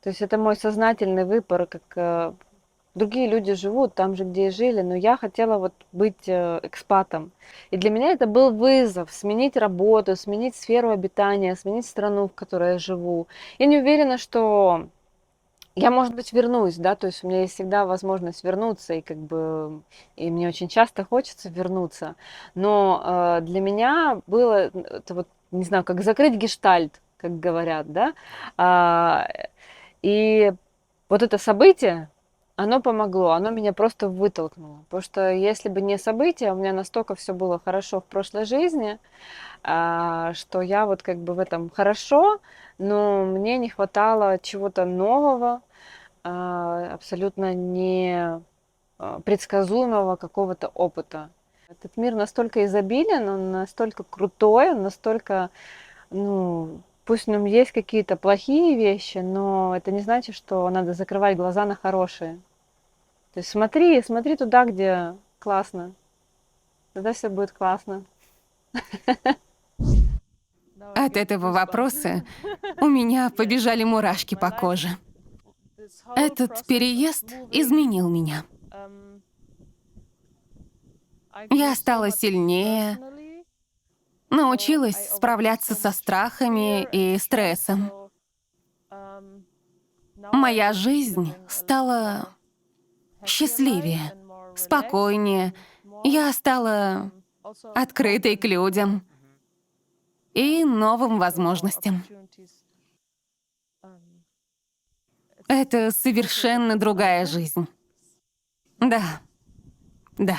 есть это мой сознательный выбор, как... Другие люди живут там же, где и жили, но я хотела вот быть экспатом. И для меня это был вызов сменить работу, сменить сферу обитания, сменить страну, в которой я живу. Я не уверена, что я, может быть, вернусь, да, то есть у меня есть всегда возможность вернуться, и как бы, и мне очень часто хочется вернуться. Но для меня было, это вот, не знаю, как закрыть гештальт, как говорят, да. И вот это событие, оно помогло, оно меня просто вытолкнуло. Потому что если бы не события, у меня настолько все было хорошо в прошлой жизни, что я вот как бы в этом хорошо, но мне не хватало чего-то нового, абсолютно не предсказуемого какого-то опыта. Этот мир настолько изобилен, он настолько крутой, он настолько, ну, пусть в нем есть какие-то плохие вещи, но это не значит, что надо закрывать глаза на хорошие. То есть смотри туда, где классно. Тогда все будет классно.
От этого вопроса у меня побежали мурашки по коже. Этот переезд изменил меня. Я стала сильнее, Научилась справляться со страхами и стрессом. Моя жизнь стала счастливее, спокойнее. Я стала открытой к людям и новым возможностям. Это совершенно другая жизнь. Да, да.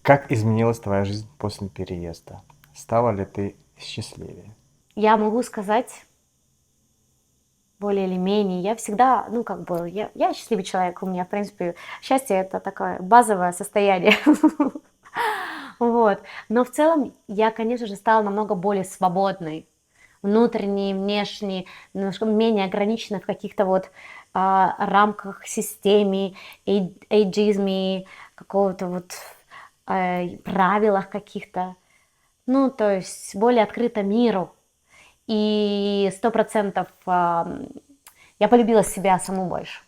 Как изменилась твоя жизнь после переезда? Стала ли ты счастливее?
Я могу сказать более или менее. Я всегда, я счастливый человек. У меня, в принципе, счастье — это такое базовое состояние. Вот. Но в целом я, конечно же, стала намного более свободной. Внутренней, внешней, немножко менее ограничена в каких-то рамках, системе, эйджизме, какого-то правилах каких-то. То есть более открыта миру. И 100% я полюбила себя саму больше.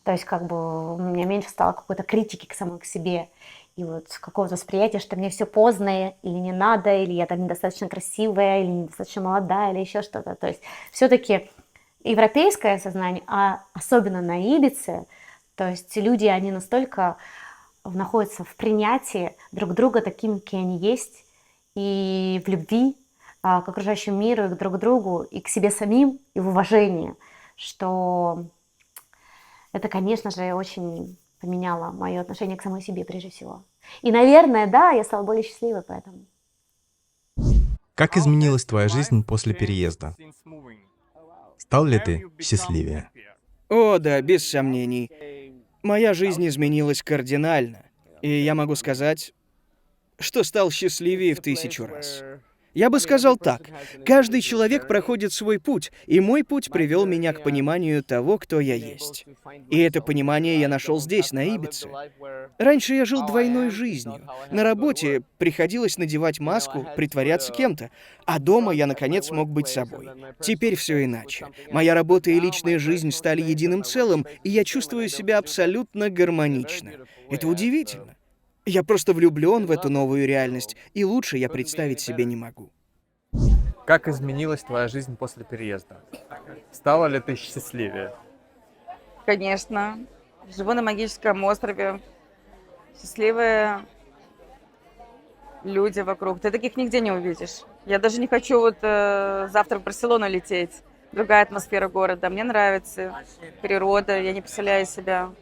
То есть у меня меньше стало какой-то критики самой к себе. И какого-то восприятия, что мне все поздно, или не надо, или я там недостаточно красивая, или недостаточно молодая, или еще что-то. То есть все-таки европейское сознание, а особенно на Ибице, то есть люди, они настолько находятся в принятии друг друга таким, какие они есть, и в любви к окружающему миру, и друг к другу, и к себе самим, и в уважении, что это, конечно же, очень поменяло мое отношение к самой себе прежде всего. И, наверное, да, я стала более счастливой поэтому.
Как изменилась твоя жизнь после переезда? Стал ли ты счастливее?
О, да, без сомнений. Моя жизнь изменилась кардинально. И я могу сказать, что стал счастливее в 1000 раз. Я бы сказал так. Каждый человек проходит свой путь, и мой путь привел меня к пониманию того, кто я есть. И это понимание я нашел здесь, на Ибице. Раньше я жил двойной жизнью. На работе приходилось надевать маску, притворяться кем-то, а дома я, наконец, мог быть собой. Теперь все иначе. Моя работа и личная жизнь стали единым целым, и я чувствую себя абсолютно гармонично. Это удивительно. Я просто влюблен в эту новую реальность, и лучше я представить себе не могу.
Как изменилась твоя жизнь после переезда? Стала ли ты счастливее?
Конечно. Живу на магическом острове. Счастливые люди вокруг. Ты таких нигде не увидишь. Я даже не хочу завтра в Барселону лететь. Другая атмосфера города. Мне нравится природа. Я не представляю себя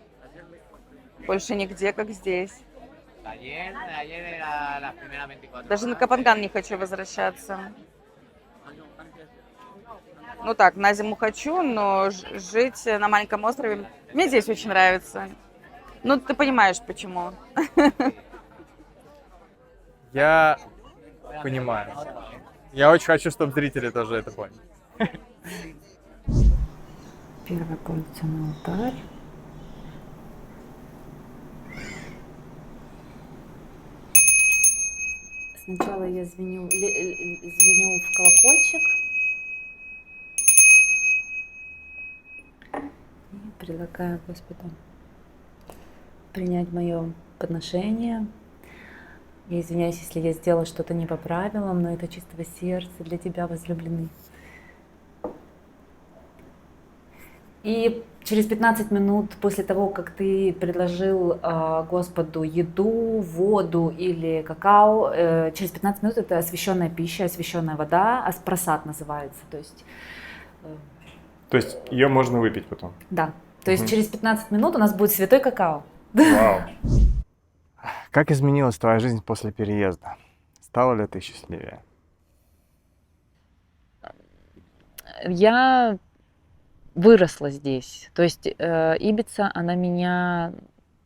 больше нигде, как здесь. Даже на Капанган не хочу возвращаться. На зиму хочу, но жить на маленьком острове мне здесь очень нравится. Ты понимаешь, почему.
Я понимаю. Я очень хочу, чтобы зрители тоже это поняли.
Первый полноценный алтарь. Сначала я звеню в колокольчик и предлагаю Господу принять мое подношение. Я извиняюсь, если я сделала что-то не по правилам, но это чистого сердца для тебя, возлюбленный. И через 15 минут после того, как ты предложил Господу еду, воду или какао, через 15 минут это освященная пища, освященная вода, просад называется.
То есть ее можно выпить потом?
Да. То есть через 15 минут у нас будет святой какао.
Вау. Как изменилась твоя жизнь после переезда? Стала ли ты счастливее?
Я выросла здесь. То есть Ибица,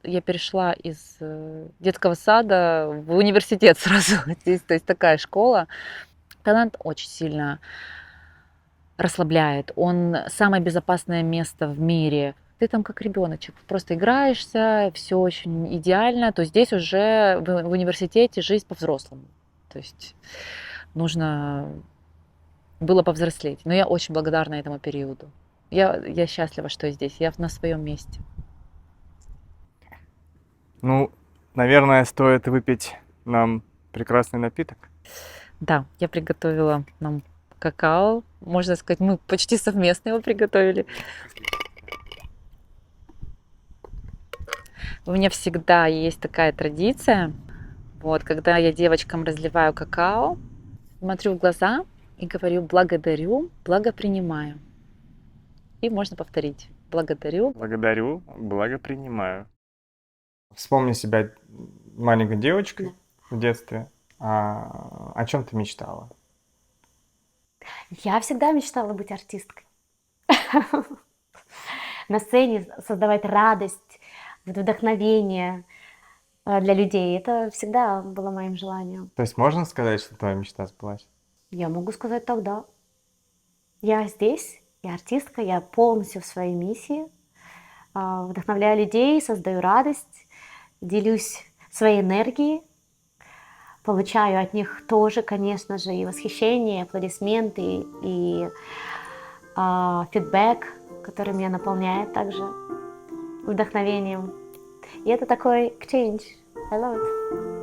я перешла из детского сада в университет сразу. Здесь, то есть такая школа. Таиланд очень сильно расслабляет. Он самое безопасное место в мире. Ты там как ребеночек, просто играешься, все очень идеально. То есть здесь уже в университете жизнь по-взрослому. То есть нужно было повзрослеть. Но я очень благодарна этому периоду. Я счастлива, что я здесь. Я на своем месте.
Наверное, стоит выпить нам прекрасный напиток.
Да, я приготовила нам какао. Можно сказать, мы почти совместно его приготовили. У меня всегда есть такая традиция. Вот, когда я девочкам разливаю какао, смотрю в глаза и говорю «благодарю, благопринимаю». И можно повторить «благодарю».
Благодарю, благопринимаю. Вспомни себя маленькой девочкой в детстве. О чем ты мечтала?
Я всегда мечтала быть артисткой. На сцене создавать радость, вдохновение для людей. Это всегда было моим желанием.
То есть можно сказать, что твоя мечта сбылась?
Я могу сказать так, да. Я здесь, я артистка, я полностью в своей миссии. Вдохновляю людей, создаю радость, делюсь своей энергией. Получаю от них тоже, конечно же, и восхищение, и аплодисменты, и фидбэк, который меня наполняет также вдохновением. И это такой exchange. I love it.